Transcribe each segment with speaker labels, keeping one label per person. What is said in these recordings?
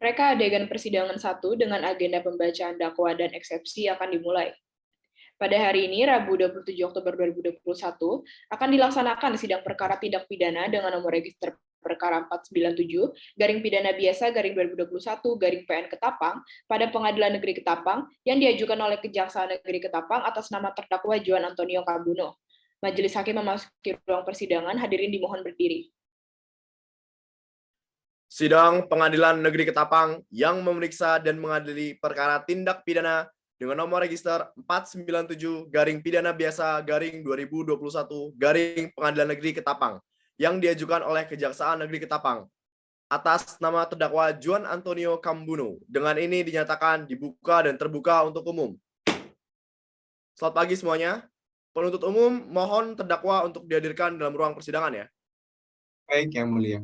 Speaker 1: Reka adegan persidangan 1 dengan agenda pembacaan dakwaan dan eksepsi akan dimulai. Pada hari ini, Rabu 27 Oktober 2021, akan dilaksanakan sidang perkara tindak pidana dengan nomor register perkara 497 garing pidana biasa garing 2021 garing PN Ketapang pada Pengadilan Negeri Ketapang yang diajukan oleh Kejaksaan Negeri Ketapang atas nama terdakwa Juan Antonio Kambuno. Majelis Hakim memasuki ruang persidangan, hadirin dimohon berdiri.
Speaker 2: Sidang Pengadilan Negeri Ketapang yang memeriksa dan mengadili perkara tindak pidana dengan nomor register 497 garing pidana biasa garing 2021 garing Pengadilan Negeri Ketapang yang diajukan oleh Kejaksaan Negeri Ketapang atas nama terdakwa Juan Antonio Kambuno. Dengan ini dinyatakan dibuka dan terbuka untuk umum. Selamat pagi semuanya. Penuntut umum mohon terdakwa untuk dihadirkan dalam ruang persidangan ya.
Speaker 3: Baik, Yang Mulia.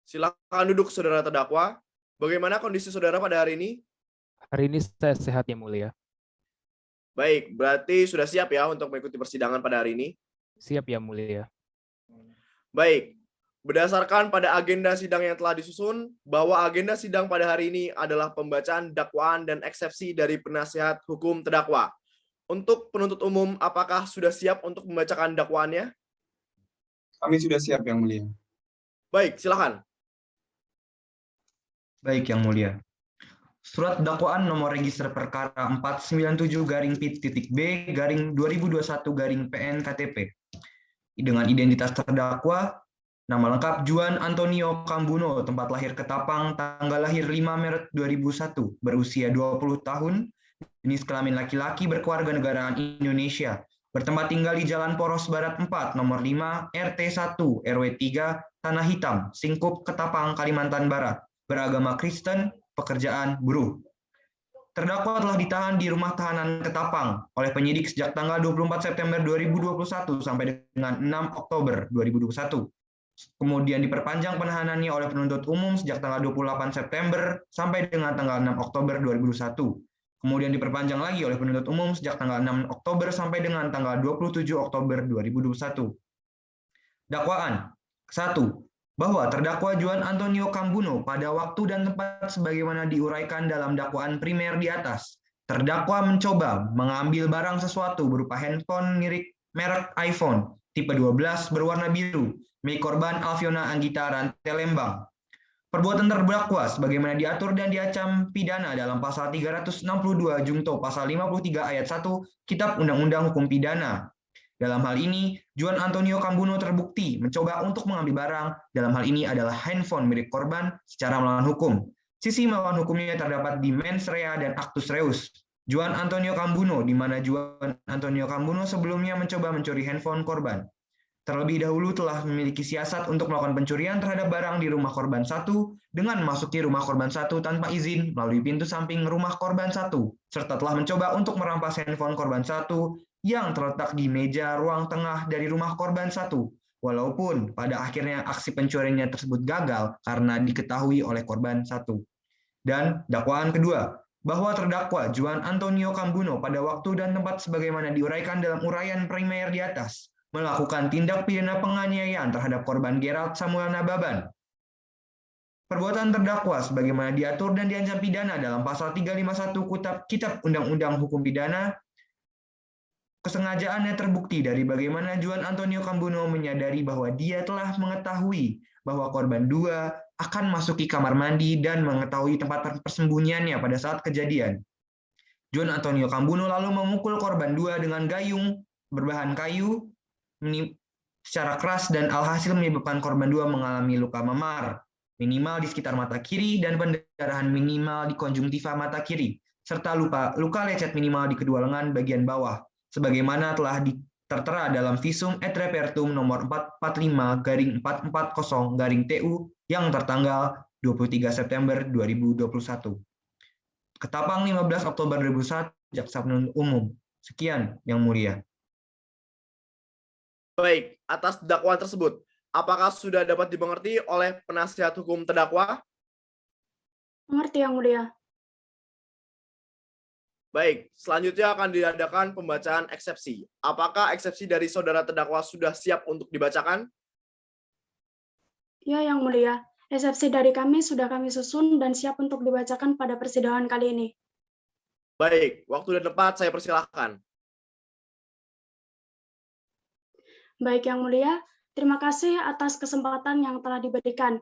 Speaker 2: Silakan duduk saudara terdakwa. Bagaimana kondisi saudara pada hari ini?
Speaker 4: Hari ini saya sehat, Yang Mulia.
Speaker 2: Baik, berarti sudah siap ya untuk mengikuti persidangan pada hari ini?
Speaker 4: Siap, Yang Mulia.
Speaker 2: Baik, berdasarkan pada agenda sidang yang telah disusun, bahwa agenda sidang pada hari ini adalah pembacaan dakwaan dan eksepsi dari penasihat hukum terdakwa. Untuk penuntut umum, apakah sudah siap untuk membacakan dakwaannya?
Speaker 3: Kami sudah siap, Yang Mulia.
Speaker 2: Baik, silakan.
Speaker 5: Baik, Yang Mulia. Surat dakwaan nomor register perkara 497 garing P.B garing 2021 garing PN KTP. Dengan identitas terdakwa, nama lengkap Juan Antonio Kambuno, tempat lahir Ketapang, tanggal lahir 5 Maret 2001, berusia 20 tahun, jenis kelamin laki-laki, berkewarganegaraan Indonesia, bertempat tinggal di Jalan Poros Barat 4, nomor 5, RT 1, RW 3, Tanah Hitam, Singkup, Ketapang, Kalimantan Barat, beragama Kristen, pekerjaan buruh. Terdakwa telah ditahan di rumah tahanan Ketapang oleh penyidik sejak tanggal 24 September 2021 sampai dengan 6 Oktober 2021. Kemudian diperpanjang penahanannya oleh penuntut umum sejak tanggal 28 September sampai dengan tanggal 6 Oktober 2021. Kemudian diperpanjang lagi oleh penuntut umum sejak tanggal 6 Oktober sampai dengan tanggal 27 Oktober 2021. Dakwaan 1. Bahwa terdakwa Juan Antonio Kambuno pada waktu dan tempat sebagaimana diuraikan dalam dakwaan primer di atas, terdakwa mencoba mengambil barang sesuatu berupa handphone merek iPhone tipe 12 berwarna biru milik korban Alfiona Anggita Rantai Lembang. Perbuatan terdakwa sebagaimana diatur dan diancam pidana dalam pasal 362 Jungto pasal 53 ayat 1 Kitab Undang-Undang Hukum Pidana. Dalam hal ini, Juan Antonio Kambuno terbukti mencoba untuk mengambil barang, dalam hal ini adalah handphone milik korban, secara melawan hukum. Sisi melawan hukumnya terdapat di mens rea dan actus reus. Juan Antonio Kambuno, di mana Juan Antonio Kambuno sebelumnya mencoba mencuri handphone korban. Terlebih dahulu telah memiliki siasat untuk melakukan pencurian terhadap barang di rumah korban 1 dengan memasuki rumah korban 1 tanpa izin melalui pintu samping rumah korban 1, serta telah mencoba untuk merampas handphone korban 1 yang terletak di meja ruang tengah dari rumah korban 1, walaupun pada akhirnya aksi pencuriannya tersebut gagal karena diketahui oleh korban 1. Dan dakwaan kedua, bahwa terdakwa Juan Antonio Kambuno pada waktu dan tempat sebagaimana diuraikan dalam uraian primer di atas, melakukan tindak pidana penganiayaan terhadap korban Gerald Samuel Nababan. Perbuatan terdakwa sebagaimana diatur dan diancam pidana dalam pasal 351 Kitab Undang-Undang Hukum Pidana. Kesengajaannya terbukti dari bagaimana Juan Antonio Kambuno menyadari bahwa dia telah mengetahui bahwa korban 2 akan masuki kamar mandi dan mengetahui tempat persembunyiannya pada saat kejadian. Juan Antonio Kambuno lalu memukul korban 2 dengan gayung berbahan kayu secara keras dan alhasil menyebabkan korban 2 mengalami luka memar, minimal di sekitar mata kiri dan pendarahan minimal di konjungtiva mata kiri, serta luka lecet minimal di kedua lengan bagian bawah, sebagaimana telah tertera dalam visum et repertum nomor 445/440/TU yang tertanggal 23 September 2021. Ketapang 15 Oktober 2001, Jaksa Penuntut Umum. Sekian, Yang Mulia.
Speaker 2: Baik, atas dakwaan tersebut, apakah sudah dapat dimengerti oleh penasihat hukum terdakwa?
Speaker 1: Mengerti, Yang Mulia.
Speaker 2: Baik, selanjutnya akan diadakan pembacaan eksepsi. Apakah eksepsi dari saudara terdakwa sudah siap untuk dibacakan?
Speaker 1: Ya, Yang Mulia.
Speaker 6: Eksepsi dari kami sudah kami susun dan siap untuk dibacakan pada persidangan kali ini.
Speaker 2: Baik, waktu dan tempat saya persilahkan.
Speaker 6: Baik Yang Mulia, terima kasih atas kesempatan yang telah diberikan.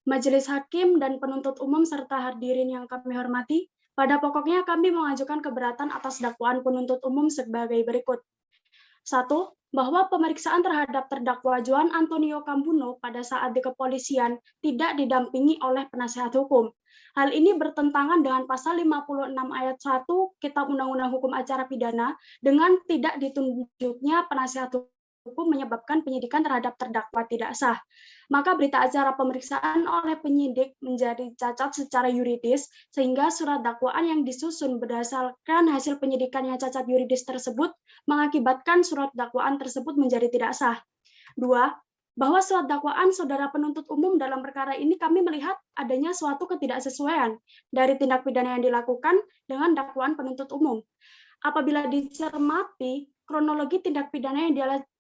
Speaker 6: Majelis Hakim dan penuntut umum serta hadirin yang kami hormati, pada pokoknya kami mengajukan keberatan atas dakwaan penuntut umum sebagai berikut. 1. Bahwa pemeriksaan terhadap terdakwa Juan Antonio Cambuno pada saat di kepolisian tidak didampingi oleh penasihat hukum. Hal ini bertentangan dengan pasal 56 ayat 1 Kitab Undang-Undang Hukum Acara Pidana dengan tidak ditunjuknya penasihat hukum menyebabkan penyidikan terhadap terdakwa tidak sah. Maka berita acara pemeriksaan oleh penyidik menjadi cacat secara yuridis, sehingga surat dakwaan yang disusun berdasarkan hasil penyidikan yang cacat yuridis tersebut mengakibatkan surat dakwaan tersebut menjadi tidak sah. 2. Bahwa surat dakwaan saudara penuntut umum dalam perkara ini kami melihat adanya suatu ketidaksesuaian dari tindak pidana yang dilakukan dengan dakwaan penuntut umum. Apabila dicermati kronologi tindak pidana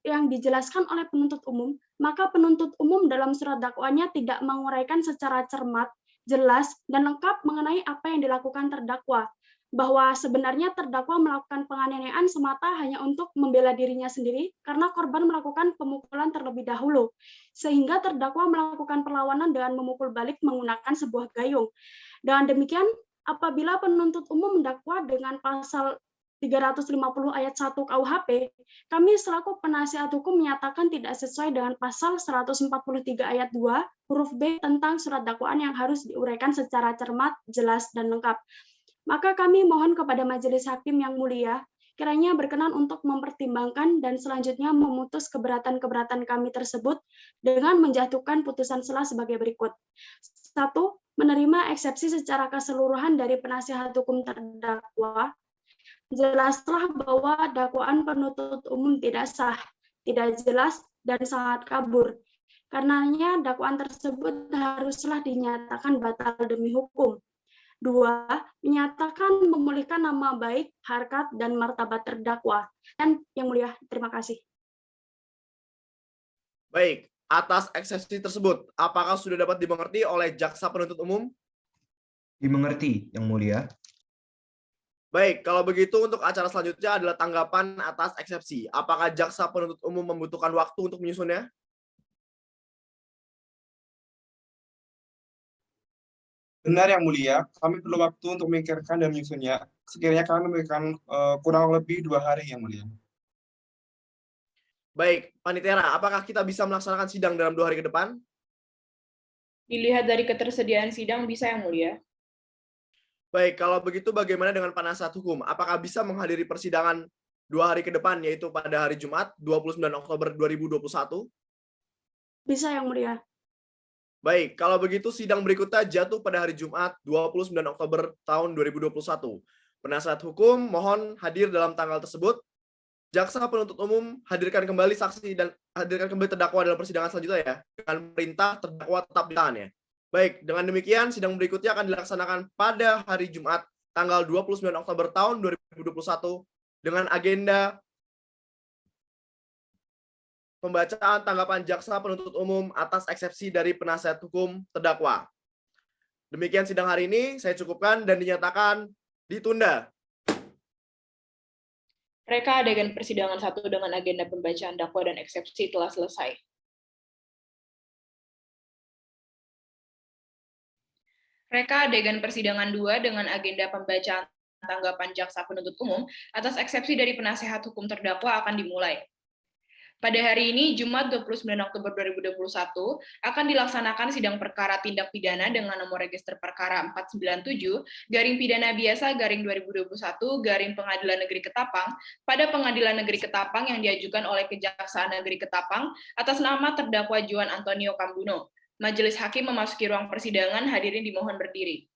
Speaker 6: yang dijelaskan oleh penuntut umum, maka penuntut umum dalam surat dakwaannya tidak menguraikan secara cermat, jelas, dan lengkap mengenai apa yang dilakukan terdakwa, bahwa sebenarnya terdakwa melakukan penganiayaan semata hanya untuk membela dirinya sendiri karena korban melakukan pemukulan terlebih dahulu, sehingga terdakwa melakukan perlawanan dengan memukul balik menggunakan sebuah gayung. Dengan demikian, apabila penuntut umum mendakwa dengan pasal 350 ayat 1 KUHP, kami selaku penasihat hukum menyatakan tidak sesuai dengan pasal 143 ayat 2 huruf B tentang surat dakwaan yang harus diuraikan secara cermat, jelas, dan lengkap. Maka kami mohon kepada Majelis Hakim yang mulia, kiranya berkenan untuk mempertimbangkan dan selanjutnya memutus keberatan-keberatan kami tersebut dengan menjatuhkan putusan sela sebagai berikut. 1. Menerima eksepsi secara keseluruhan dari penasihat hukum terdakwa. Jelaslah bahwa dakwaan penuntut umum tidak sah, tidak jelas, dan sangat kabur. Karenanya dakwaan tersebut haruslah dinyatakan batal demi hukum. 2. Menyatakan memulihkan nama baik, harkat, dan martabat terdakwa. Dan Yang Mulia, terima kasih.
Speaker 2: Baik, atas eksepsi tersebut, apakah sudah dapat dimengerti oleh jaksa penuntut umum?
Speaker 5: Dimengerti, Yang Mulia.
Speaker 2: Baik, kalau begitu untuk acara selanjutnya adalah tanggapan atas eksepsi. Apakah jaksa penuntut umum membutuhkan waktu untuk menyusunnya?
Speaker 3: Benar Yang Mulia, kami perlu waktu untuk memikirkan dan menyusunnya. Sekiranya kami memberikan kurang lebih 2 hari Yang Mulia.
Speaker 2: Baik, Panitera, apakah kita bisa melaksanakan sidang dalam 2 hari ke depan?
Speaker 1: Dilihat dari ketersediaan sidang bisa, Yang Mulia.
Speaker 2: Baik, kalau begitu bagaimana dengan penasihat hukum? Apakah bisa menghadiri persidangan 2 hari ke depan, yaitu pada hari Jumat, 29 Oktober 2021?
Speaker 6: Bisa Yang Mulia.
Speaker 2: Baik, kalau begitu sidang berikutnya jatuh pada hari Jumat, 29 Oktober tahun 2021. Penasihat hukum mohon hadir dalam tanggal tersebut. Jaksa penuntut umum hadirkan kembali saksi dan hadirkan kembali terdakwa dalam persidangan selanjutnya ya, dengan perintah terdakwa tetap ditahan ya. Baik, dengan demikian sidang berikutnya akan dilaksanakan pada hari Jumat tanggal 29 Oktober tahun 2021 dengan agenda pembacaan tanggapan jaksa penuntut umum atas eksepsi dari penasihat hukum terdakwa. Demikian sidang hari ini, saya cukupkan dan dinyatakan ditunda.
Speaker 1: Reka adegan persidangan 1 dengan agenda pembacaan dakwa dan eksepsi telah selesai. Reka adegan persidangan 2 dengan agenda pembacaan tanggapan jaksa penuntut umum atas eksepsi dari penasihat hukum terdakwa akan dimulai. Pada hari ini, Jumat 29 Oktober 2021, akan dilaksanakan sidang perkara tindak pidana dengan nomor register perkara 497-pidana-biasa-2021 Pengadilan Negeri Ketapang pada Pengadilan Negeri Ketapang yang diajukan oleh Kejaksaan Negeri Ketapang atas nama terdakwa Juan Antonio Cambuno. Majelis Hakim memasuki ruang persidangan, hadirin dimohon berdiri.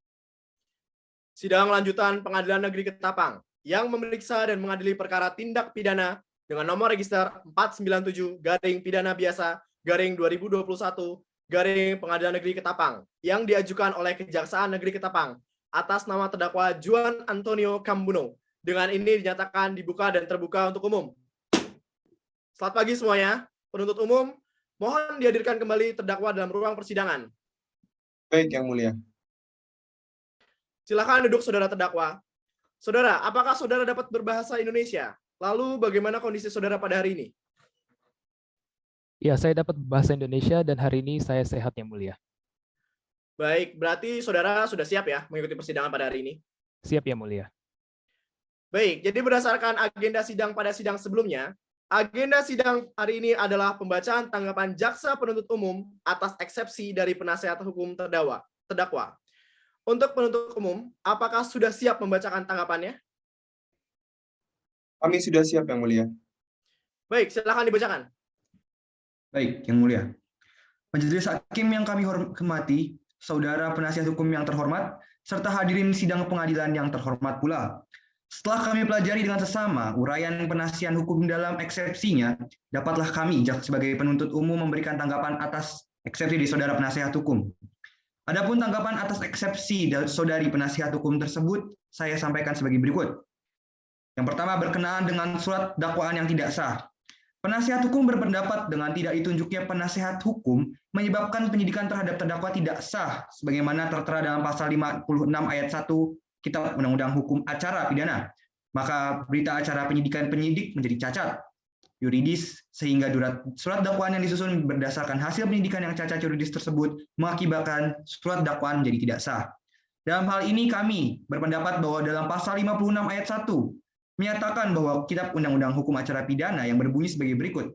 Speaker 2: Sidang lanjutan Pengadilan Negeri Ketapang yang memeriksa dan mengadili perkara tindak pidana dengan nomor register 497-pidana-biasa-2021 Pengadilan Negeri Ketapang yang diajukan oleh Kejaksaan Negeri Ketapang atas nama terdakwa Juan Antonio Cambuno. Dengan ini dinyatakan dibuka dan terbuka untuk umum. Selamat pagi semuanya. Penuntut umum, mohon dihadirkan kembali terdakwa dalam ruang persidangan.
Speaker 3: Baik, Yang Mulia.
Speaker 2: Silakan duduk saudara terdakwa. Saudara, apakah saudara dapat berbahasa Indonesia? Lalu bagaimana kondisi saudara pada hari ini?
Speaker 4: Ya, saya dapat bahasa Indonesia dan hari ini saya sehat yang mulia.
Speaker 2: Baik, berarti saudara sudah siap ya mengikuti persidangan pada hari ini?
Speaker 4: Siap yang mulia.
Speaker 2: Baik, jadi berdasarkan agenda sidang pada sidang sebelumnya, agenda sidang hari ini adalah pembacaan tanggapan jaksa penuntut umum atas eksepsi dari penasihat hukum terdakwa. Untuk penuntut umum, apakah sudah siap membacakan tanggapannya?
Speaker 3: Kami sudah siap, Yang Mulia.
Speaker 2: Baik, silakan dibacakan.
Speaker 5: Baik, Yang Mulia. Majelis Hakim yang kami hormati, saudara penasihat hukum yang terhormat, serta hadirin sidang pengadilan yang terhormat pula. Setelah kami pelajari dengan sesama uraian penasihat hukum dalam eksepsinya, dapatlah kami sebagai penuntut umum memberikan tanggapan atas eksepsi dari saudara penasihat hukum. Adapun tanggapan atas eksepsi dari saudari penasihat hukum tersebut, saya sampaikan sebagai berikut. Yang pertama, berkenaan dengan surat dakwaan yang tidak sah. Penasihat hukum berpendapat dengan tidak ditunjuknya penasihat hukum menyebabkan penyidikan terhadap terdakwa tidak sah sebagaimana tertera dalam pasal 56 ayat 1 Kitab Undang-Undang Hukum Acara Pidana. Maka berita acara penyidikan penyidik menjadi cacat yuridis sehingga surat dakwaan yang disusun berdasarkan hasil penyidikan yang cacat yuridis tersebut mengakibatkan surat dakwaan menjadi tidak sah. Dalam hal ini kami berpendapat bahwa dalam pasal 56 ayat 1 menyatakan bahwa Kitab Undang-Undang Hukum Acara Pidana yang berbunyi sebagai berikut.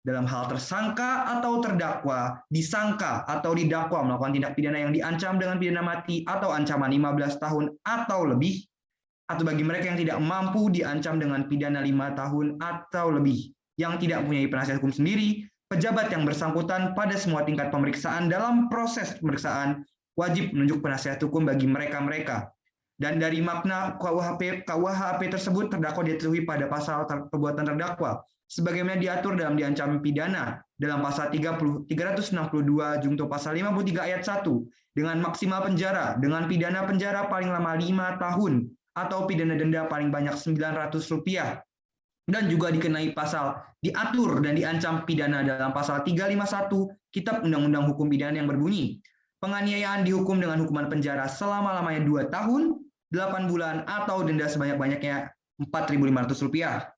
Speaker 5: Dalam hal tersangka atau terdakwa, disangka atau didakwa melakukan tindak pidana yang diancam dengan pidana mati atau ancaman 15 tahun atau lebih, atau bagi mereka yang tidak mampu diancam dengan pidana 5 tahun atau lebih, yang tidak mempunyai penasihat hukum sendiri, pejabat yang bersangkutan pada semua tingkat pemeriksaan dalam proses pemeriksaan wajib menunjuk penasihat hukum bagi mereka-mereka. Dan dari makna KUHP tersebut terdakwa dituduhi pada pasal perbuatan terdakwa sebagaimana diatur dalam diancam pidana dalam pasal 362 jungto pasal 53 ayat 1 dengan maksimal penjara dengan pidana penjara paling lama 5 tahun atau pidana denda paling banyak Rp900 dan juga dikenai pasal diatur dan diancam pidana dalam pasal 351 Kitab Undang-Undang Hukum Pidana yang berbunyi penganiayaan dihukum dengan hukuman penjara selama-lamanya 2 tahun, 8 bulan, atau denda sebanyak-banyaknya Rp4.500.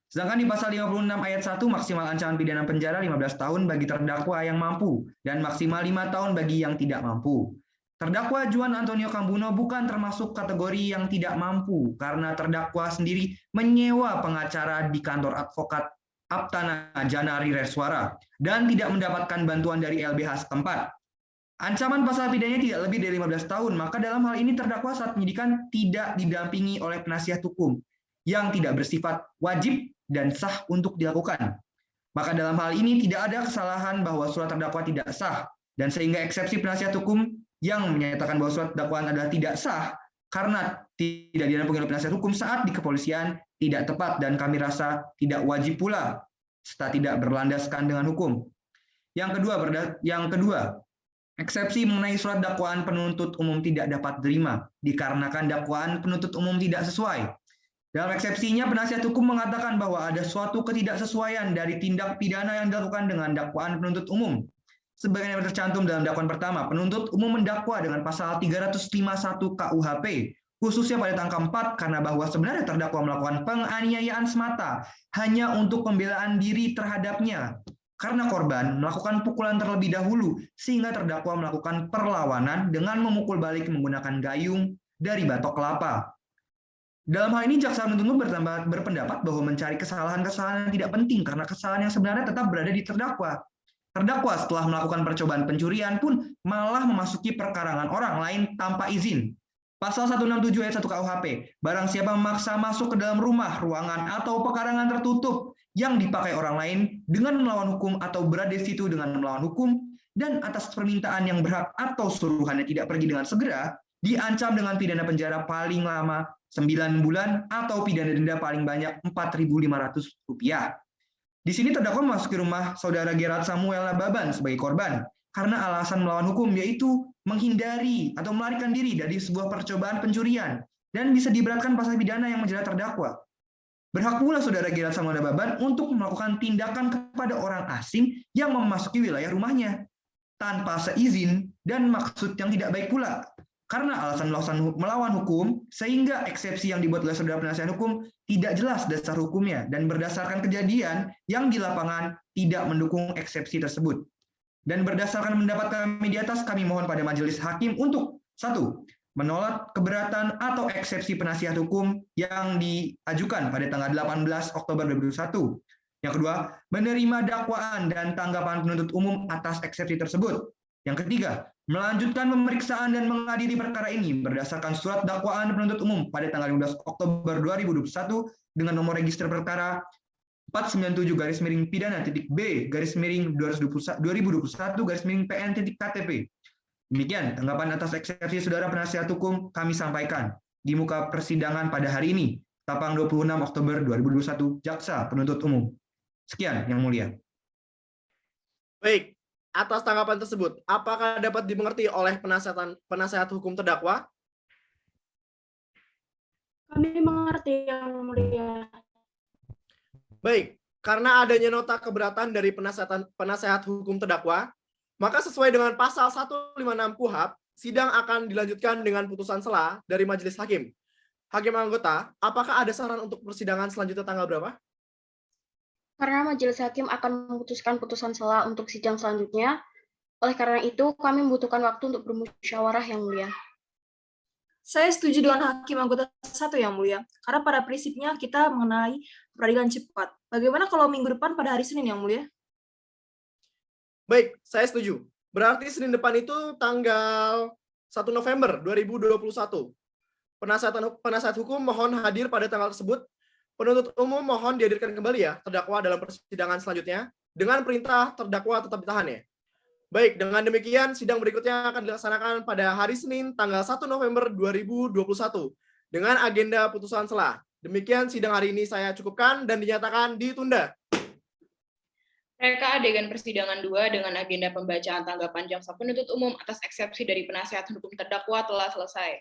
Speaker 5: Sedangkan di pasal 56 ayat 1 maksimal ancaman pidana penjara 15 tahun bagi terdakwa yang mampu dan maksimal 5 tahun bagi yang tidak mampu. Terdakwa Juan Antonio Cambuno bukan termasuk kategori yang tidak mampu karena terdakwa sendiri menyewa pengacara di kantor advokat Aptana Janari Reswara dan tidak mendapatkan bantuan dari LBH setempat. Ancaman pasal pidananya tidak lebih dari 15 tahun, maka dalam hal ini terdakwa saat penyidikan tidak didampingi oleh penasihat hukum yang tidak bersifat wajib dan sah untuk dilakukan. Maka dalam hal ini tidak ada kesalahan bahwa surat terdakwa tidak sah, dan sehingga eksepsi penasihat hukum yang menyatakan bahwa surat dakwaan adalah tidak sah karena tidak didampingi oleh penasihat hukum saat di kepolisian tidak tepat dan kami rasa tidak wajib pula serta tidak berlandaskan dengan hukum. Yang kedua, eksepsi mengenai surat dakwaan penuntut umum tidak dapat diterima dikarenakan dakwaan penuntut umum tidak sesuai. Dalam eksepsinya, penasihat hukum mengatakan bahwa ada suatu ketidaksesuaian dari tindak pidana yang dilakukan dengan dakwaan penuntut umum. Sebagaimana tercantum dalam dakwaan pertama, penuntut umum mendakwa dengan pasal 351 KUHP, khususnya pada angka 4 karena bahwa sebenarnya terdakwa melakukan penganiayaan semata hanya untuk pembelaan diri terhadapnya. Karena korban melakukan pukulan terlebih dahulu, sehingga terdakwa melakukan perlawanan dengan memukul balik menggunakan gayung dari batok kelapa. Dalam hal ini, jaksa penuntut umum berpendapat bahwa mencari kesalahan-kesalahan yang tidak penting karena kesalahan yang sebenarnya tetap berada di terdakwa. Terdakwa setelah melakukan percobaan pencurian pun malah memasuki perkarangan orang lain tanpa izin. Pasal 167 ayat 1 KUHP, barang siapa memaksa masuk ke dalam rumah, ruangan, atau pekarangan tertutup yang dipakai orang lain dengan melawan hukum atau berada di situ dengan melawan hukum, dan atas permintaan yang berhak atau suruhannya tidak pergi dengan segera, diancam dengan pidana penjara paling lama 9 bulan atau pidana denda paling banyak Rp4.500. Di sini terdakwa memasuki rumah saudara Gerard Samuel Nababan sebagai korban karena alasan melawan hukum, yaitu menghindari atau melarikan diri dari sebuah percobaan pencurian dan bisa diberatkan pasal pidana yang menjerat terdakwa. Berhak pula saudara Gerard Samuel Nababan untuk melakukan tindakan kepada orang asing yang memasuki wilayah rumahnya. tanpa seizin dan maksud yang tidak baik pula. Karena alasan melawan hukum, sehingga eksepsi yang dibuat oleh saudara penasihat hukum tidak jelas dasar hukumnya dan berdasarkan kejadian yang di lapangan tidak mendukung eksepsi tersebut. Dan berdasarkan pendapat kami di atas, kami mohon pada majelis hakim untuk 1. Menolak keberatan atau eksepsi penasihat hukum yang diajukan pada tanggal 18 Oktober 2021. Yang kedua, menerima dakwaan dan tanggapan penuntut umum atas eksepsi tersebut. Yang ketiga, melanjutkan pemeriksaan dan mengadili perkara ini berdasarkan surat dakwaan penuntut umum pada tanggal 15 Oktober 2021 dengan nomor register perkara 497-B/PIDANA-B/2021-PN.KTP. Demikian tanggapan atas eksepsi saudara penasihat hukum kami sampaikan di muka persidangan pada hari ini, tanggal 26 Oktober 2021, Jaksa Penuntut Umum. Sekian, Yang Mulia.
Speaker 2: Baik, atas tanggapan tersebut, apakah dapat dimengerti oleh penasihat hukum terdakwa?
Speaker 6: Kami mengerti, Yang Mulia.
Speaker 2: Baik, karena adanya nota keberatan dari penasehat hukum terdakwa, maka sesuai dengan pasal 156 KUHP, sidang akan dilanjutkan dengan putusan sela dari majelis hakim. Hakim anggota, apakah ada saran untuk persidangan selanjutnya tanggal berapa?
Speaker 7: Karena majelis hakim akan memutuskan putusan sela untuk sidang selanjutnya, oleh karena itu kami membutuhkan waktu untuk bermusyawarah, Yang Mulia.
Speaker 8: Saya setuju dengan hakim anggota 1, Yang Mulia, karena pada prinsipnya kita mengenai peradilan cepat. Bagaimana kalau minggu depan pada hari Senin, Yang Mulia?
Speaker 2: Baik, saya setuju. Berarti Senin depan itu tanggal 1 November 2021. Penasihat hukum mohon hadir pada tanggal tersebut. Penuntut umum mohon dihadirkan kembali ya terdakwa dalam persidangan selanjutnya dengan perintah terdakwa tetap ditahan ya. Baik, dengan demikian sidang berikutnya akan dilaksanakan pada hari Senin tanggal 1 November 2021 dengan agenda putusan sela. Demikian sidang hari ini saya cukupkan dan dinyatakan ditunda.
Speaker 1: Reka adegan persidangan 2 dengan agenda pembacaan tanggapan jaksa penuntut umum atas eksepsi dari penasihat hukum terdakwa telah selesai.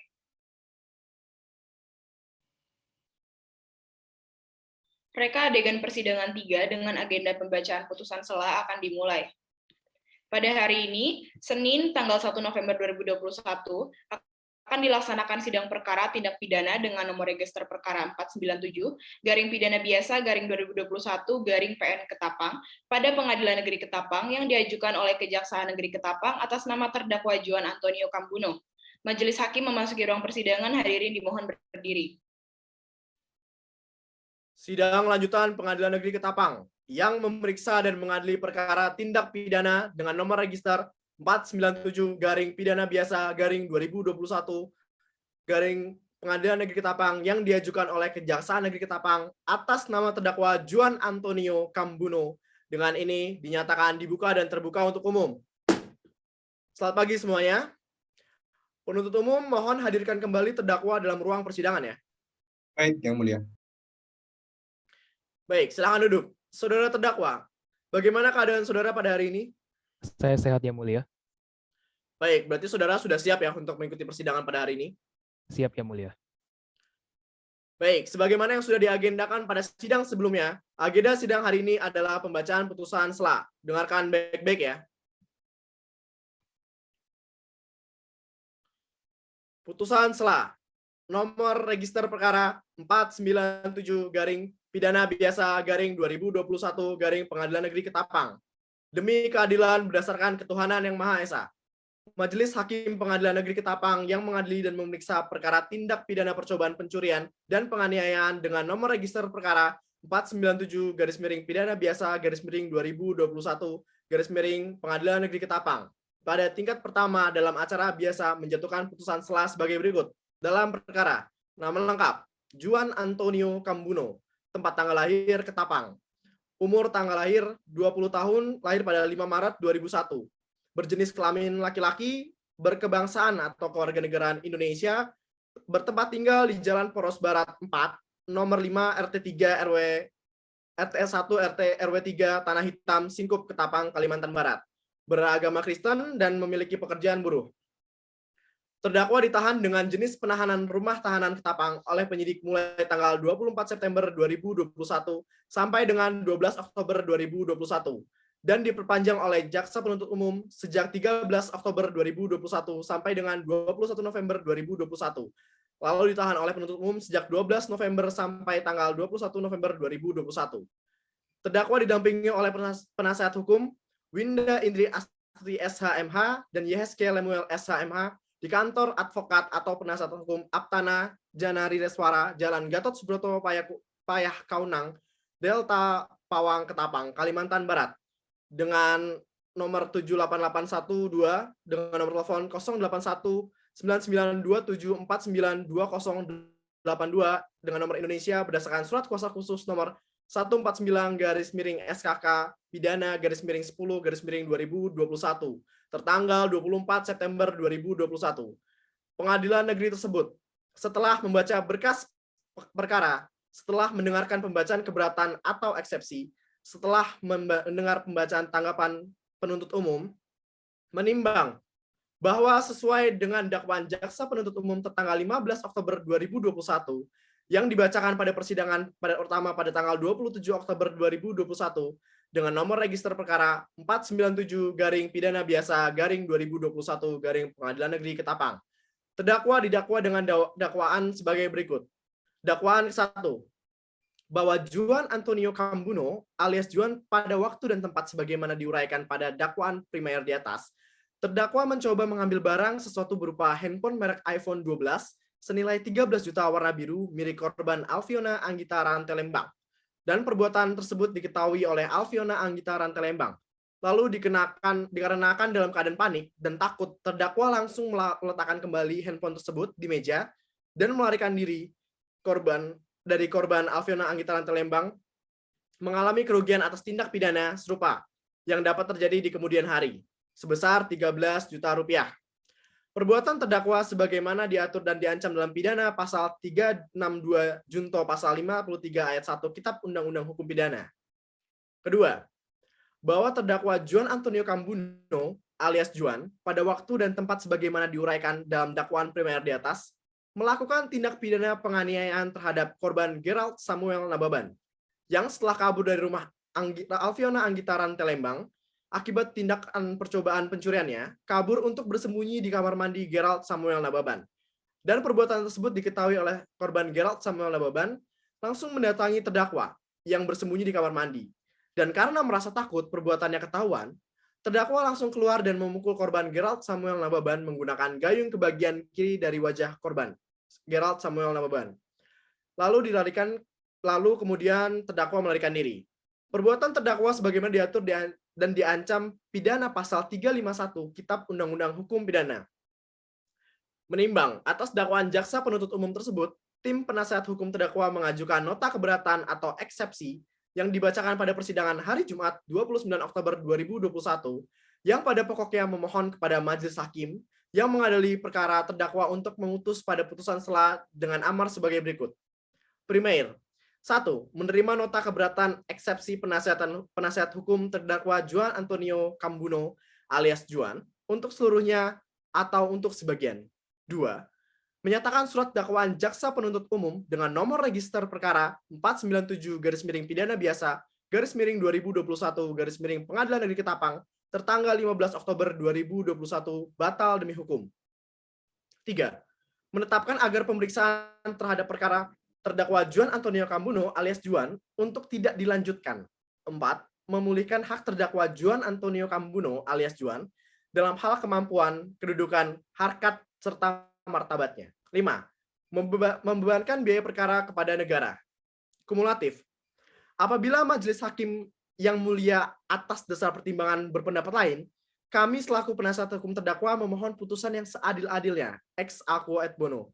Speaker 1: Reka adegan persidangan 3 dengan agenda pembacaan putusan sela akan dimulai. Pada hari ini, Senin tanggal 1 November 2021, akan dilaksanakan sidang perkara tindak pidana dengan nomor register perkara 497-pidana-biasa-2021-PN Ketapang pada Pengadilan Negeri Ketapang yang diajukan oleh Kejaksaan Negeri Ketapang atas nama terdakwa Juan Antonio Cambuno. Majelis hakim memasuki ruang persidangan, hadirin dimohon berdiri.
Speaker 2: Sidang lanjutan Pengadilan Negeri Ketapang yang memeriksa dan mengadili perkara tindak pidana dengan nomor register 497-Biasa-2021 Pengadilan Negeri Ketapang yang diajukan oleh Kejaksaan Negeri Ketapang atas nama terdakwa Juan Antonio Cambuno. Dengan ini dinyatakan dibuka dan terbuka untuk umum. Selamat pagi semuanya. Penuntut umum mohon hadirkan kembali terdakwa dalam ruang persidangan ya.
Speaker 3: Baik, Yang Mulia.
Speaker 2: Baik, silakan duduk. Saudara terdakwa, bagaimana keadaan saudara pada hari ini?
Speaker 4: Saya sehat, Yang Mulia.
Speaker 2: Baik, berarti saudara sudah siap ya untuk mengikuti persidangan pada hari ini?
Speaker 4: Siap, Yang Mulia.
Speaker 2: Baik, sebagaimana yang sudah diagendakan pada sidang sebelumnya, agenda sidang hari ini adalah pembacaan putusan sela. Dengarkan baik-baik ya. Putusan sela. Nomor register perkara 497-Pidana-Biasa-2021- Pengadilan Negeri Ketapang. Demi keadilan berdasarkan ketuhanan yang Maha Esa. Majelis Hakim Pengadilan Negeri Ketapang yang mengadili dan memeriksa perkara tindak pidana percobaan pencurian dan penganiayaan dengan nomor register perkara 497-Biasa-2021- Pengadilan Negeri Ketapang pada tingkat pertama dalam acara biasa menjatuhkan putusan sela sebagai berikut. Dalam perkara, nama lengkap, Juan Antonio Cambuno, tempat tanggal lahir Ketapang, umur tanggal lahir 20 tahun, lahir pada 5 Maret 2001, berjenis kelamin laki-laki, berkebangsaan atau kewarganegaraan Indonesia, bertempat tinggal di Jalan Poros Barat 4, nomor 5 RT 1 RT RW 3 Tanah Hitam, Singkup, Ketapang, Kalimantan Barat, beragama Kristen dan memiliki pekerjaan buruh. Terdakwa ditahan dengan jenis penahanan rumah tahanan Ketapang oleh penyidik mulai tanggal 24 September 2021 sampai dengan 12 Oktober 2021 dan diperpanjang oleh Jaksa Penuntut Umum sejak 13 Oktober 2021 sampai dengan 21 November 2021. Lalu ditahan oleh penuntut umum sejak 12 November sampai tanggal 21 November 2021. Terdakwa didampingi oleh penasihat hukum Winda Indri Astri SHMH dan YHSK Lemuel SHMH di kantor advokat atau penasihat hukum Aptana Janari Reswara, Jalan Gatot Subroto Payah Kaunang, Delta Pawang Ketapang, Kalimantan Barat, dengan nomor 78812 dengan nomor telepon 081 99274922082 dengan nomor Indonesia berdasarkan surat kuasa khusus nomor 149/SKK pidana /10/2021 tertanggal 24 September 2021. Pengadilan negeri tersebut setelah membaca berkas perkara, setelah mendengarkan pembacaan keberatan atau eksepsi, setelah mendengar pembacaan tanggapan penuntut umum, menimbang bahwa sesuai dengan dakwaan Jaksa Penuntut Umum tertanggal 15 Oktober 2021 yang dibacakan pada persidangan pertama pada tanggal 27 Oktober 2021 dengan nomor register perkara 497-Pidana-Biasa-2021 Pengadilan Negeri Ketapang. Terdakwa didakwa dengan dakwaan sebagai berikut. Dakwaan 1. Bahwa Juan Antonio Cambuno alias Juan pada waktu dan tempat sebagaimana diuraikan pada dakwaan primer di atas, terdakwa mencoba mengambil barang sesuatu berupa handphone merek iPhone 12 senilai 13 juta warna biru milik korban Alfiona Anggita Rantelembang. Dan perbuatan tersebut diketahui oleh Alfiona Anggita Rantelembang. Lalu dikarenakan dalam keadaan panik dan takut, terdakwa langsung meletakkan kembali handphone tersebut di meja dan melarikan diri. Korban Alfiona Anggita Rantelembang mengalami kerugian atas tindak pidana serupa yang dapat terjadi di kemudian hari sebesar 13 juta rupiah. Perbuatan terdakwa sebagaimana diatur dan diancam dalam pidana pasal 362 junto pasal 53 ayat 1 Kitab Undang-Undang Hukum Pidana. Kedua, bahwa terdakwa Juan Antonio Cambuno alias Juan pada waktu dan tempat sebagaimana diuraikan dalam dakwaan primer di atas melakukan tindak pidana penganiayaan terhadap korban Gerald Samuel Nababan yang setelah kabur dari rumah Alfiona Anggita Rantelembang akibat tindakan percobaan pencuriannya, kabur untuk bersembunyi di kamar mandi Gerald Samuel Nababan. Dan perbuatan tersebut diketahui oleh korban Gerald Samuel Nababan langsung mendatangi terdakwa yang bersembunyi di kamar mandi. Dan karena merasa takut perbuatannya ketahuan, terdakwa langsung keluar dan memukul korban Gerald Samuel Nababan menggunakan gayung ke bagian kiri dari wajah korban Gerald Samuel Nababan. Lalu kemudian terdakwa melarikan diri. Perbuatan terdakwa sebagaimana diatur dan diancam pidana pasal 351 Kitab Undang-Undang Hukum Pidana. Menimbang atas dakwaan Jaksa Penuntut Umum tersebut, tim penasihat hukum terdakwa mengajukan nota keberatan atau eksepsi yang dibacakan pada persidangan hari Jumat 29 Oktober 2021 yang pada pokoknya memohon kepada majelis hakim yang mengadili perkara terdakwa untuk memutus pada putusan sela dengan amar sebagai berikut. Primer, 1. Menerima nota keberatan eksepsi penasihat hukum terdakwa Juan Antonio Cambuno alias Juan untuk seluruhnya atau untuk sebagian. 2. Menyatakan surat dakwaan Jaksa Penuntut Umum dengan nomor register perkara 497-Pidana-Biasa-2021 Pengadilan Negeri Ketapang tertanggal 15 Oktober 2021 batal demi hukum. 3. Menetapkan agar pemeriksaan terhadap perkara terdakwa Juan Antonio Cambuno alias Juan untuk tidak dilanjutkan. 4. Memulihkan hak terdakwa Juan Antonio Cambuno alias Juan dalam hal kemampuan, kedudukan, harkat, serta martabatnya. 5. Membebankan biaya perkara kepada negara. Kumulatif. Apabila majelis hakim yang mulia atas dasar pertimbangan berpendapat lain, kami selaku penasihat hukum terdakwa memohon putusan yang seadil-adilnya, ex aequo et bono,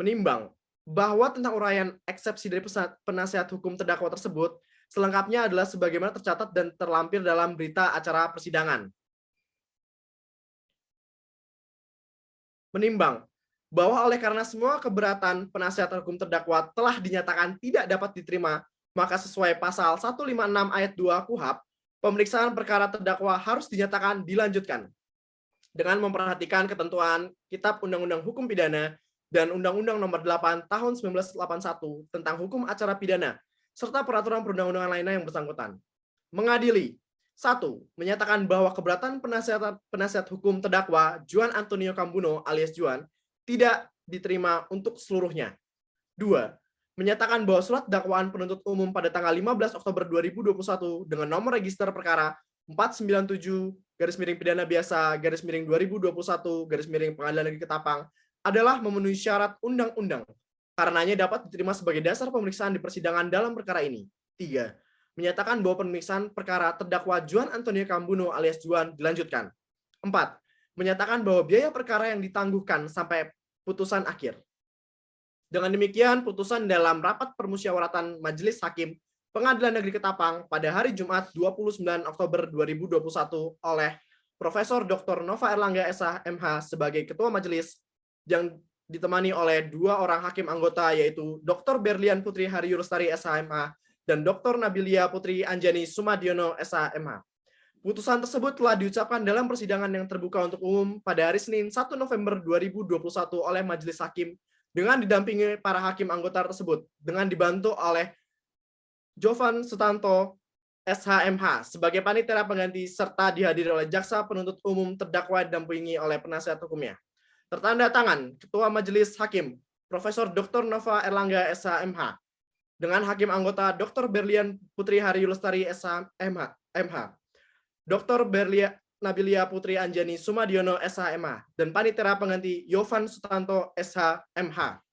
Speaker 2: menimbang bahwa tentang uraian eksepsi dari penasihat hukum terdakwa tersebut selengkapnya adalah sebagaimana tercatat dan terlampir dalam berita acara persidangan. Menimbang bahwa oleh karena semua keberatan penasihat hukum terdakwa telah dinyatakan tidak dapat diterima, maka sesuai pasal 156 ayat 2 KUHP, pemeriksaan perkara terdakwa harus dinyatakan dilanjutkan dengan memperhatikan ketentuan Kitab Undang-Undang Hukum Pidana dan Undang-Undang Nomor 8 Tahun 1981 tentang Hukum Acara Pidana serta peraturan perundang-undangan lainnya yang bersangkutan. Mengadili. 1. Menyatakan bahwa keberatan penasihat hukum terdakwa Juan Antonio Cambuno alias Juan tidak diterima untuk seluruhnya. 2. Menyatakan bahwa surat dakwaan penuntut umum pada tanggal 15 Oktober 2021 dengan nomor register perkara 497-pidana-biasa-2021 Pengadilan Negeri Ketapang adalah memenuhi syarat undang-undang. Karenanya dapat diterima sebagai dasar pemeriksaan di persidangan dalam perkara ini. 3. Menyatakan bahwa pemeriksaan perkara terdakwa Juan Antonio Cambuno alias Juan dilanjutkan. 4. Menyatakan bahwa biaya perkara yang ditangguhkan sampai putusan akhir. Dengan demikian, putusan dalam rapat permusyawaratan Majelis Hakim Pengadilan Negeri Ketapang pada hari Jumat 29 Oktober 2021 oleh Profesor Dr. Nova Erlangga SH MH sebagai Ketua Majelis yang ditemani oleh 2 orang hakim anggota yaitu Dr. Berlian Putri Haryu Lestari SH MH dan Dr. Nabilia Putri Anjani Sumadiono SH MH. Putusan tersebut telah diucapkan dalam persidangan yang terbuka untuk umum pada hari Senin 1 November 2021 oleh Majelis Hakim dengan didampingi para hakim anggota tersebut, dengan dibantu oleh Jovan Sutanto, SHMH, sebagai panitera pengganti, serta dihadiri oleh jaksa penuntut umum terdakwa didampingi oleh penasihat hukumnya. Tertanda tangan Ketua Majelis Hakim, Profesor Dr. Nova Erlangga SHMH, dengan hakim anggota Dr. Berlian Putri Haryu Lestari SHMH, Dr. Nabilia Putri Anjani Sumadiono SHMH, dan panitera pengganti Jovan Sutanto SHMH.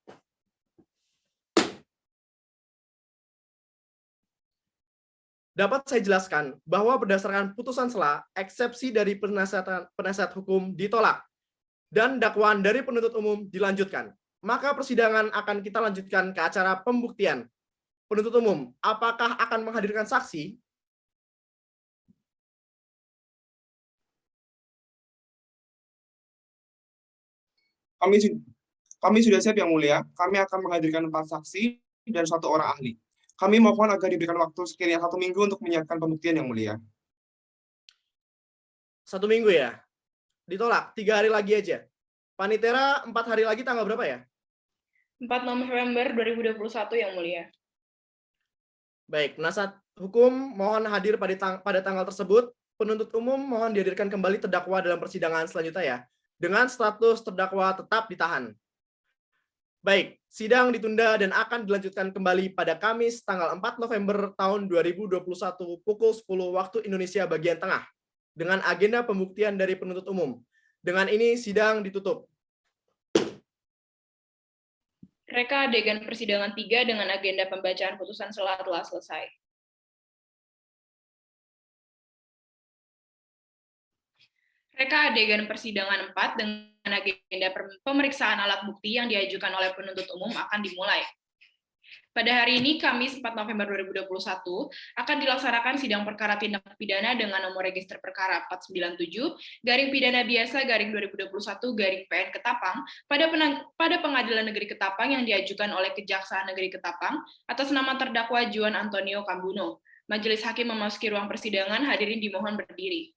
Speaker 2: Dapat saya jelaskan bahwa berdasarkan putusan sela, eksepsi dari penasihat hukum ditolak dan dakwaan dari penuntut umum dilanjutkan. Maka persidangan akan kita lanjutkan ke acara pembuktian. Penuntut umum, apakah akan menghadirkan saksi?
Speaker 3: Kami sudah siap, Yang Mulia. Kami akan menghadirkan 4 saksi dan 1 orang ahli. Kami mohon agar diberikan waktu sekiranya 1 minggu untuk menyiapkan pembuktian, Yang Mulia.
Speaker 2: 1 minggu ya? Ditolak, 3 hari lagi aja. Panitera 4 hari lagi tanggal berapa ya?
Speaker 1: 4 November 2021, Yang Mulia.
Speaker 2: Baik, penasihat hukum mohon hadir pada tanggal tersebut. Penuntut umum mohon dihadirkan kembali terdakwa dalam persidangan selanjutnya ya, dengan status terdakwa tetap ditahan. Baik, sidang ditunda dan akan dilanjutkan kembali pada Kamis tanggal 4 November tahun 2021 pukul 10 waktu Indonesia bagian tengah dengan agenda pembuktian dari penuntut umum. Dengan ini sidang ditutup.
Speaker 1: Reka adegan persidangan 3 dengan agenda pembacaan putusan sela telah selesai. Reka adegan persidangan 4 dengan agenda pemeriksaan alat bukti yang diajukan oleh penuntut umum akan dimulai. Pada hari ini, Kamis 4 November 2021, akan dilaksanakan sidang perkara tindak pidana dengan nomor register perkara 497-pidana-biasa-2021-PN Ketapang pada Pengadilan Negeri Ketapang yang diajukan oleh Kejaksaan Negeri Ketapang atas nama terdakwa Juan Antonio Cambuno. Majelis Hakim memasuki ruang persidangan, hadirin dimohon berdiri.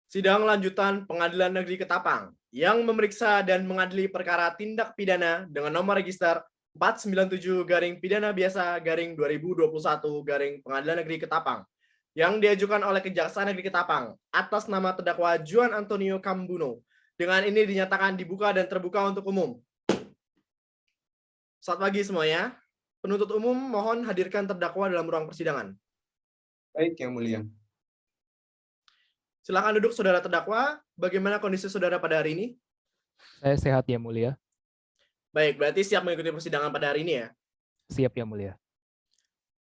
Speaker 2: Sidang lanjutan Pengadilan Negeri Ketapang yang memeriksa dan mengadili perkara tindak pidana dengan nomor register 497-pidana-biasa-2021 Pengadilan Negeri Ketapang yang diajukan oleh Kejaksaan Negeri Ketapang atas nama terdakwa Juan Antonio Cambuno. Dengan ini dinyatakan dibuka dan terbuka untuk umum. Selamat pagi semuanya. Penuntut umum mohon hadirkan terdakwa dalam ruang persidangan.
Speaker 3: Baik, Yang Mulia.
Speaker 2: Silakan duduk, saudara terdakwa. Bagaimana kondisi saudara pada hari ini?
Speaker 4: Saya sehat, Yang Mulia.
Speaker 2: Baik, berarti siap mengikuti persidangan pada hari ini ya?
Speaker 4: Siap, Yang Mulia.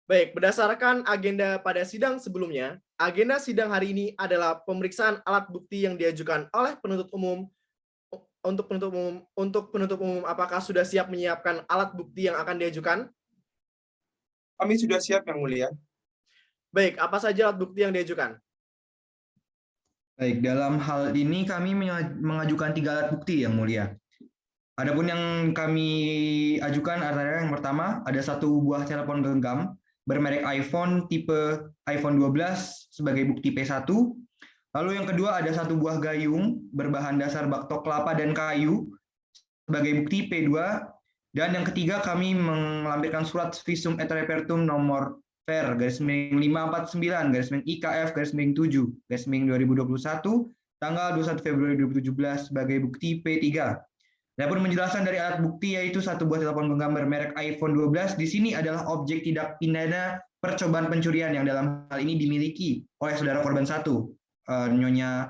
Speaker 2: Baik, berdasarkan agenda pada sidang sebelumnya, agenda sidang hari ini adalah pemeriksaan alat bukti yang diajukan oleh penuntut umum. Untuk penuntut umum, apakah sudah siap menyiapkan alat bukti yang akan diajukan?
Speaker 3: Kami sudah siap, Yang Mulia.
Speaker 2: Baik, apa saja alat bukti yang diajukan?
Speaker 5: Baik, dalam hal ini kami mengajukan 3 alat bukti, Yang Mulia. Adapun yang kami ajukan adalah yang pertama, ada 1 buah telepon genggam bermerek iPhone tipe iPhone 12 sebagai bukti P1. Lalu yang kedua ada 1 buah gayung berbahan dasar baktok kelapa dan kayu sebagai bukti P2. Dan yang ketiga kami melampirkan surat visum et repertum nomor Ver /549/IKF/7/2021 tanggal 21 Februari 2017 sebagai bukti P3. Adapun penjelasan dari alat bukti yaitu satu buah telepon menggambar merek iPhone 12 di sini adalah objek tindak pidana percobaan pencurian yang dalam hal ini dimiliki oleh saudara korban 1, Nona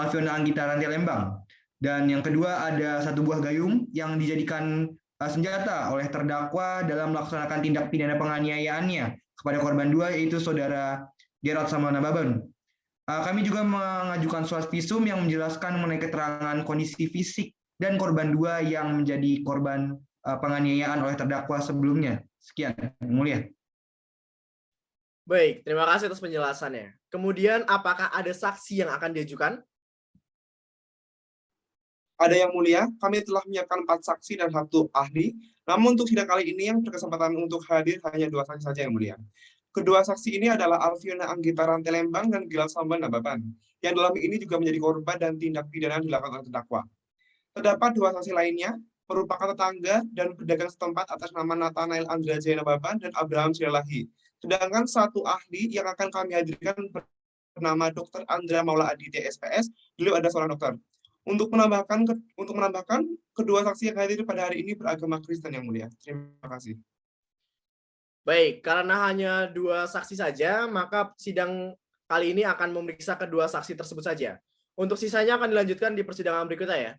Speaker 5: Alfiona Anggita Rantelembang. Dan yang kedua ada satu buah gayung yang dijadikan senjata oleh terdakwa dalam melaksanakan tindak pidana penganiayaannya kepada korban 2 yaitu saudara Gerald Samana Baban. Kami juga mengajukan surat visum yang menjelaskan mengenai keterangan kondisi fisik dan korban 2 yang menjadi korban penganiayaan oleh terdakwa sebelumnya. Sekian, Yang Mulia.
Speaker 2: Baik, terima kasih atas penjelasannya. Kemudian, apakah ada saksi yang akan diajukan?
Speaker 3: Ada Yang Mulia, kami telah menyiapkan 4 saksi dan 1 ahli. Namun untuk sidang kali ini yang berkesempatan untuk hadir hanya 2 saksi saja Yang Mulia. Kedua saksi ini adalah Alfiona Anggita Rantelembang dan Gerald Samana Baban, yang dalam ini juga menjadi korban dan tindak pidana dilakukan oleh terdakwa. Terdapat 2 saksi lainnya, merupakan tetangga dan pedagang setempat atas nama Nathanael Andrea Jaina Baban dan Abraham Silalahi. Sedangkan 1 ahli yang akan kami hadirkan bernama Dr. Andrea Maula Aditya SPS, beliau ada seorang dokter. Untuk menambahkan kedua saksi yang hadir pada hari ini beragama Kristen Yang Mulia. Terima kasih.
Speaker 2: Baik, karena hanya 2 saksi saja, maka sidang kali ini akan memeriksa kedua saksi tersebut saja. Untuk sisanya akan dilanjutkan di persidangan berikutnya ya.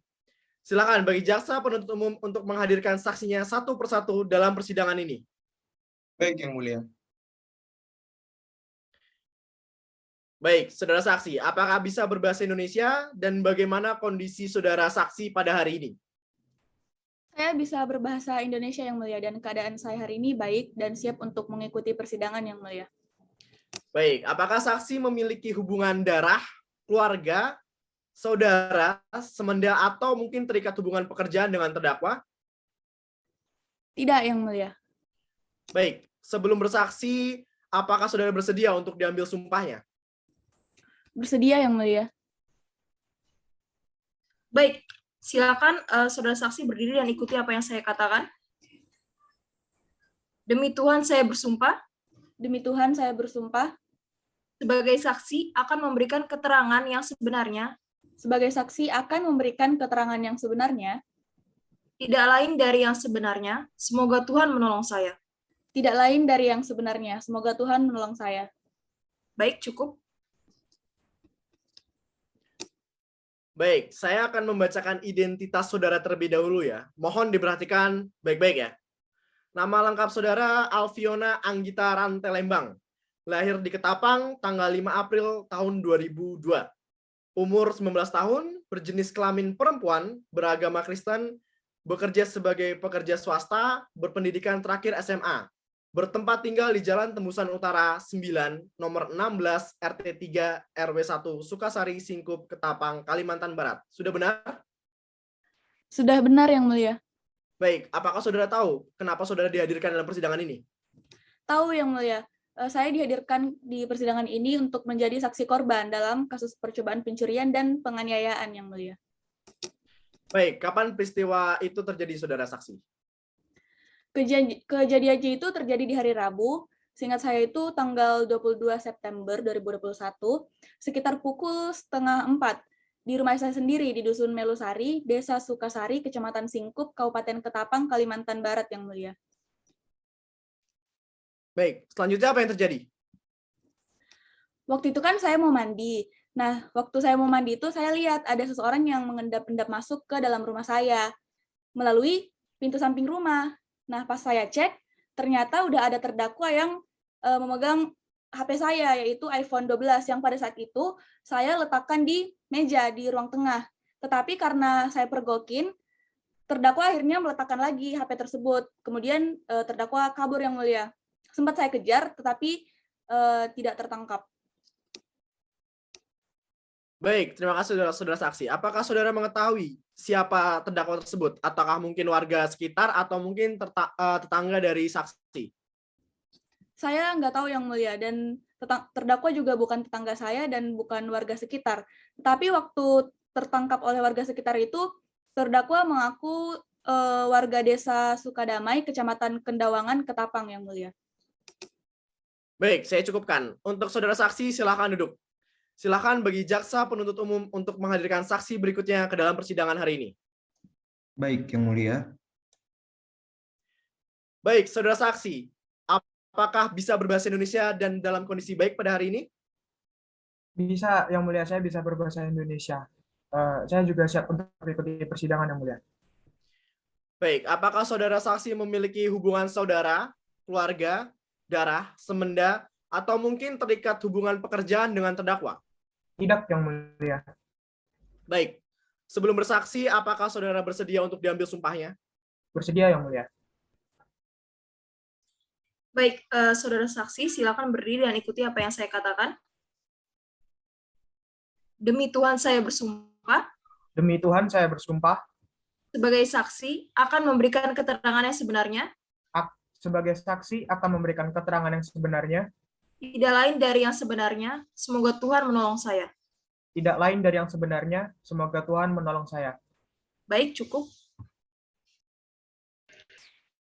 Speaker 2: Silakan bagi jaksa penuntut umum untuk menghadirkan saksinya satu persatu dalam persidangan ini.
Speaker 3: Baik Yang Mulia.
Speaker 2: Baik, saudara saksi, apakah bisa berbahasa Indonesia dan bagaimana kondisi saudara saksi pada hari ini?
Speaker 9: Saya bisa berbahasa Indonesia Yang Mulia dan keadaan saya hari ini baik dan siap untuk mengikuti persidangan Yang Mulia.
Speaker 2: Baik, apakah saksi memiliki hubungan darah, keluarga, saudara, semenda atau mungkin terikat hubungan pekerjaan dengan terdakwa?
Speaker 9: Tidak Yang Mulia.
Speaker 2: Baik, sebelum bersaksi, apakah saudara bersedia untuk diambil sumpahnya?
Speaker 9: Bersedia Yang Mulia.
Speaker 8: Baik, silakan saudara saksi berdiri dan ikuti apa yang saya katakan. Demi Tuhan saya bersumpah.
Speaker 9: Demi Tuhan saya bersumpah.
Speaker 8: Sebagai saksi akan memberikan keterangan yang sebenarnya.
Speaker 9: Sebagai saksi akan memberikan keterangan yang sebenarnya.
Speaker 8: Tidak lain dari yang sebenarnya. Semoga Tuhan menolong saya.
Speaker 9: Tidak lain dari yang sebenarnya. Semoga Tuhan menolong saya.
Speaker 8: Baik, cukup.
Speaker 2: Baik, saya akan membacakan identitas saudara terlebih dahulu ya. Mohon diperhatikan baik-baik ya. Nama lengkap saudara Alfiona Anggita Rantelembang. Lahir di Ketapang tanggal 5 April tahun 2002. Umur 19 tahun, berjenis kelamin perempuan, beragama Kristen, bekerja sebagai pekerja swasta, berpendidikan terakhir SMA. Bertempat tinggal di Jalan Tembusan Utara 9, nomor 16, RT 3, RW 1, Sukasari, Singkup, Ketapang, Kalimantan Barat. Sudah benar?
Speaker 9: Sudah benar Yang Mulia.
Speaker 2: Baik, apakah saudara tahu kenapa saudara dihadirkan dalam persidangan ini?
Speaker 9: Tahu Yang Mulia. Saya dihadirkan di persidangan ini untuk menjadi saksi korban dalam kasus percobaan pencurian dan penganiayaan Yang Mulia.
Speaker 2: Baik, kapan peristiwa itu terjadi saudara saksi?
Speaker 9: Kejadiannya itu terjadi di hari Rabu, seingat saya itu tanggal 22 September 2021, sekitar pukul 3:30 di rumah saya sendiri di Dusun Melusari, Desa Sukasari, Kecamatan Singkup, Kabupaten Ketapang, Kalimantan Barat Yang Mulia.
Speaker 2: Baik, selanjutnya apa yang terjadi?
Speaker 9: Waktu itu kan saya mau mandi. Nah, waktu saya mau mandi itu saya lihat ada seseorang yang mengendap-endap masuk ke dalam rumah saya melalui pintu samping rumah. Nah, pas saya cek, ternyata udah ada terdakwa yang memegang HP saya, yaitu iPhone 12, yang pada saat itu saya letakkan di meja di ruang tengah. Tetapi karena saya pergokin, terdakwa akhirnya meletakkan lagi HP tersebut. Kemudian terdakwa kabur Yang Mulia. Sempat saya kejar, tetapi tidak tertangkap.
Speaker 2: Baik, terima kasih saudara saksi. Apakah saudara mengetahui siapa terdakwa tersebut? Ataukah mungkin warga sekitar atau mungkin tetangga dari saksi?
Speaker 9: Saya nggak tahu Yang Mulia, dan terdakwa juga bukan tetangga saya dan bukan warga sekitar. Tapi waktu tertangkap oleh warga sekitar itu, terdakwa mengaku warga desa Sukadamai, Kecamatan Kendawangan, Ketapang Yang Mulia.
Speaker 2: Baik, saya cukupkan. Untuk saudara saksi, silakan duduk. Silakan bagi jaksa penuntut umum untuk menghadirkan saksi berikutnya ke dalam persidangan hari ini.
Speaker 5: Baik, Yang Mulia.
Speaker 2: Baik, saudara saksi, apakah bisa berbahasa Indonesia dan dalam kondisi baik pada hari ini?
Speaker 10: Bisa, Yang Mulia, saya bisa berbahasa Indonesia. Saya juga siap untuk mengikuti persidangan, Yang Mulia.
Speaker 2: Baik, apakah saudara saksi memiliki hubungan saudara, keluarga, darah, semenda, atau mungkin terikat hubungan pekerjaan dengan terdakwa?
Speaker 10: Tidak, Yang Mulia.
Speaker 2: Baik, sebelum bersaksi, apakah saudara bersedia untuk diambil sumpahnya?
Speaker 10: Bersedia, Yang Mulia.
Speaker 8: Baik, saudara saksi, silakan berdiri dan ikuti apa yang saya katakan. Demi Tuhan saya bersumpah.
Speaker 10: Demi Tuhan, saya bersumpah.
Speaker 8: Sebagai saksi, akan memberikan keterangan yang sebenarnya.
Speaker 10: Sebagai saksi, akan memberikan keterangan yang sebenarnya.
Speaker 8: Tidak lain dari yang sebenarnya. Semoga Tuhan menolong saya.
Speaker 10: Tidak lain dari yang sebenarnya. Semoga Tuhan menolong saya.
Speaker 8: Baik, cukup.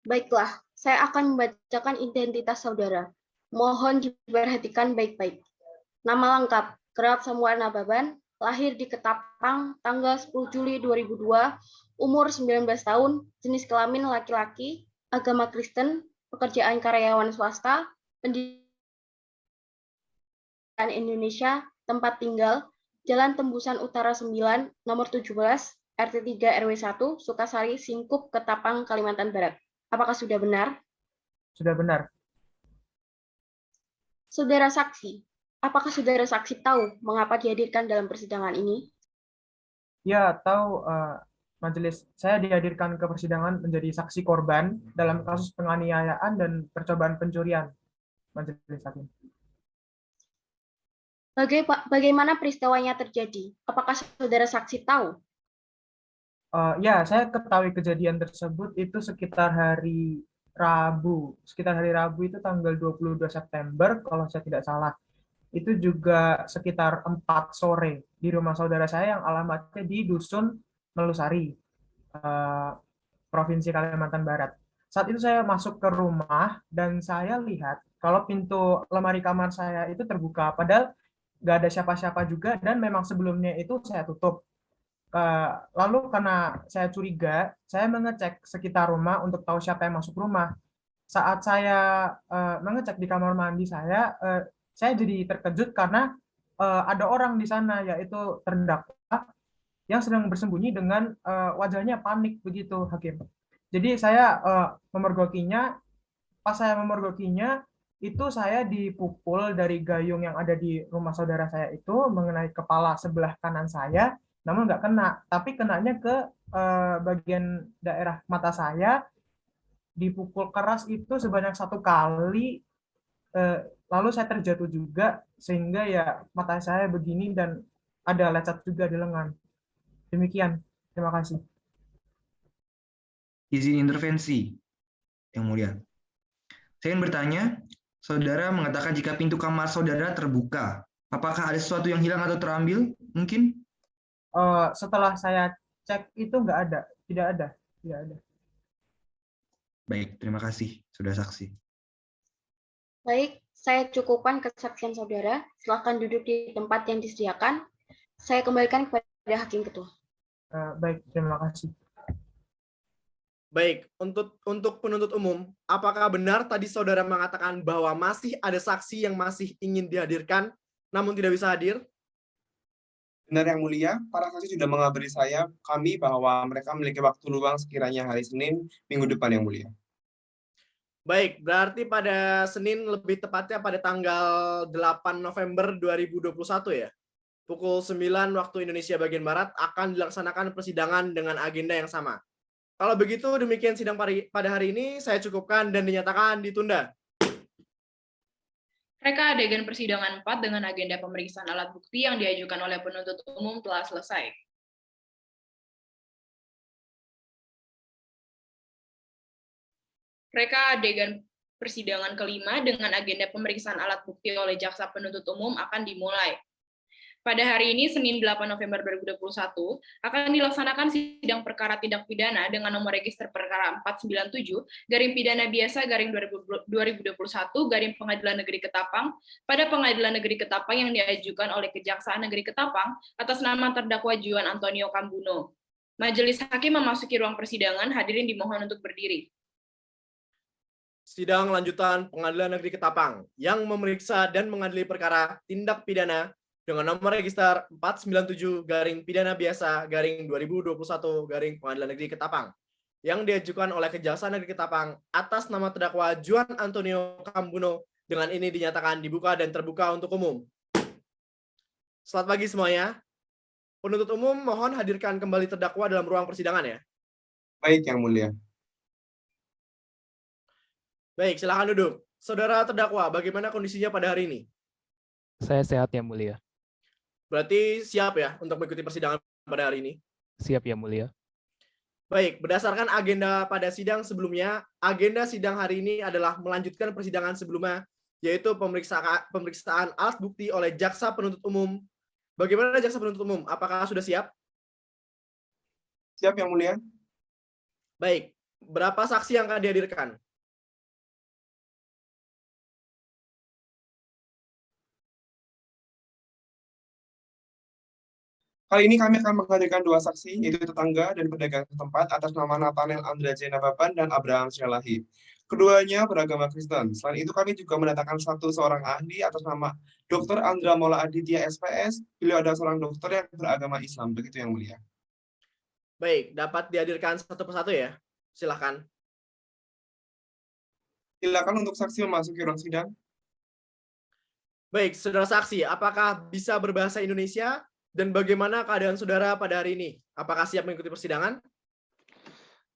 Speaker 7: Baiklah, saya akan membacakan identitas saudara. Mohon diperhatikan baik-baik. Nama lengkap, Kerat Samuel Nababan, lahir di Ketapang, tanggal 10 Juli 2002, umur 19 tahun, jenis kelamin laki-laki, agama Kristen, pekerjaan karyawan swasta, pendidikan Indonesia, tempat tinggal, Jalan Tembusan Utara 9, nomor 17, RT 3 RW 1, Sukasari, Singkup, Ketapang, Kalimantan Barat. Apakah sudah benar?
Speaker 10: Sudah benar.
Speaker 7: Saudara saksi, apakah saudara saksi tahu mengapa dihadirkan dalam persidangan ini?
Speaker 10: Ya, tahu, majelis. Saya dihadirkan ke persidangan menjadi saksi korban dalam kasus penganiayaan dan percobaan pencurian. Majelis Hakim.
Speaker 7: Bagaimana peristiwanya terjadi? Apakah saudara saksi tahu?
Speaker 10: Ya, saya ketahui kejadian tersebut itu sekitar hari Rabu. Sekitar hari Rabu itu tanggal 22 September, kalau saya tidak salah. Itu juga sekitar 4 sore di rumah saudara saya yang alamatnya di Dusun Melusari, Provinsi Kalimantan Barat. Saat itu saya masuk ke rumah dan saya lihat kalau pintu lemari kamar saya itu terbuka, padahal nggak ada siapa-siapa juga dan memang sebelumnya itu saya tutup. Lalu karena saya curiga, saya mengecek sekitar rumah untuk tahu siapa yang masuk rumah. Saat saya mengecek di kamar mandi saya jadi terkejut karena ada orang di sana, yaitu terdakwa yang sedang bersembunyi dengan wajahnya panik begitu, Hakim. Jadi saya memergokinya. Pas saya memergokinya, itu saya dipukul dari gayung yang ada di rumah saudara saya itu mengenai kepala sebelah kanan saya. Namun nggak kena, tapi kenanya ke bagian daerah mata saya, dipukul keras itu sebanyak 1 kali, lalu saya terjatuh juga, sehingga ya mata saya begini dan ada lecet juga di lengan. Demikian, terima kasih.
Speaker 5: Izin intervensi, Yang Mulia. Saya ingin bertanya, saudara mengatakan jika pintu kamar saudara terbuka, apakah ada sesuatu yang hilang atau terambil? Mungkin?
Speaker 10: Setelah saya cek itu nggak ada, tidak ada.
Speaker 5: Baik, terima kasih, sudah saksi.
Speaker 7: Baik, saya cukupkan kesaksian saudara. Silakan duduk di tempat yang disediakan. Saya kembalikan kepada Hakim Ketua.
Speaker 10: Baik, terima kasih.
Speaker 2: Baik, untuk penuntut umum, apakah benar tadi saudara mengatakan bahwa masih ada saksi yang masih ingin dihadirkan, namun tidak bisa hadir?
Speaker 3: Benar, Yang Mulia, para saksi sudah mengabari kami bahwa mereka memiliki waktu luang sekiranya hari Senin minggu depan, Yang Mulia.
Speaker 2: Baik, berarti pada Senin, lebih tepatnya pada tanggal 8 November 2021 ya, pukul 9 waktu Indonesia bagian Barat akan dilaksanakan persidangan dengan agenda yang sama. Kalau begitu, demikian sidang pada hari ini, saya cukupkan dan dinyatakan ditunda.
Speaker 1: Reka adegan persidangan 4 dengan agenda pemeriksaan alat bukti yang diajukan oleh penuntut umum telah selesai. Reka adegan persidangan kelima dengan agenda pemeriksaan alat bukti oleh jaksa penuntut umum akan dimulai. Pada hari ini, Senin 8 November 2021, akan dilaksanakan sidang perkara tindak pidana dengan nomor register perkara 497, garing pidana biasa, garing 2021, garing Pengadilan Negeri Ketapang, pada Pengadilan Negeri Ketapang yang diajukan oleh Kejaksaan Negeri Ketapang atas nama terdakwa Juan Antonio Kambuno. Majelis Hakim memasuki ruang persidangan, hadirin dimohon untuk berdiri.
Speaker 2: Sidang lanjutan Pengadilan Negeri Ketapang yang memeriksa dan mengadili perkara tindak pidana dengan nomor register 497 garing pidana biasa garing 2021 garing Pengadilan Negeri Ketapang yang diajukan oleh Kejaksaan Negeri Ketapang atas nama terdakwa Juan Antonio Kambuno dengan ini dinyatakan dibuka dan terbuka untuk umum. Selamat pagi semuanya. Penuntut umum mohon hadirkan kembali terdakwa dalam ruang persidangan ya.
Speaker 3: Baik, Yang Mulia.
Speaker 2: Baik, silakan duduk. Saudara terdakwa, bagaimana kondisinya pada hari ini?
Speaker 4: Saya sehat, Yang Mulia.
Speaker 2: Berarti siap ya untuk mengikuti persidangan pada hari ini?
Speaker 4: Siap, Yang Mulia.
Speaker 2: Baik, berdasarkan agenda pada sidang sebelumnya, agenda sidang hari ini adalah melanjutkan persidangan sebelumnya, yaitu pemeriksaan alat bukti oleh jaksa penuntut umum. Bagaimana jaksa penuntut umum? Apakah sudah siap?
Speaker 3: Siap, Yang Mulia.
Speaker 2: Baik, berapa saksi yang akan dihadirkan?
Speaker 3: Kali ini kami akan menghadirkan dua saksi, yaitu tetangga dan pedagang setempat atas nama Nathaniel Andrea Nababan dan Abraham Syalahi. Keduanya beragama Kristen. Selain itu kami juga mendatangkan seorang ahli atas nama Dr. Andra Mola Aditya SPS. Beliau adalah seorang dokter yang beragama Islam. Begitu Yang Mulia.
Speaker 2: Baik, dapat dihadirkan satu persatu ya. Silakan.
Speaker 3: Silakan untuk saksi memasuki ruang sidang.
Speaker 2: Baik, saudara saksi, apakah bisa berbahasa Indonesia? Dan bagaimana keadaan saudara pada hari ini? Apakah siap mengikuti persidangan?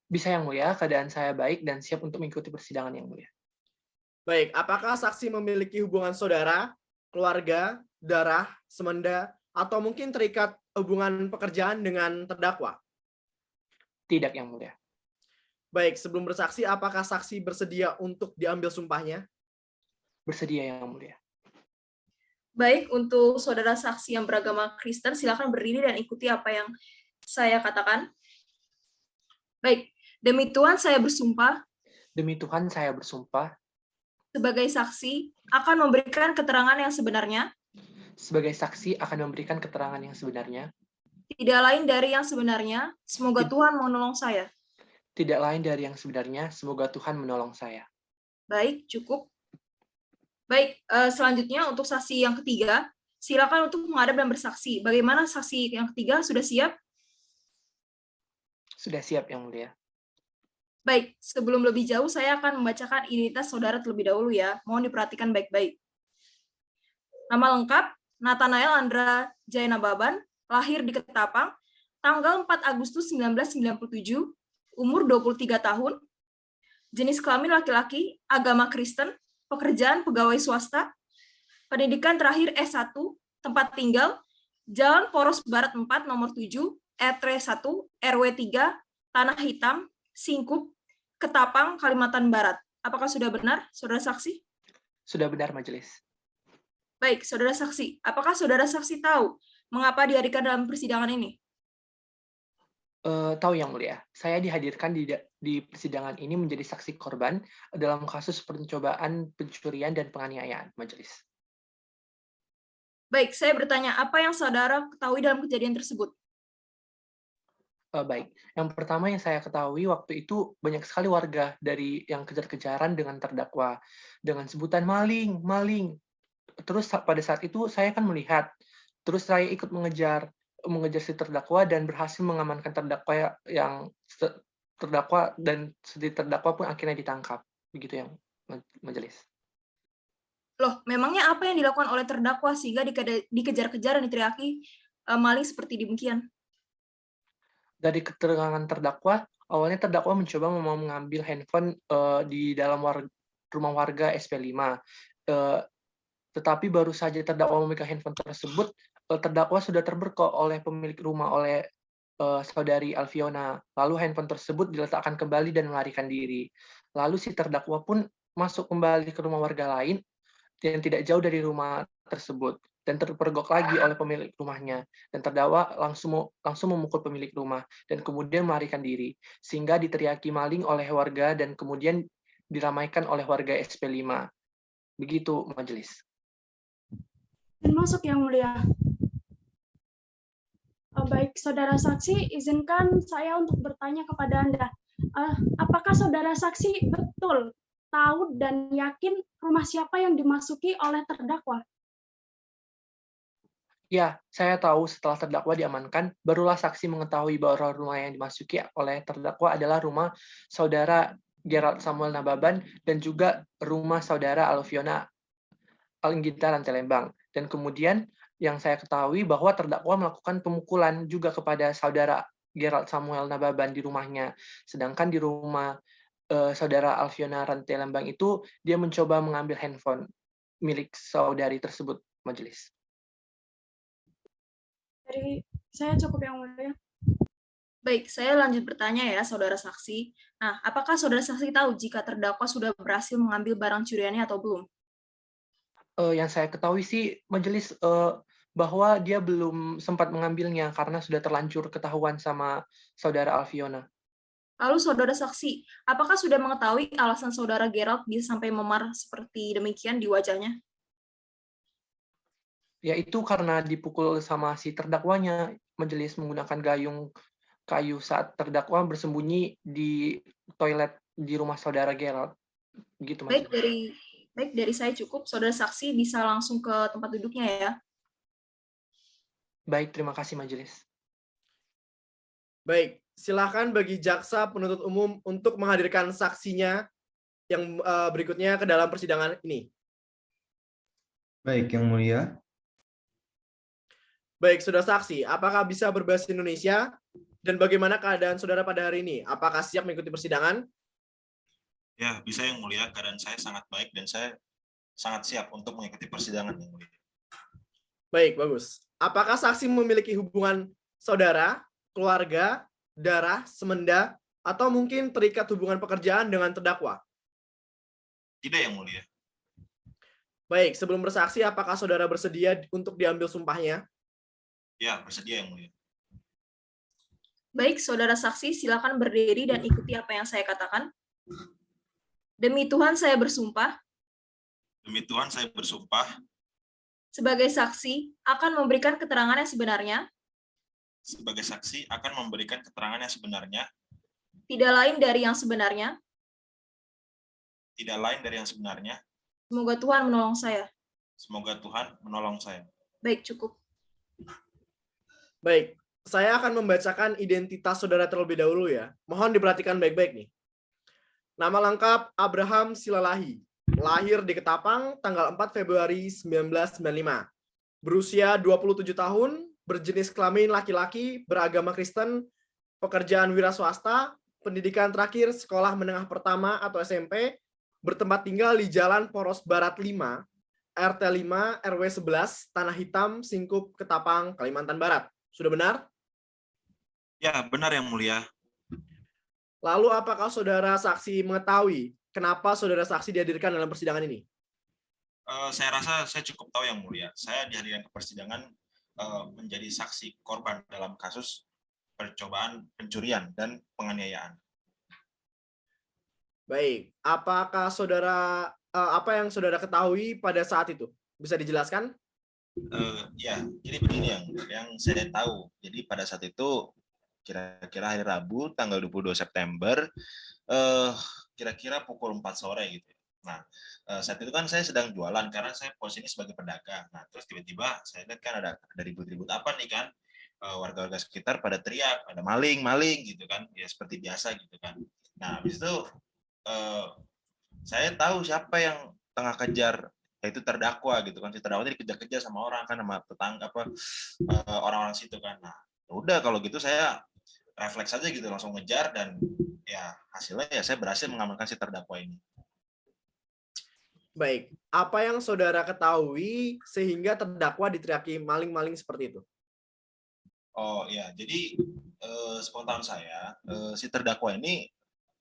Speaker 11: Bisa Yang Mulia, keadaan saya baik dan siap untuk mengikuti persidangan Yang Mulia.
Speaker 2: Baik, apakah saksi memiliki hubungan saudara, keluarga, darah, semenda, atau mungkin terikat hubungan pekerjaan dengan terdakwa?
Speaker 11: Tidak Yang Mulia.
Speaker 2: Baik, sebelum bersaksi, apakah saksi bersedia untuk diambil sumpahnya?
Speaker 11: Bersedia Yang Mulia.
Speaker 8: Baik, untuk saudara saksi yang beragama Kristen, silakan berdiri dan ikuti apa yang saya katakan. Baik, demi Tuhan saya bersumpah.
Speaker 11: Demi Tuhan saya bersumpah.
Speaker 8: Sebagai saksi akan memberikan keterangan yang sebenarnya.
Speaker 11: Sebagai saksi akan memberikan keterangan yang sebenarnya.
Speaker 8: Tidak lain dari yang sebenarnya. Semoga Tuhan menolong saya.
Speaker 11: Tidak lain dari yang sebenarnya. Semoga Tuhan menolong saya.
Speaker 8: Baik, cukup. Baik, selanjutnya untuk saksi yang ketiga, silakan untuk menghadap dan bersaksi. Bagaimana saksi yang ketiga, sudah siap?
Speaker 11: Sudah siap Yang Mulia.
Speaker 8: Baik, sebelum lebih jauh, saya akan membacakan identitas saudara terlebih dahulu ya. Mohon diperhatikan baik-baik. Nama lengkap, Nathaniel Andra Nababan, lahir di Ketapang, tanggal 4 Agustus 1997, umur 23 tahun, jenis kelamin laki-laki, agama Kristen, pekerjaan pegawai swasta, pendidikan terakhir S1, tempat tinggal, Jalan Poros Barat 4, nomor 7, RT 1, RW 3, Tanah Hitam, Singkup, Ketapang, Kalimantan Barat. Apakah sudah benar, saudara saksi?
Speaker 11: Sudah benar, majelis.
Speaker 8: Baik, saudara saksi. Apakah saudara saksi tahu mengapa dihadirkan dalam persidangan ini?
Speaker 11: Tahu Yang Mulia, saya dihadirkan di persidangan ini menjadi saksi korban dalam kasus pencobaan pencurian dan penganiayaan, majelis.
Speaker 8: Baik, saya bertanya, apa yang saudara ketahui dalam kejadian tersebut?
Speaker 11: Baik, yang pertama yang saya ketahui waktu itu banyak sekali warga dari yang kejar-kejaran dengan terdakwa dengan sebutan maling, maling. Terus pada saat itu saya kan melihat, terus saya ikut mengejar si terdakwa dan berhasil mengamankan terdakwa dan si terdakwa pun akhirnya ditangkap. Begitu yang majelis.
Speaker 8: Loh, memangnya apa yang dilakukan oleh terdakwa sehingga dikejar-kejar dan diteriaki maling seperti demikian?
Speaker 11: Dari keterangan terdakwa, awalnya terdakwa mencoba mau mengambil handphone di dalam rumah warga SP5. Tetapi baru saja terdakwa memegang handphone tersebut, terdakwa sudah terberkok oleh pemilik rumah, oleh saudari Alfiona. Lalu handphone tersebut diletakkan kembali dan melarikan diri. Lalu si terdakwa pun masuk kembali ke rumah warga lain yang tidak jauh dari rumah tersebut. dan terpergok lagi oleh pemilik rumahnya, dan terdakwa langsung memukul pemilik rumah dan kemudian melarikan diri, sehingga diteriaki maling oleh warga dan kemudian diramaikan oleh warga SP5. Begitu, majelis.
Speaker 6: Masuk Yang Mulia. Baik, saudara saksi, izinkan saya untuk bertanya kepada Anda. Apakah saudara saksi betul tahu dan yakin rumah siapa yang dimasuki oleh terdakwa?
Speaker 11: Ya, saya tahu setelah terdakwa diamankan, barulah saksi mengetahui bahwa rumah yang dimasuki oleh terdakwa adalah rumah saudara Gerald Samuel Nababan dan juga rumah saudara Alfiona Anggita Rantelembang. Dan kemudian yang saya ketahui bahwa terdakwa melakukan pemukulan juga kepada saudara Gerald Samuel Nababan di rumahnya. Sedangkan di rumah saudara Alfiona Rantelembang itu, dia mencoba mengambil handphone milik saudari tersebut, majelis.
Speaker 6: Dari saya cukup Yang Mulia.
Speaker 8: Baik, saya lanjut bertanya ya, saudara saksi. Nah, apakah saudara saksi tahu jika terdakwa sudah berhasil mengambil barang curiannya atau belum?
Speaker 11: Yang saya ketahui sih, majelis, bahwa dia belum sempat mengambilnya karena sudah terlanjur ketahuan sama saudara Alfiona.
Speaker 8: Lalu saudara saksi, apakah sudah mengetahui alasan saudara Gerald bisa sampai memar seperti demikian di wajahnya?
Speaker 11: Yaitu karena dipukul sama si terdakwanya, majelis menggunakan gayung kayu saat terdakwa bersembunyi di toilet di rumah saudara Gerald. Gitu, majelis.
Speaker 8: Baik, dari saya cukup. Saudara saksi bisa langsung ke tempat duduknya ya.
Speaker 11: Baik, terima kasih majelis.
Speaker 2: Baik, silakan bagi jaksa penuntut umum untuk menghadirkan saksinya yang berikutnya ke dalam persidangan ini.
Speaker 5: Baik, Yang Mulia.
Speaker 2: Baik, saudara saksi, apakah bisa berbahasa Indonesia? Dan bagaimana keadaan saudara pada hari ini? Apakah siap mengikuti persidangan?
Speaker 12: Ya, bisa Yang Mulia. Keadaan saya sangat baik dan saya sangat siap untuk mengikuti persidangan, Yang Mulia.
Speaker 2: Baik, bagus. Apakah saksi memiliki hubungan saudara, keluarga, darah, semenda, atau mungkin terikat hubungan pekerjaan dengan terdakwa?
Speaker 12: Tidak, Yang Mulia.
Speaker 2: Baik, sebelum bersaksi, apakah saudara bersedia untuk diambil sumpahnya?
Speaker 12: Ya, bersedia, Yang Mulia.
Speaker 8: Baik, saudara saksi, silakan berdiri dan ikuti apa yang saya katakan. Demi Tuhan saya bersumpah.
Speaker 12: Demi Tuhan saya bersumpah.
Speaker 8: Sebagai saksi akan memberikan keterangan yang sebenarnya.
Speaker 12: Sebagai saksi akan memberikan keterangan yang sebenarnya.
Speaker 8: Tidak lain dari yang sebenarnya.
Speaker 12: Tidak lain dari yang sebenarnya.
Speaker 8: Semoga Tuhan menolong saya.
Speaker 12: Semoga Tuhan menolong saya.
Speaker 8: Baik, cukup.
Speaker 2: Baik, saya akan membacakan identitas saudara terlebih dahulu ya. Mohon diperhatikan baik-baik nih. Nama lengkap Abraham Silalahi. Lahir di Ketapang tanggal 4 Februari 1995. Berusia 27 tahun, berjenis kelamin laki-laki, beragama Kristen, pekerjaan wira swasta, pendidikan terakhir sekolah menengah pertama atau SMP, bertempat tinggal di Jalan Poros Barat 5, RT 5, RW 11, Tanah Hitam, Singkup, Ketapang, Kalimantan Barat. Sudah benar?
Speaker 12: Ya, benar Yang Mulia.
Speaker 2: Lalu apakah saudara saksi mengetahui kenapa saudara saksi dihadirkan dalam persidangan ini?
Speaker 12: Saya rasa saya cukup tahu Yang Mulia. Saya dihadirkan ke persidangan menjadi saksi korban dalam kasus percobaan pencurian dan penganiayaan.
Speaker 2: Baik, apakah saudara apa yang saudara ketahui pada saat itu? Bisa dijelaskan?
Speaker 12: Ya, jadi begini yang saya tahu. Jadi pada saat itu kira-kira hari Rabu tanggal 22 September kira-kira pukul 4 sore gitu. Nah, saat itu kan saya sedang jualan karena saya posisinya sebagai pedagang. Nah, terus tiba-tiba saya lihat kan ada ribut-ribut apa nih kan. Warga-warga sekitar pada teriak, ada maling gitu kan. Ya seperti biasa gitu kan. Nah, habis itu saya tahu siapa yang tengah kejar, yaitu terdakwa gitu kan. Si terdakwa dikejar-kejar sama orang kan, sama tetangga orang-orang situ kan. Nah, udah kalau gitu saya refleks aja gitu langsung ngejar dan ya hasilnya ya saya berhasil mengamankan si terdakwa ini.
Speaker 2: Baik, apa yang saudara ketahui sehingga terdakwa diteriaki maling-maling seperti itu?
Speaker 12: Oh ya, jadi sepengetahuan saya si terdakwa ini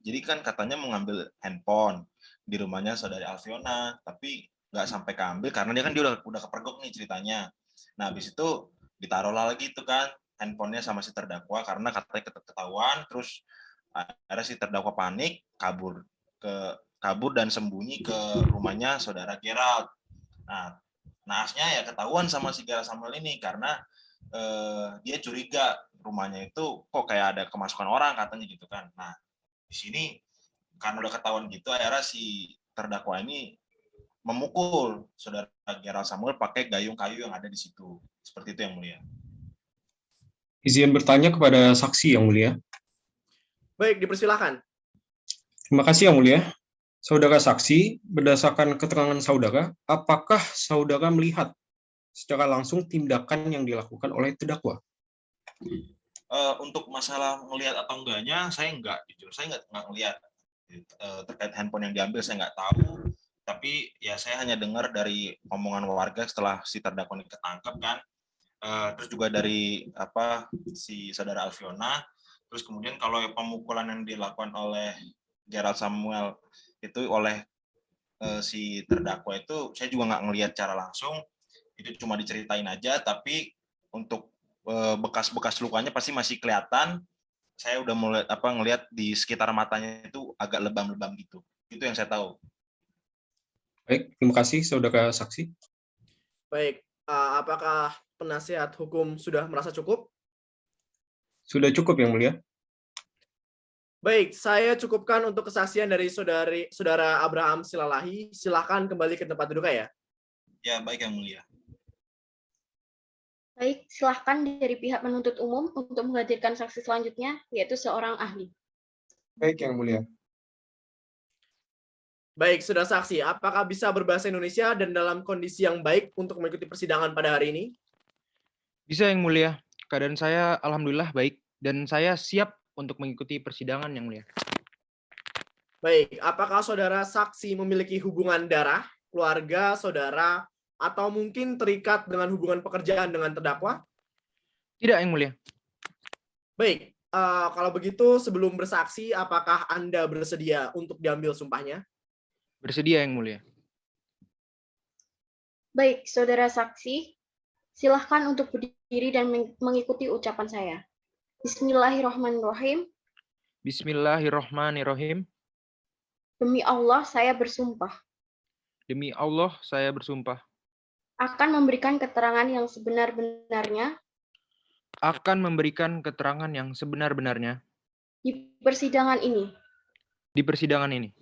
Speaker 12: jadi kan katanya mengambil handphone di rumahnya saudari Alfiona, tapi nggak sampai keambil karena dia udah kepergok nih ceritanya. Nah habis itu ditaruhlah lagi itu kan handphonenya sama si terdakwa karena katanya ketahuan, terus akhirnya si terdakwa panik kabur dan sembunyi ke rumahnya saudara Gerald. Nah naasnya ya ketahuan sama si Gerald Samuel ini karena dia curiga rumahnya itu kok kayak ada kemasukan orang katanya gitu kan. Nah di sini karena udah ketahuan gitu akhirnya si terdakwa ini memukul saudara Gerald Samuel pakai gayung kayu yang ada di situ. Seperti itu yang mulia.
Speaker 13: Izin bertanya kepada saksi yang mulia.
Speaker 2: Baik, dipersilakan.
Speaker 13: Terima kasih yang mulia. Saudara saksi, berdasarkan keterangan saudara, apakah saudara melihat secara langsung tindakan yang dilakukan oleh terdakwa?
Speaker 12: Untuk masalah ngelihat atau enggaknya, saya enggak, jujur saya enggak ngelihat terkait handphone yang diambil, saya enggak tahu. Tapi ya saya hanya dengar dari omongan warga setelah si terdakwa ini ketangkep kan, terus juga dari si saudara Alfiona, terus kemudian kalau pemukulan yang dilakukan oleh Gerald Samuel itu oleh si terdakwa itu saya juga nggak ngelihat secara langsung, itu cuma diceritain aja, tapi untuk bekas-bekas lukanya pasti masih kelihatan. Saya udah mulai ngelihat di sekitar matanya itu agak lebam-lebam gitu. Itu yang saya tahu.
Speaker 13: Baik, terima kasih saudara saksi.
Speaker 2: Baik, apakah penasihat hukum sudah merasa cukup?
Speaker 13: Sudah cukup yang mulia.
Speaker 2: Baik, saya cukupkan untuk kesaksian dari saudara Abraham Silalahi. Silakan kembali ke tempat duduk ya.
Speaker 12: Ya, baik yang mulia.
Speaker 7: Baik, silahkan dari pihak penuntut umum untuk menghadirkan saksi selanjutnya, yaitu seorang ahli.
Speaker 3: Baik yang mulia.
Speaker 2: Baik, sudah saksi, apakah bisa berbahasa Indonesia dan dalam kondisi yang baik untuk mengikuti persidangan pada hari ini?
Speaker 14: Bisa yang mulia. Keadaan saya alhamdulillah baik dan saya siap untuk mengikuti persidangan yang mulia.
Speaker 2: Baik, apakah saudara saksi memiliki hubungan darah, keluarga, saudara, atau mungkin terikat dengan hubungan pekerjaan dengan terdakwa?
Speaker 14: Tidak yang mulia.
Speaker 2: Baik, kalau begitu sebelum bersaksi, apakah Anda bersedia untuk diambil sumpahnya?
Speaker 14: Bersedia yang mulia.
Speaker 7: Baik, saudara saksi, silahkan untuk berdiri dan mengikuti ucapan saya. Bismillahirrahmanirrahim.
Speaker 14: Bismillahirrahmanirrahim.
Speaker 7: Demi Allah, saya bersumpah.
Speaker 14: Demi Allah, saya bersumpah.
Speaker 7: Akan memberikan keterangan yang sebenar-benarnya.
Speaker 14: Akan memberikan keterangan yang sebenar-benarnya.
Speaker 7: Di persidangan ini.
Speaker 14: Di persidangan ini.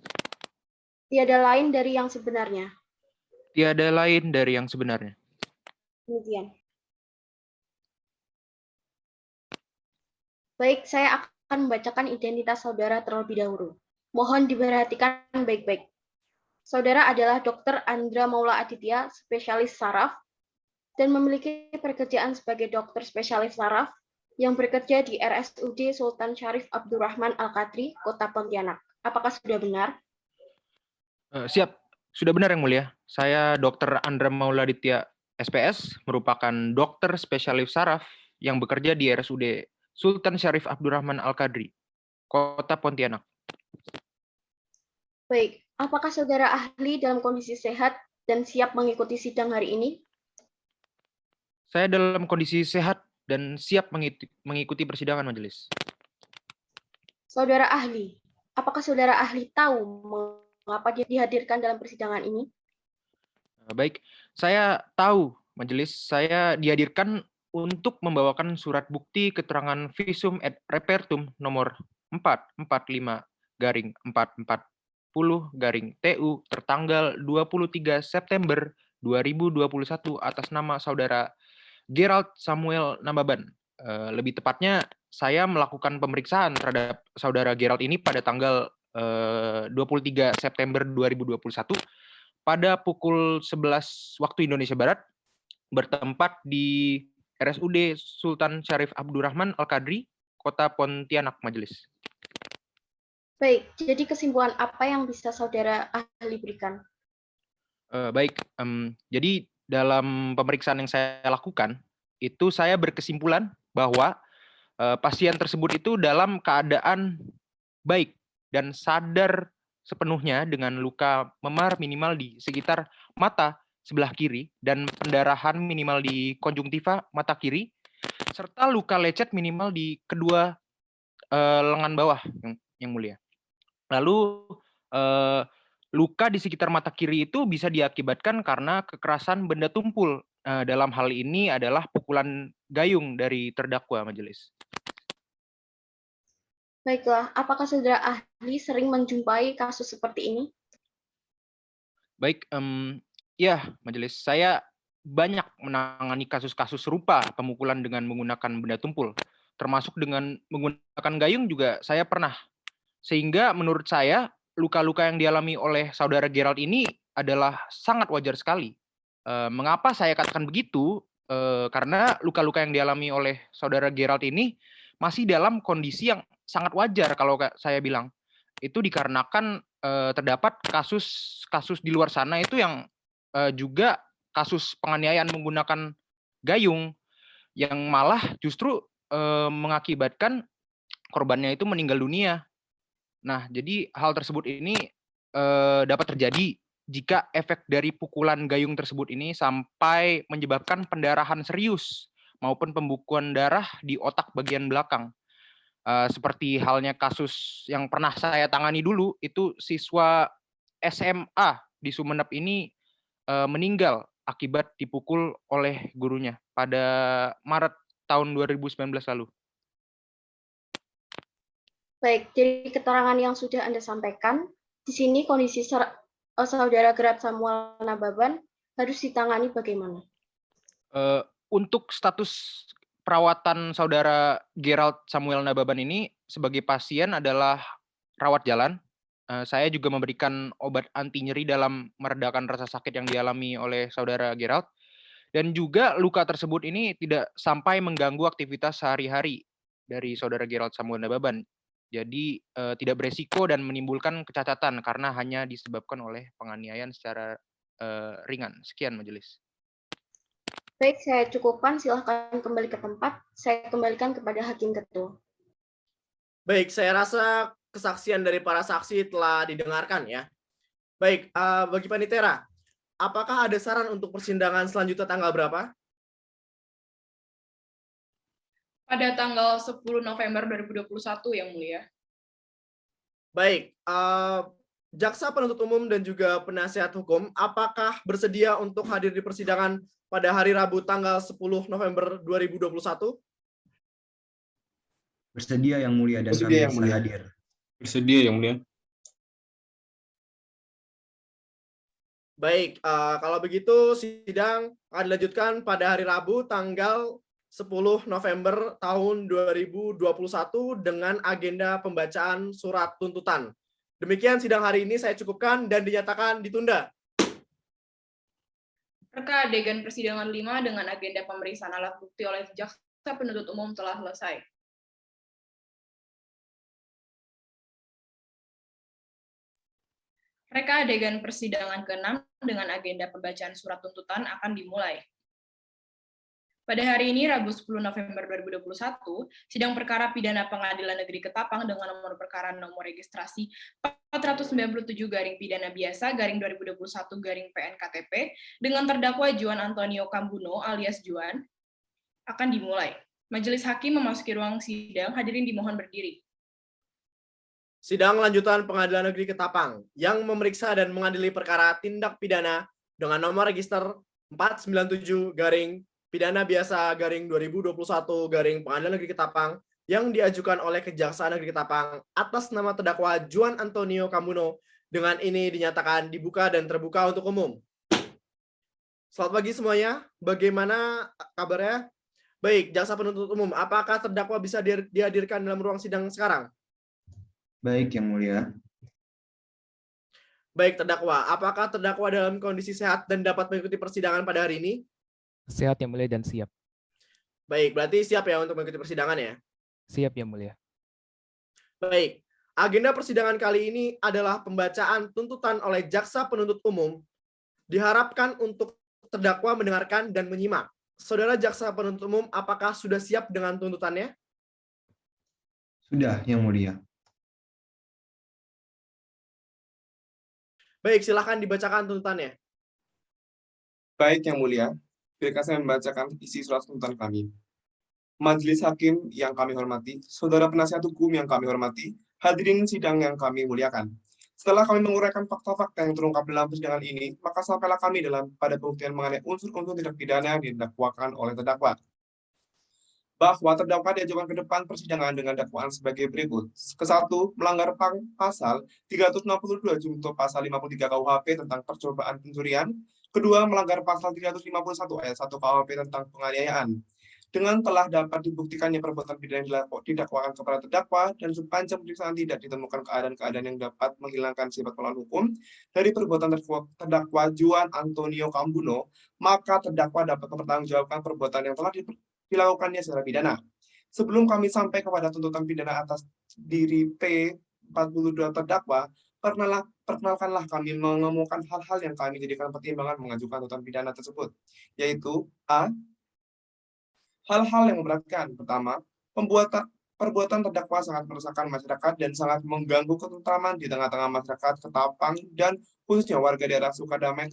Speaker 7: Tiada lain dari yang sebenarnya.
Speaker 14: Tiada lain dari yang sebenarnya.
Speaker 7: Demikian. Baik, saya akan membacakan identitas saudara terlebih dahulu. Mohon diperhatikan baik-baik. Saudara adalah Dr. Andra Maula Aditya, spesialis saraf, dan memiliki pekerjaan sebagai dokter spesialis saraf yang bekerja di RSUD Sultan Syarif Abdurrahman Al-Qadri, Kota Pontianak. Apakah sudah benar?
Speaker 14: Siap, sudah benar yang mulia. Saya Dr. Andra Maula Aditya, SPS, merupakan dokter spesialis saraf yang bekerja di RSUD Sultan Syarif Abdurrahman Al-Qadri, Kota Pontianak.
Speaker 7: Baik, apakah saudara ahli dalam kondisi sehat dan siap mengikuti sidang hari ini?
Speaker 14: Saya dalam kondisi sehat dan siap mengikuti persidangan majelis.
Speaker 7: Saudara ahli, apakah saudara ahli tahu mengapa dia dihadirkan dalam persidangan ini?
Speaker 14: Baik, saya tahu majelis saya dihadirkan untuk membawakan surat bukti keterangan visum et repertum nomor 445-440-TU tertanggal 23 September 2021 atas nama saudara Gerald Samuel Nababan. Lebih tepatnya, saya melakukan pemeriksaan terhadap saudara Gerald ini pada tanggal 23 September 2021 pada pukul 11 waktu Indonesia Barat, bertempat di RSUD Sultan Syarif Abdurrahman Al-Qadri, Kota Pontianak, majelis.
Speaker 7: Baik, jadi kesimpulan apa yang bisa saudara ahli berikan?
Speaker 14: Baik, jadi dalam pemeriksaan yang saya lakukan, itu saya berkesimpulan bahwa pasien tersebut itu dalam keadaan baik dan sadar sepenuhnya dengan luka memar minimal di sekitar mata sebelah kiri dan pendarahan minimal di konjungtiva mata kiri, serta luka lecet minimal di kedua lengan bawah, yang mulia. Lalu luka di sekitar mata kiri itu bisa diakibatkan karena kekerasan benda tumpul. Dalam hal ini adalah pukulan gayung dari terdakwa, majelis.
Speaker 7: Baiklah, apakah saudara ahli sering menjumpai kasus seperti ini?
Speaker 14: Baik, ya, majelis. Saya banyak menangani kasus-kasus serupa pemukulan dengan menggunakan benda tumpul, termasuk dengan menggunakan gayung juga saya pernah. Sehingga menurut saya luka-luka yang dialami oleh saudara Gerald ini adalah sangat wajar sekali. Mengapa saya katakan begitu? Karena luka-luka yang dialami oleh saudara Gerald ini masih dalam kondisi yang sangat wajar kalau saya bilang. Itu dikarenakan terdapat kasus di luar sana itu yang juga kasus penganiayaan menggunakan gayung yang malah justru mengakibatkan korbannya itu meninggal dunia. Nah, jadi hal tersebut ini dapat terjadi jika efek dari pukulan gayung tersebut ini sampai menyebabkan pendarahan serius maupun pembekuan darah di otak bagian belakang. Seperti halnya kasus yang pernah saya tangani dulu, itu siswa SMA di Sumeneb ini meninggal akibat dipukul oleh gurunya pada Maret tahun 2019 lalu.
Speaker 7: Baik, dari keterangan yang sudah Anda sampaikan, di sini kondisi saudara Gerald Samuel Nababan harus ditangani bagaimana?
Speaker 14: Untuk status perawatan saudara Gerald Samuel Nababan ini sebagai pasien adalah rawat jalan. Saya juga memberikan obat anti nyeri dalam meredakan rasa sakit yang dialami oleh saudara Gerald. Dan juga luka tersebut ini tidak sampai mengganggu aktivitas sehari-hari dari saudara Gerald Samuel Nababan. Jadi tidak beresiko dan menimbulkan kecacatan karena hanya disebabkan oleh penganiayaan secara ringan. Sekian, majelis.
Speaker 7: Baik, saya cukupkan. Silahkan kembali ke tempat. Saya kembalikan kepada Hakim Ketua.
Speaker 2: Baik, saya rasa kesaksian dari para saksi telah didengarkan ya. Baik, bagi Panitera, apakah ada saran untuk persidangan selanjutnya tanggal berapa?
Speaker 1: Pada tanggal 10 November 2021, Yang Mulia.
Speaker 2: Baik, jaksa penuntut umum dan juga penasihat hukum, apakah bersedia untuk hadir di persidangan pada hari Rabu tanggal 10 November 2021?
Speaker 5: Bersedia, Yang Mulia, dan kami bisa hadir.
Speaker 13: Bersedia, Yang Mulia.
Speaker 2: Baik, kalau begitu sidang akan dilanjutkan pada hari Rabu tanggal 10 November tahun 2021 dengan agenda pembacaan surat tuntutan. Demikian sidang hari ini saya cukupkan dan dinyatakan ditunda.
Speaker 1: Reka adegan persidangan 5 dengan agenda pemeriksaan alat bukti oleh jaksa penuntut umum telah selesai. Reka adegan persidangan ke-6 dengan agenda pembacaan surat tuntutan akan dimulai. Pada hari ini, Rabu 10 November 2021, sidang perkara pidana Pengadilan Negeri Ketapang dengan nomor perkara nomor registrasi 497 garing pidana biasa garing 2021 garing PN KTP dengan terdakwa Juan Antonio Cambuno alias Juan akan dimulai. Majelis Hakim memasuki ruang sidang, hadirin dimohon berdiri.
Speaker 2: Sidang lanjutan Pengadilan Negeri Ketapang yang memeriksa dan mengadili perkara tindak pidana dengan nomor register 497 garing pidana biasa garing 2021 garing Pengadilan Negeri Ketapang yang diajukan oleh Kejaksaan Negeri Ketapang atas nama terdakwa Juan Antonio Cambuno dengan ini dinyatakan dibuka dan terbuka untuk umum. Selamat pagi semuanya, bagaimana kabarnya? Baik, jaksa penuntut umum, apakah terdakwa bisa dihadirkan dalam ruang sidang sekarang?
Speaker 5: Baik, Yang Mulia.
Speaker 2: Baik, terdakwa, apakah terdakwa dalam kondisi sehat dan dapat mengikuti persidangan pada hari ini?
Speaker 4: Sehat, Yang Mulia, dan siap.
Speaker 2: Baik, berarti siap ya untuk mengikuti persidangan ya?
Speaker 4: Siap, Yang Mulia.
Speaker 2: Baik, agenda persidangan kali ini adalah pembacaan tuntutan oleh jaksa penuntut umum. Diharapkan untuk terdakwa mendengarkan dan menyimak. Saudara jaksa penuntut umum, apakah sudah siap dengan tuntutannya?
Speaker 5: Sudah, Yang Mulia.
Speaker 2: Baik, silakan dibacakan tuntutannya.
Speaker 3: Baik, Yang Mulia, biarkan saya membacakan isi surat tuntutan kami. Majelis Hakim yang kami hormati, saudara penasihat hukum yang kami hormati, hadirin sidang yang kami muliakan. Setelah kami menguraikan fakta-fakta yang terungkap dalam persidangan ini, maka sampailah kami pada pembuktian mengenai unsur-unsur tindak pidana yang didakwakan oleh terdakwa. Bahwa terdakwa diajukan ke depan persidangan dengan dakwaan sebagai berikut. Ke-1, melanggar pasal 362 junto pasal 53 KUHP tentang percobaan pencurian. Kedua, melanggar pasal 351 ayat 1 KUHP tentang penganiayaan. Dengan telah dapat dibuktikannya perbuatan pidana yang didakwakan kepada terdakwa dan sepanjang pemeriksaan tidak ditemukan keadaan-keadaan yang dapat menghilangkan sifat melawan hukum dari perbuatan terdakwa Juan Antonio Cambuno, maka terdakwa dapat mempertanggungjawabkan perbuatan yang telah dilakukannya secara pidana. Sebelum kami sampai kepada tuntutan pidana atas diri P42 terdakwa, perkenalkanlah kami mengemukakan hal-hal yang kami jadikan pertimbangan mengajukan tuntutan pidana tersebut, yaitu A. Hal-hal yang memberatkan. Pertama, perbuatan terdakwa sangat meresahkan masyarakat dan sangat mengganggu ketentraman di tengah-tengah masyarakat Ketapang dan khususnya warga daerah Sukadamai.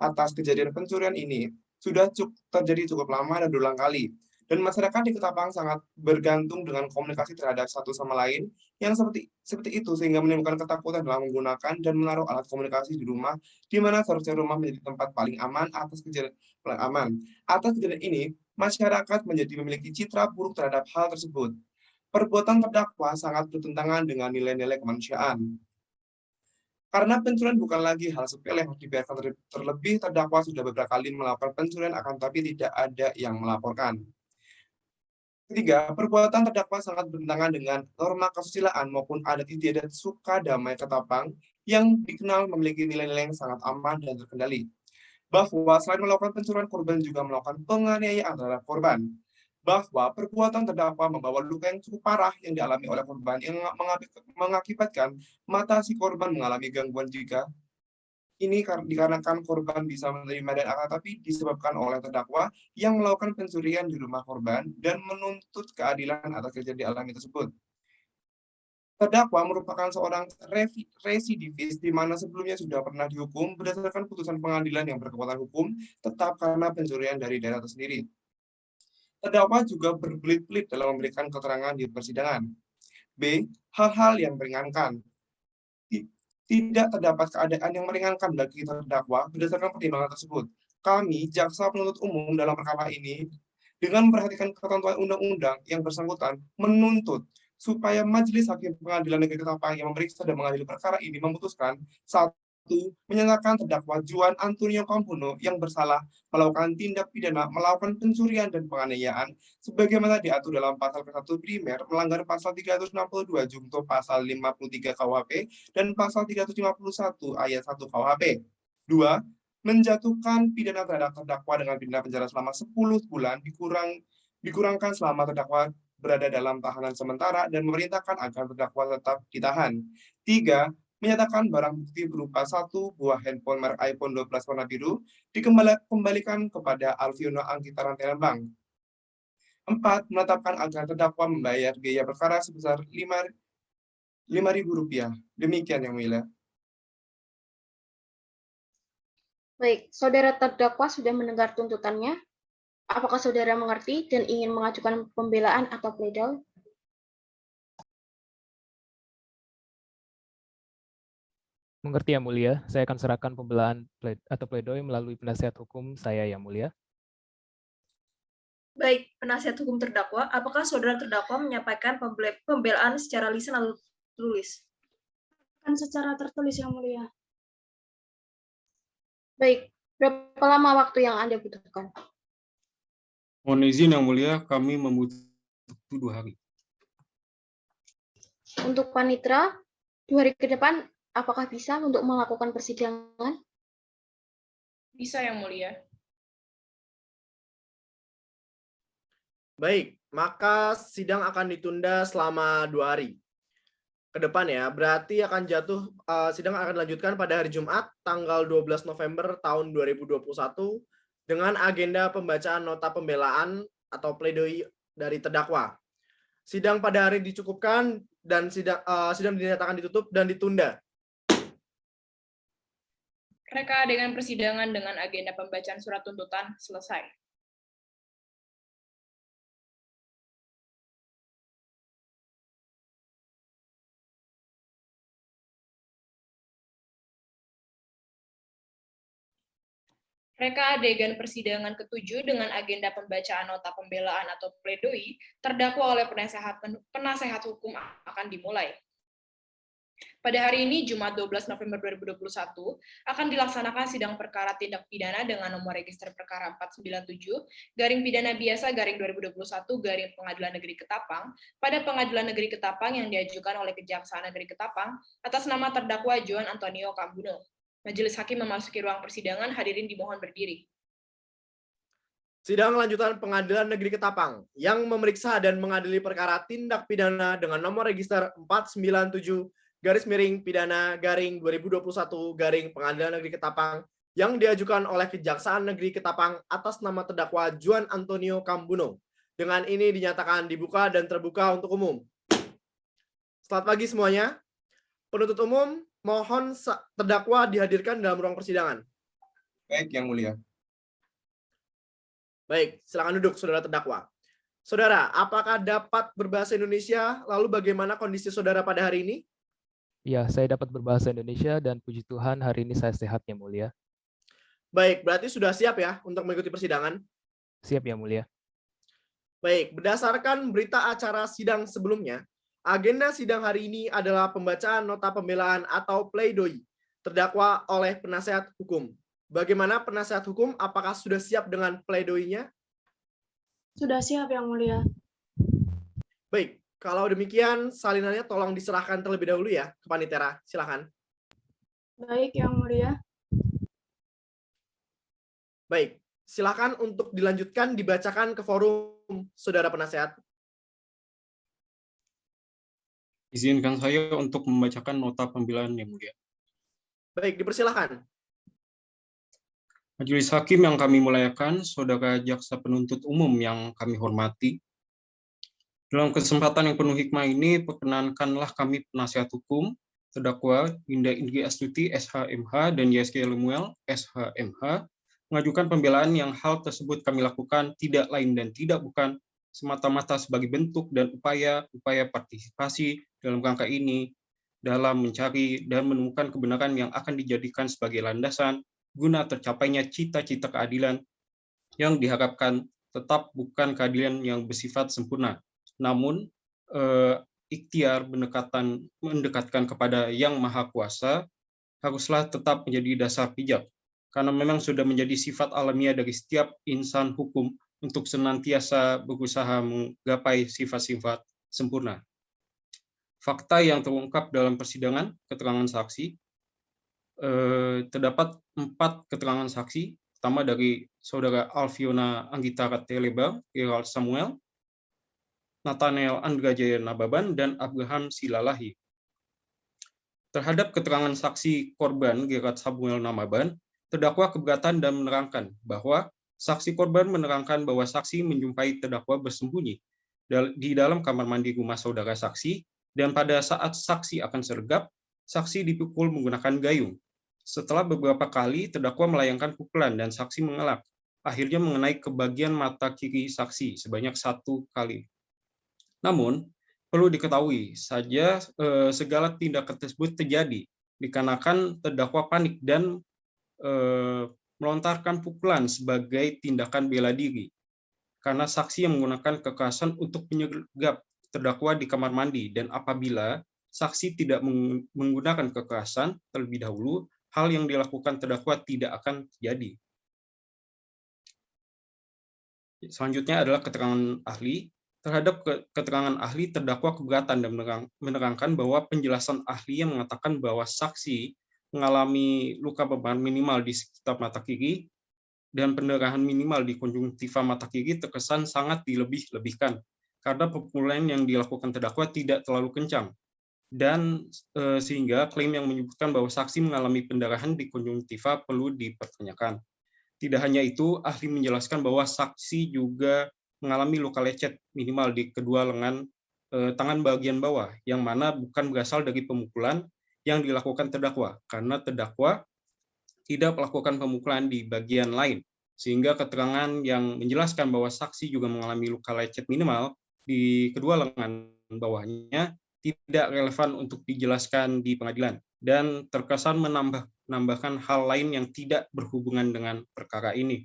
Speaker 3: Atas kejadian pencurian ini sudah terjadi cukup lama dan berulang kali. Dan masyarakat di Ketapang sangat bergantung dengan komunikasi terhadap satu sama lain yang seperti itu sehingga menimbulkan ketakutan dalam menggunakan dan menaruh alat komunikasi di rumah, di mana seharusnya rumah menjadi tempat paling aman atas kejadian ini, masyarakat menjadi memiliki citra buruk terhadap hal tersebut. Perbuatan terdakwa sangat bertentangan dengan nilai-nilai kemanusiaan. Karena pencurian bukan lagi hal sepele yang dibiarkan, terlebih terdakwa sudah beberapa kali melakukan pencurian akan tapi tidak ada yang melaporkan. Ketiga, perbuatan terdakwa sangat bertentangan dengan norma kesusilaan maupun adat istiadat Sukadamai Ketapang yang dikenal memiliki nilai-nilai yang sangat aman dan terkendali. Bahwa selain melakukan pencurian, korban juga melakukan penganiayaan terhadap korban. Bahwa perbuatan terdakwa membawa luka yang cukup parah yang dialami oleh korban yang mengakibatkan mata si korban mengalami gangguan jika ini dikarenakan korban bisa menerima dan akan tapi disebabkan oleh terdakwa yang melakukan pencurian di rumah korban dan menuntut keadilan atas kejadian dialami tersebut. Terdakwa merupakan seorang residivis di mana sebelumnya sudah pernah dihukum berdasarkan putusan pengadilan yang berkekuatan hukum tetap karena pencurian dari daerah tersendiri. Terdakwa juga berbelit-belit dalam memberikan keterangan di persidangan. B. Hal-hal yang meringankan. Tidak terdapat keadaan yang meringankan bagi terdakwa berdasarkan pertimbangan tersebut. Kami, jaksa penuntut umum dalam perkara ini, dengan memperhatikan ketentuan undang-undang yang bersangkutan, menuntut supaya Majelis Hakim Pengadilan Negeri Ketapang yang memeriksa dan mengadili perkara ini memutuskan 1. Menyatakan terdakwa Juan Antonio Cambuno yang bersalah melakukan tindak pidana melakukan pencurian dan penganiayaan sebagaimana diatur dalam pasal ke-1 primer melanggar pasal 362 junto pasal 53 KUHP dan pasal 351 ayat 1 KUHP. 2. Menjatuhkan pidana terhadap terdakwa dengan pidana penjara selama 10 bulan dikurangkan selama terdakwa berada dalam tahanan sementara dan memerintahkan agar terdakwa tetap ditahan. 3. Menyatakan barang bukti berupa 1 buah handphone merek iPhone 12 warna biru dikembalikan kepada Alfiono Anggita Rantelembang. 4. Menetapkan agar terdakwa membayar biaya perkara sebesar Rp5.000. Demikian yang mulia.
Speaker 7: Baik, saudara terdakwa sudah mendengar tuntutannya. Apakah saudara mengerti dan ingin mengajukan pembelaan atau pledoi?
Speaker 4: Mengerti Yang Mulia, saya akan serahkan pembelaan atau pledoi melalui penasihat hukum saya Yang Mulia.
Speaker 8: Baik, penasihat hukum terdakwa, apakah saudara terdakwa menyampaikan pembelaan secara lisan atau tertulis?
Speaker 6: Kan secara tertulis Yang Mulia.
Speaker 7: Baik, berapa lama waktu yang Anda butuhkan?
Speaker 13: Mohon izin Yang Mulia, kami membutuhkan 2 hari.
Speaker 7: Untuk panitera, 2 hari ke depan, apakah bisa untuk melakukan persidangan?
Speaker 1: Bisa, Yang Mulia.
Speaker 2: Baik, maka sidang akan ditunda selama 2 hari ke depan ya. Berarti akan sidang akan dilanjutkan pada hari Jumat tanggal 12 November tahun 2021 dengan agenda pembacaan nota pembelaan atau pledoi dari terdakwa. Sidang pada hari dicukupkan dan sidang dinyatakan ditutup dan ditunda.
Speaker 1: Reka adegan persidangan dengan agenda pembacaan surat tuntutan selesai. Reka adegan persidangan ke-7 dengan agenda pembacaan nota pembelaan atau pledoi terdakwa oleh penasehat hukum akan dimulai. Pada hari ini, Jumat 12 November 2021, akan dilaksanakan sidang perkara tindak pidana dengan nomor register perkara 497, garing pidana biasa garing 2021, garing Pengadilan Negeri Ketapang, pada Pengadilan Negeri Ketapang yang diajukan oleh Kejaksaan Negeri Ketapang atas nama terdakwa Juan Antonio Cambuno. Majelis Hakim memasuki ruang persidangan, hadirin dimohon berdiri.
Speaker 2: Sidang lanjutan Pengadilan Negeri Ketapang yang memeriksa dan mengadili perkara tindak pidana dengan nomor register 497 garis miring pidana garing 2021 garing Pengadilan Negeri Ketapang yang diajukan oleh Kejaksaan Negeri Ketapang atas nama terdakwa Juan Antonio Cambuno. Dengan ini dinyatakan dibuka dan terbuka untuk umum. Selamat pagi semuanya. Penuntut umum, mohon terdakwa dihadirkan dalam ruang persidangan.
Speaker 3: Baik, Yang Mulia.
Speaker 2: Baik, silakan duduk, saudara terdakwa. Saudara, apakah dapat berbahasa Indonesia? Lalu bagaimana kondisi saudara pada hari ini?
Speaker 4: Ya, saya dapat berbahasa Indonesia dan puji Tuhan hari ini saya sehat, Yang Mulia.
Speaker 2: Baik, berarti sudah siap ya untuk mengikuti persidangan?
Speaker 4: Siap, Yang Mulia.
Speaker 2: Baik, berdasarkan berita acara sidang sebelumnya, agenda sidang hari ini adalah pembacaan nota pembelaan atau pledoi terdakwa oleh penasehat hukum. Bagaimana penasehat hukum? Apakah sudah siap dengan pledoinya?
Speaker 6: Sudah siap, Yang Mulia.
Speaker 2: Baik, kalau demikian salinannya tolong diserahkan terlebih dahulu ya ke Panitera. Silakan.
Speaker 6: Baik, Yang Mulia.
Speaker 2: Baik, silakan untuk dilanjutkan dibacakan ke forum saudara penasehat.
Speaker 13: Izinkan saya untuk membacakan nota pembelaan, Yang Mulia.
Speaker 2: Baik, dipersilakan.
Speaker 13: Majelis Hakim yang kami muliakan, Saudara Jaksa Penuntut Umum yang kami hormati. Dalam kesempatan yang penuh hikmah ini, perkenankanlah kami penasihat hukum, terdakwa Indah Indri Astuti, SHMH, dan YSK Lemuel, SHMH, mengajukan pembelaan yang hal tersebut kami lakukan tidak lain dan tidak bukan semata-mata sebagai bentuk dan upaya partisipasi dalam rangka ini dalam mencari dan menemukan kebenaran yang akan dijadikan sebagai landasan guna tercapainya cita-cita keadilan yang diharapkan tetap bukan keadilan yang bersifat sempurna, namun ikhtiar mendekatkan kepada Yang Maha Kuasa haruslah tetap menjadi dasar pijak, karena memang sudah menjadi sifat alamiah dari setiap insan hukum untuk senantiasa berusaha menggapai sifat-sifat sempurna. Fakta yang terungkap dalam persidangan keterangan saksi, terdapat 4 keterangan saksi, pertama dari Saudara Alfiona Anggita Ratelebar, Gerald Samuel, Nathanael Andra Jaya Nababan, dan Abraham Silalahi. Terhadap keterangan saksi korban Gerald Samuel Nababan, terdakwa keberatan dan menerangkan bahwa saksi korban menerangkan bahwa saksi menjumpai terdakwa bersembunyi di dalam kamar mandi rumah saudara saksi, dan pada saat saksi akan sergap, saksi dipukul menggunakan gayung. Setelah beberapa kali, terdakwa melayangkan pukulan dan saksi mengelak, akhirnya mengenai ke bagian mata kiri saksi sebanyak 1 kali. Namun, perlu diketahui saja segala tindakan tersebut terjadi dikarenakan terdakwa panik dan melontarkan pukulan sebagai tindakan bela diri, karena saksi yang menggunakan kekerasan untuk menyergap terdakwa di kamar mandi, dan apabila saksi tidak menggunakan kekerasan terlebih dahulu, hal yang dilakukan terdakwa tidak akan terjadi. Selanjutnya adalah keterangan ahli. Terhadap keterangan ahli, terdakwa keberatan dan menerangkan bahwa penjelasan ahli yang mengatakan bahwa saksi mengalami luka beban minimal di sekitar mata kiri dan pendarahan minimal di konjungtiva mata kiri terkesan sangat dilebih-lebihkan, karena pukulan yang dilakukan terdakwa tidak terlalu kencang, dan sehingga klaim yang menyebutkan bahwa saksi mengalami pendarahan di konjungtiva perlu dipertanyakan. Tidak hanya itu, ahli menjelaskan bahwa saksi juga mengalami luka lecet minimal di kedua lengan tangan bagian bawah, yang mana bukan berasal dari pemukulan yang dilakukan terdakwa, karena terdakwa tidak melakukan pemukulan di bagian lain, sehingga keterangan yang menjelaskan bahwa saksi juga mengalami luka lecet minimal di kedua lengan bawahnya tidak relevan untuk dijelaskan di pengadilan dan terkesan menambahkan hal lain yang tidak berhubungan dengan perkara ini.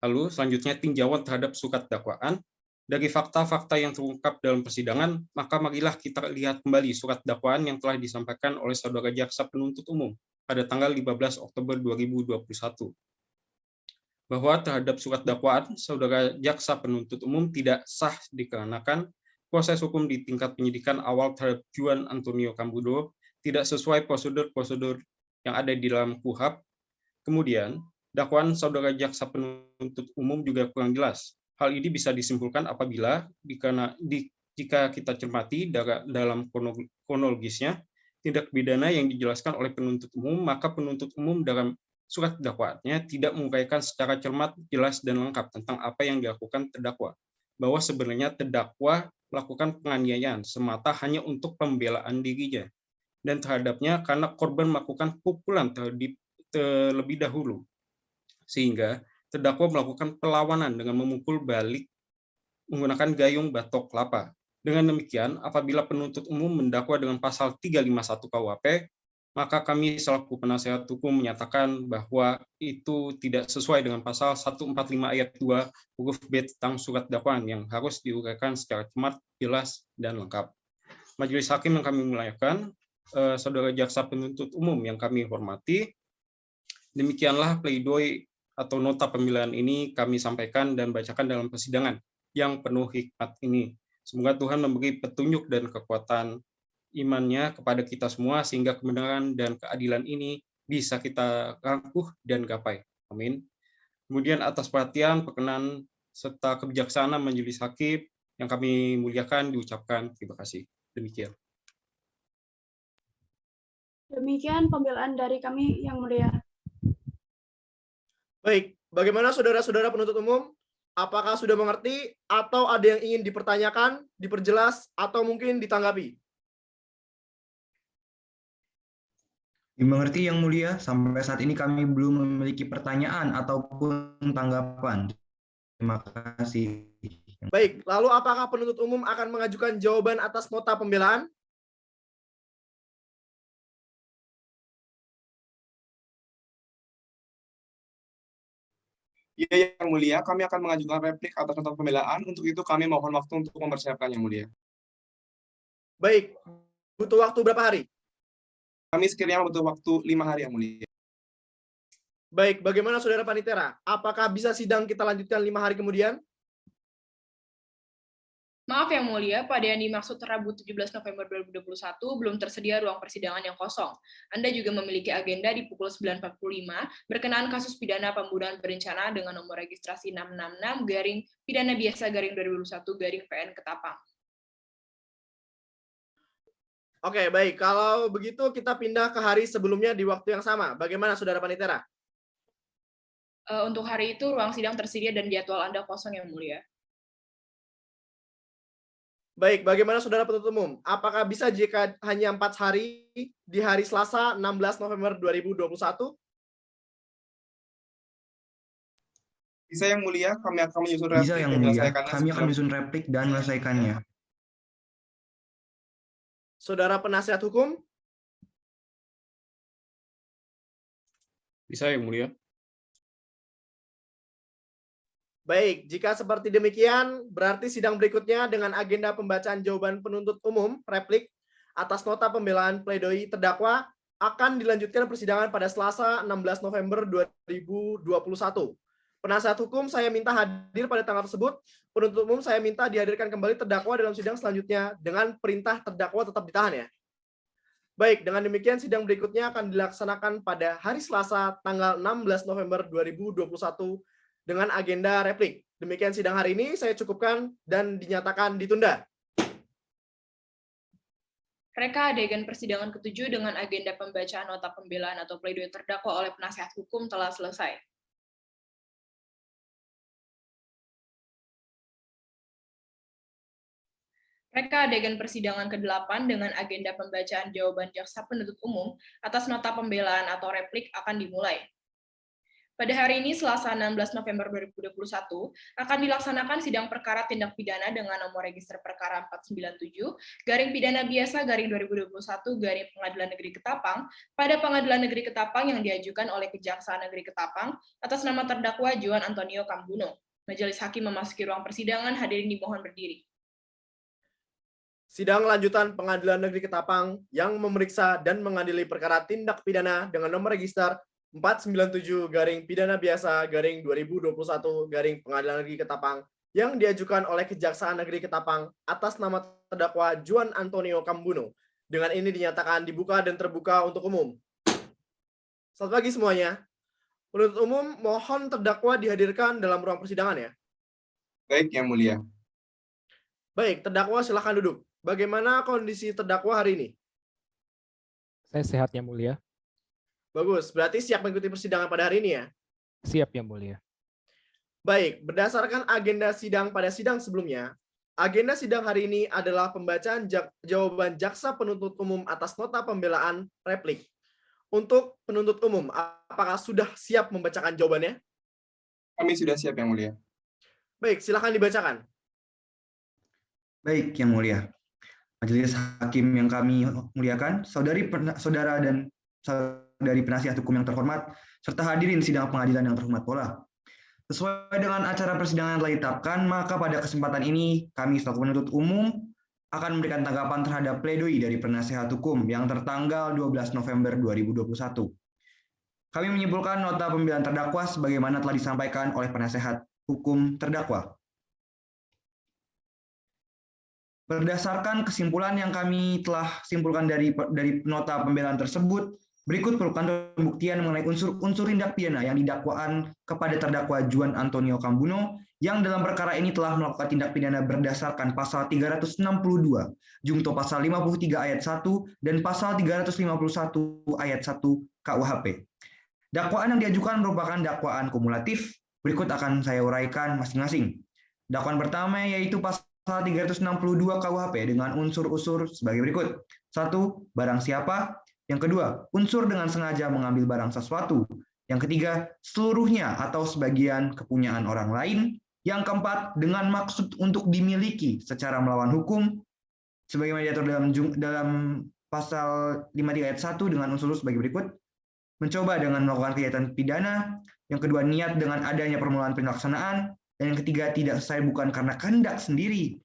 Speaker 13: Lalu selanjutnya tinjauan terhadap surat dakwaan. Dari fakta-fakta yang terungkap dalam persidangan, maka marilah kita lihat kembali surat dakwaan yang telah disampaikan oleh Saudara Jaksa Penuntut Umum pada tanggal 15 Oktober 2021. Bahwa terhadap surat dakwaan, Saudara Jaksa Penuntut Umum tidak sah dikarenakan proses hukum di tingkat penyidikan awal terhadap Juan Antonio Cambudo tidak sesuai prosedur-prosedur yang ada di dalam KUHP. Kemudian, dakwaan Saudara Jaksa Penuntut Umum juga kurang jelas. Hal ini bisa disimpulkan apabila jika kita cermati dalam kronologisnya tindak pidana yang dijelaskan oleh penuntut umum, maka penuntut umum dalam surat dakwaannya tidak menguraikan secara cermat, jelas, dan lengkap tentang apa yang dilakukan terdakwa. Bahwa sebenarnya terdakwa melakukan penganiayaan semata hanya untuk pembelaan dirinya dan terhadapnya karena korban melakukan pukulan terlebih dahulu. Sehingga terdakwa melakukan perlawanan dengan memukul balik menggunakan gayung batok kelapa. Dengan demikian, apabila penuntut umum mendakwa dengan pasal 351 KUHP, maka kami selaku penasihat hukum menyatakan bahwa itu tidak sesuai dengan pasal 145 ayat 2 huruf B tentang surat dakwaan yang harus diuraikan secara cermat, jelas, dan lengkap. Majelis Hakim yang kami muliakan, Saudara Jaksa Penuntut Umum yang kami hormati, demikianlah pledoi atau nota pembelaan ini kami sampaikan dan bacakan dalam persidangan yang penuh hikmat ini. Semoga Tuhan memberi petunjuk dan kekuatan imannya kepada kita semua sehingga kebenaran dan keadilan ini bisa kita rangkuh dan gapai. Amin. Kemudian atas perhatian, perkenan, serta kebijaksanaan Majelis Hakim yang kami muliakan diucapkan terima kasih. Demikian.
Speaker 6: Demikian pembelaan dari kami yang mulia.
Speaker 2: Baik, bagaimana saudara-saudara penuntut umum? Apakah sudah mengerti atau ada yang ingin dipertanyakan, diperjelas, atau mungkin ditanggapi?
Speaker 5: Dimengerti yang mulia, sampai saat ini kami belum memiliki pertanyaan ataupun tanggapan. Terima kasih.
Speaker 2: Baik, lalu apakah penuntut umum akan mengajukan jawaban atas nota pembelaan?
Speaker 3: Ya, yang mulia, kami akan mengajukan replik atas nota pembelaan. Untuk itu kami mohon waktu untuk mempersiapkan, yang mulia.
Speaker 2: Baik, butuh waktu berapa hari?
Speaker 3: Kami sekiranya butuh waktu 5 hari, yang mulia.
Speaker 2: Baik, bagaimana saudara Panitera? Apakah bisa sidang kita lanjutkan 5 hari kemudian?
Speaker 1: Maaf yang mulia, pada yang dimaksud Rabu 17 November 2021 belum tersedia ruang persidangan yang kosong. Anda juga memiliki agenda di pukul 9.45 berkenaan kasus pidana pembunuhan berencana dengan nomor registrasi 666-pidana-biasa-2021-PN Ketapang.
Speaker 2: Oke, baik. Kalau begitu kita pindah ke hari sebelumnya di waktu yang sama. Bagaimana saudara Panitera?
Speaker 1: Untuk hari itu ruang sidang tersedia dan jadwal Anda kosong yang mulia.
Speaker 2: Baik, bagaimana saudara penuntut umum? Apakah bisa jika hanya 4 hari di hari Selasa 16 November 2021?
Speaker 3: Bisa yang mulia, kami akan menyusun replik.
Speaker 5: Bisa yang mulia, kami akan menyusun replik dan menyelesaikannya.
Speaker 2: Saudara penasihat hukum?
Speaker 13: Bisa yang mulia.
Speaker 2: Baik, jika seperti demikian, berarti sidang berikutnya dengan agenda pembacaan jawaban penuntut umum, replik, atas nota pembelaan pledoi terdakwa, akan dilanjutkan persidangan pada Selasa 16 November 2021. Penasihat hukum saya minta hadir pada tanggal tersebut, penuntut umum saya minta dihadirkan kembali terdakwa dalam sidang selanjutnya dengan perintah terdakwa tetap ditahan ya. Baik, dengan demikian sidang berikutnya akan dilaksanakan pada hari Selasa tanggal 16 November 2021 dengan agenda replik. Demikian sidang hari ini, saya cukupkan dan dinyatakan ditunda.
Speaker 1: Reka adegan persidangan ke-7 dengan agenda pembacaan nota pembelaan atau pledoi terdakwa oleh penasihat hukum telah selesai. Reka adegan persidangan ke-8 dengan agenda pembacaan jawaban jaksa penuntut umum atas nota pembelaan atau replik akan dimulai. Pada hari ini, Selasa 16 November 2021, akan dilaksanakan sidang perkara tindak pidana dengan nomor register perkara 497-2021-2021 Pengadilan Negeri Ketapang pada Pengadilan Negeri Ketapang yang diajukan oleh Kejaksaan Negeri Ketapang atas nama terdakwa Juan Antonio Kambuno. Majelis Hakim memasuki ruang persidangan, hadirin dimohon berdiri.
Speaker 2: Sidang lanjutan Pengadilan Negeri Ketapang yang memeriksa dan mengadili perkara tindak pidana dengan nomor register 497-Pidana-Biasa-2021 Pengadilan Negeri Ketapang yang diajukan oleh Kejaksaan Negeri Ketapang atas nama terdakwa Juan Antonio Kambuno. Dengan ini dinyatakan dibuka dan terbuka untuk umum. Selamat pagi semuanya. Penuntut umum mohon terdakwa dihadirkan dalam ruang persidangan ya.
Speaker 3: Baik, Yang Mulia.
Speaker 2: Baik, terdakwa silakan duduk. Bagaimana kondisi terdakwa hari ini?
Speaker 4: Saya sehat, Yang Mulia.
Speaker 2: Bagus, berarti siap mengikuti persidangan pada hari ini ya?
Speaker 4: Siap, Yang Mulia.
Speaker 2: Baik, berdasarkan agenda sidang pada sidang sebelumnya, agenda sidang hari ini adalah pembacaan jawaban jaksa penuntut umum atas nota pembelaan replik. Untuk penuntut umum, apakah sudah siap membacakan jawabannya?
Speaker 3: Kami sudah siap, Yang Mulia.
Speaker 2: Baik, silakan dibacakan.
Speaker 5: Baik, Yang Mulia. Majelis Hakim yang kami muliakan, saudara dan saudari penasihat hukum yang terhormat, serta hadirin sidang pengadilan yang terhormat pula. Sesuai dengan acara persidangan yang telah ditetapkan, maka pada kesempatan ini kami selaku penuntut umum akan memberikan tanggapan terhadap pledoi dari penasihat hukum yang tertanggal 12 November 2021. Kami menyimpulkan nota pembelaan terdakwa sebagaimana telah disampaikan oleh penasihat hukum terdakwa. Berdasarkan kesimpulan yang kami telah simpulkan dari nota pembelaan tersebut, berikut merupakan pembuktian mengenai unsur-unsur tindak pidana yang didakwaan kepada terdakwa Juan Antonio Kambuno yang dalam perkara ini telah melakukan tindak pidana berdasarkan pasal 362, jungto pasal 53 ayat 1 dan pasal 351 ayat 1 KUHP. Dakwaan yang diajukan merupakan dakwaan kumulatif. Berikut akan saya uraikan masing-masing. Dakwaan pertama yaitu pasal 362 KUHP dengan unsur-unsur sebagai berikut. 1. Barang siapa. Yang kedua, unsur dengan sengaja mengambil barang sesuatu. Yang ketiga, seluruhnya atau sebagian kepunyaan orang lain. Yang keempat, dengan maksud untuk dimiliki secara melawan hukum. Sebagaimana diatur dalam pasal 53 ayat 1 dengan unsur sebagai berikut. Mencoba dengan melakukan kegiatan pidana. Yang kedua, niat dengan adanya permulaan pelaksanaan. Dan yang ketiga, tidak selesai bukan karena kehendak sendiri.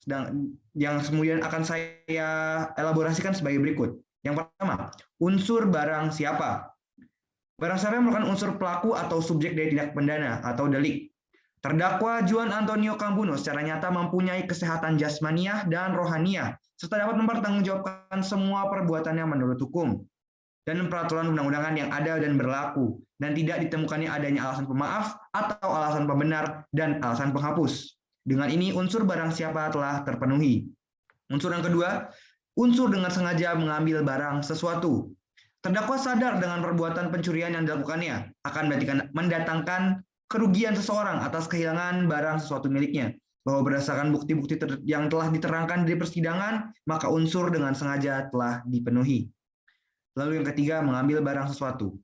Speaker 5: Sedang yang kemudian akan saya elaborasikan sebagai berikut. Yang pertama, unsur barang siapa. Barang siapa merupakan unsur pelaku atau subjek dari tindak pidana atau delik. Terdakwa Juan Antonio Kambuno secara nyata mempunyai kesehatan jasmaniah dan rohaniah, serta dapat mempertanggungjawabkan semua perbuatannya menurut hukum dan peraturan undang-undangan yang ada dan berlaku, dan tidak ditemukannya adanya alasan pemaaf atau alasan pembenar dan alasan penghapus. Dengan ini unsur barang siapa telah terpenuhi. Unsur yang kedua, unsur dengan sengaja mengambil barang sesuatu. Terdakwa sadar dengan perbuatan pencurian yang dilakukannya akan mendatangkan kerugian seseorang atas kehilangan barang sesuatu miliknya. Bahwa berdasarkan bukti-bukti yang telah diterangkan di persidangan, maka unsur dengan sengaja telah dipenuhi. Lalu yang ketiga, mengambil barang sesuatu.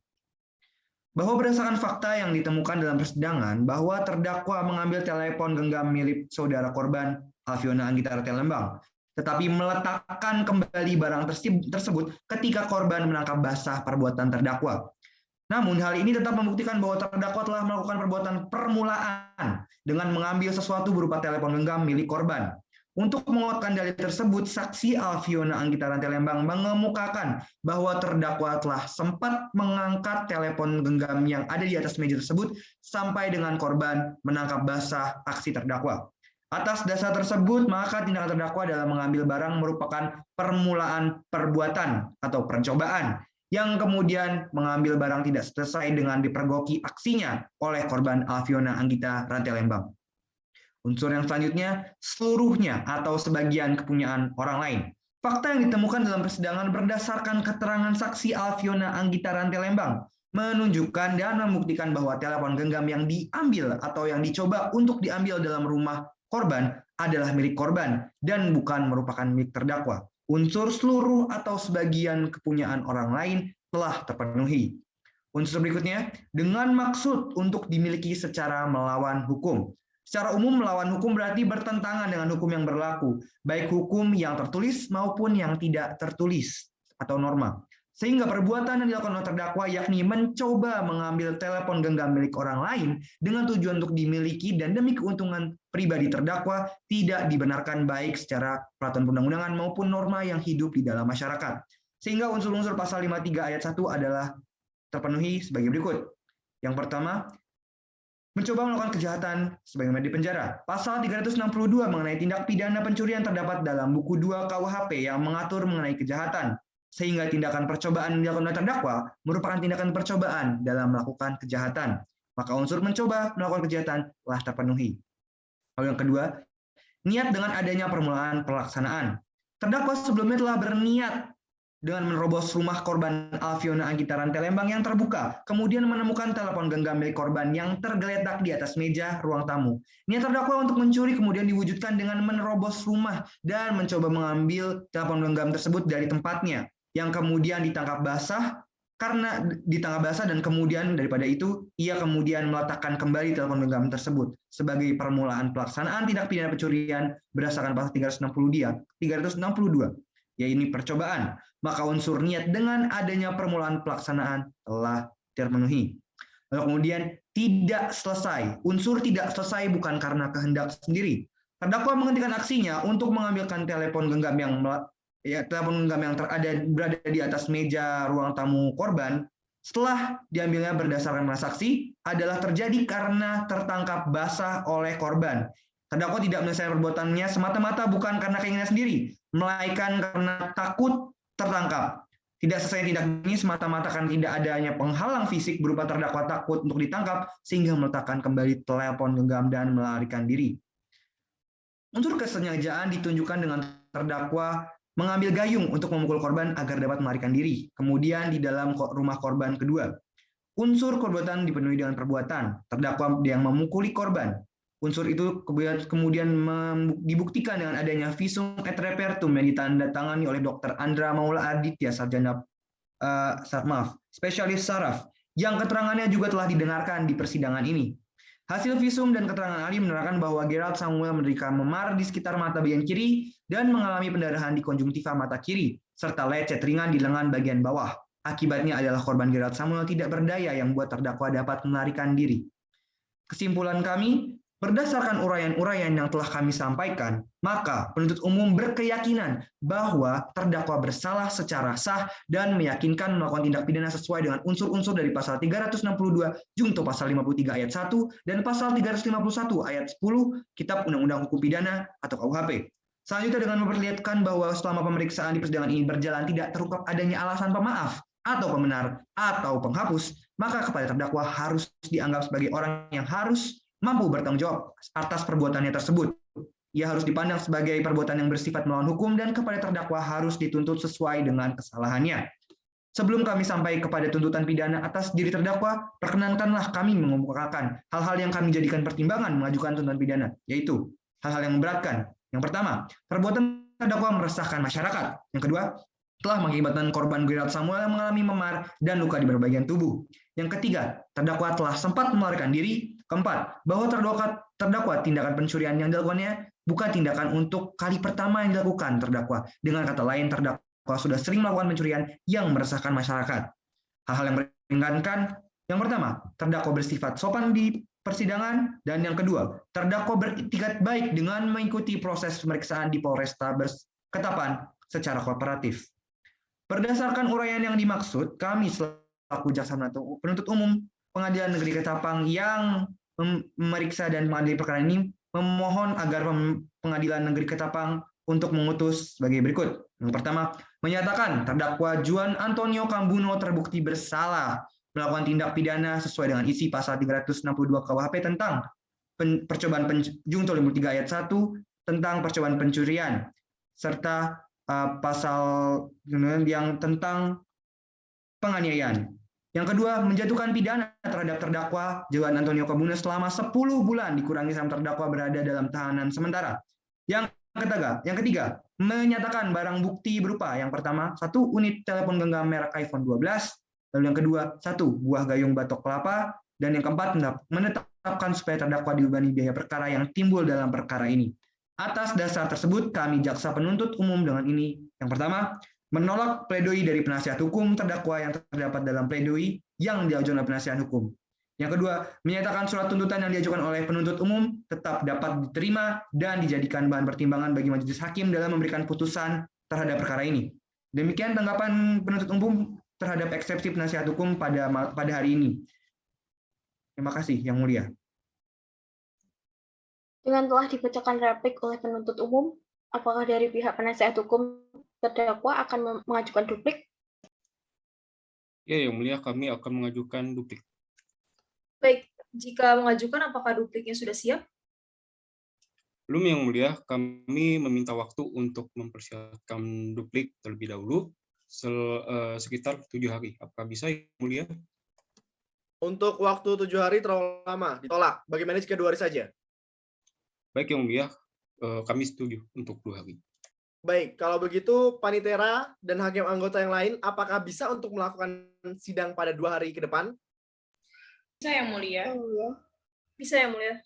Speaker 5: Bahwa berdasarkan fakta yang ditemukan dalam persidangan, bahwa terdakwa mengambil telepon genggam milik saudara korban, Alfiona Anggita Ratelembang, tetapi meletakkan kembali barang tersebut ketika korban menangkap basah perbuatan terdakwa. Namun hal ini tetap membuktikan bahwa terdakwa telah melakukan perbuatan permulaan dengan mengambil sesuatu berupa telepon genggam milik korban. Untuk menguatkan dalil tersebut, saksi Alfiona Anggita Ratelembang mengemukakan bahwa terdakwa telah sempat mengangkat telepon genggam yang ada di atas meja tersebut sampai dengan korban menangkap basah aksi terdakwa. Atas dasar tersebut, maka tindakan terdakwa dalam mengambil barang merupakan permulaan perbuatan atau percobaan yang kemudian mengambil barang tidak selesai dengan dipergoki aksinya oleh korban Alfiona Anggita Ratelembang. Unsur yang selanjutnya, seluruhnya atau sebagian kepunyaan orang lain. Fakta yang ditemukan dalam persidangan berdasarkan keterangan saksi Alfiona Anggita Ratelembang menunjukkan dan membuktikan bahwa telepon genggam yang diambil atau yang dicoba untuk diambil dalam rumah korban adalah milik korban dan bukan merupakan milik terdakwa. Unsur seluruh atau sebagian kepunyaan orang lain telah terpenuhi. Unsur berikutnya, dengan maksud untuk dimiliki secara melawan hukum. Secara umum, melawan hukum berarti bertentangan dengan hukum yang berlaku, baik hukum yang tertulis maupun yang tidak tertulis atau norma. Sehingga perbuatan yang dilakukan oleh terdakwa yakni mencoba mengambil telepon genggam milik orang lain dengan tujuan untuk dimiliki dan demi keuntungan pribadi terdakwa tidak dibenarkan baik secara peraturan perundang-undangan maupun norma yang hidup di dalam masyarakat. Sehingga unsur-unsur pasal 53 ayat 1 adalah terpenuhi sebagai berikut. Yang pertama, mencoba melakukan kejahatan sebagaimana di penjara. Pasal 362 mengenai tindak pidana pencurian terdapat dalam buku 2 KUHP yang mengatur mengenai kejahatan. Sehingga tindakan percobaan yang dilakukan oleh terdakwa merupakan tindakan percobaan dalam melakukan kejahatan. Maka unsur mencoba melakukan kejahatan telah terpenuhi. Lalu yang kedua, niat dengan adanya permulaan pelaksanaan. Terdakwa sebelumnya telah berniat dengan menerobos rumah korban Alfiona Anggita Rantelembang yang terbuka, kemudian menemukan telepon genggam milik korban yang tergeletak di atas meja ruang tamu. Niat terdakwa untuk mencuri kemudian diwujudkan dengan menerobos rumah dan mencoba mengambil telepon genggam tersebut dari tempatnya, yang kemudian ditangkap basah dan kemudian daripada itu ia kemudian meletakkan kembali telepon genggam tersebut sebagai permulaan pelaksanaan tindak pidana pencurian berdasarkan pasal 362, yaitu percobaan. Maka unsur niat dengan adanya permulaan pelaksanaan telah terpenuhi. Lalu kemudian tidak selesai. Unsur tidak selesai bukan karena kehendak sendiri. Terdakwa menghentikan aksinya untuk mengambilkan telepon genggam yang berada di atas meja ruang tamu korban setelah diambilnya berdasarkan saksi adalah terjadi karena tertangkap basah oleh korban. Terdakwa tidak menyelesaikan perbuatannya semata-mata bukan karena keinginan sendiri, melainkan karena takut tertangkap. Tidak selesai tindak ini semata-mata karena tidak adanya penghalang fisik berupa terdakwa takut untuk ditangkap sehingga meletakkan kembali telepon genggam dan melarikan diri. Unsur kesengajaan ditunjukkan dengan terdakwa mengambil gayung untuk memukul korban agar dapat melarikan diri. Kemudian di dalam rumah korban kedua. Unsur perbuatan dipenuhi dengan perbuatan. Terdakwa yang memukuli korban. Unsur itu kemudian dibuktikan dengan adanya visum et repertum yang ditandatangani oleh Dr. Andra Maula Aditya, spesialis saraf, yang keterangannya juga telah didengarkan di persidangan ini. Hasil visum dan keterangan ahli menerangkan bahwa Gerald Samuel menderita memar di sekitar mata bagian kiri dan mengalami pendarahan di konjungtiva mata kiri, serta lecet ringan di lengan bagian bawah. Akibatnya adalah korban Gerald Samuel tidak berdaya yang membuat terdakwa dapat melarikan diri. Kesimpulan kami, berdasarkan uraian-uraian yang telah kami sampaikan, maka penuntut umum berkeyakinan bahwa terdakwa bersalah secara sah dan meyakinkan melakukan tindak pidana sesuai dengan unsur-unsur dari pasal 362 junto pasal 53 ayat 1 dan pasal 351 ayat 10 Kitab Undang-Undang Hukum Pidana atau KUHP. Selanjutnya dengan memperlihatkan bahwa selama pemeriksaan di persidangan ini berjalan tidak terungkap adanya alasan pemaaf atau pembenar atau penghapus, maka kepada terdakwa harus dianggap sebagai orang yang harus mampu bertanggung jawab atas perbuatannya tersebut. Ia harus dipandang sebagai perbuatan yang bersifat melawan hukum dan kepada terdakwa harus dituntut sesuai dengan kesalahannya. Sebelum kami sampai kepada tuntutan pidana atas diri terdakwa, perkenankanlah kami mengemukakan hal-hal yang kami jadikan pertimbangan mengajukan tuntutan pidana, yaitu hal-hal yang memberatkan. Yang pertama, perbuatan terdakwa meresahkan masyarakat. Yang kedua, telah mengakibatkan korban Gerald Samuel yang mengalami memar dan luka di berbagian tubuh. Yang ketiga, terdakwa telah sempat melarikan diri. Keempat, bahwa terdakwa tindakan pencurian yang dilakukannya bukan tindakan untuk kali pertama yang dilakukan terdakwa. Dengan kata lain, terdakwa sudah sering melakukan pencurian yang meresahkan masyarakat. Hal-hal yang meringankan, yang pertama, terdakwa bersifat sopan di persidangan, dan yang kedua, terdakwa beritikat baik dengan mengikuti proses pemeriksaan di Polrestabes Ketapang secara kooperatif. Berdasarkan uraian yang dimaksud, kami selaku jaksa penuntut umum Pengadilan Negeri Ketapang yang memeriksa dan mengadili perkara ini memohon agar Pengadilan Negeri Ketapang untuk memutus sebagai berikut. Yang pertama, menyatakan terdakwa Juan Antonio Kambuno terbukti bersalah melakukan tindak pidana sesuai dengan isi pasal 362 KUHP tentang percobaan junto 53 ayat 1 tentang percobaan pencurian serta pasal yang tentang penganiayaan. Yang kedua, menjatuhkan pidana terhadap terdakwa Johan Antonio Kambuno selama 10 bulan dikurangi sama terdakwa berada dalam tahanan sementara. Yang ketiga, menyatakan barang bukti berupa yang pertama, 1 unit telepon genggam merek iPhone 12, lalu yang kedua, 1 buah gayung batok kelapa, dan yang keempat, menetapkan supaya terdakwa dibebani biaya perkara yang timbul dalam perkara ini. Atas dasar tersebut, kami jaksa penuntut umum dengan ini. Yang pertama, menolak pledoi dari penasihat hukum terdakwa yang terdapat dalam pledoi yang diajukan oleh penasihat hukum. Yang kedua, menyatakan surat tuntutan yang diajukan oleh penuntut umum tetap dapat diterima dan dijadikan bahan pertimbangan bagi majelis hakim dalam memberikan putusan terhadap perkara ini. Demikian tanggapan penuntut umum terhadap eksepsi penasihat hukum pada hari ini. Terima kasih, Yang Mulia.
Speaker 7: Dengan telah dibacakan replik oleh penuntut umum, apakah dari pihak penasihat hukum terdakwa akan mengajukan duplik?
Speaker 13: Ya, Yang Mulia, kami akan mengajukan duplik.
Speaker 8: Baik, jika mengajukan apakah dupliknya sudah siap?
Speaker 13: Belum, Yang Mulia, kami meminta waktu untuk mempersiapkan duplik terlebih dahulu sekitar 7 hari. Apakah bisa, Yang Mulia?
Speaker 2: Untuk waktu 7 hari terlalu lama, ditolak. Bagaimana jika 2 hari saja?
Speaker 13: Baik, Yang Mulia, kami setuju untuk 2 hari.
Speaker 2: Baik, kalau begitu Panitera dan hakim anggota yang lain, apakah bisa untuk melakukan sidang pada 2 hari ke depan?
Speaker 1: Bisa, Yang Mulia.
Speaker 8: Bisa, Yang Mulia.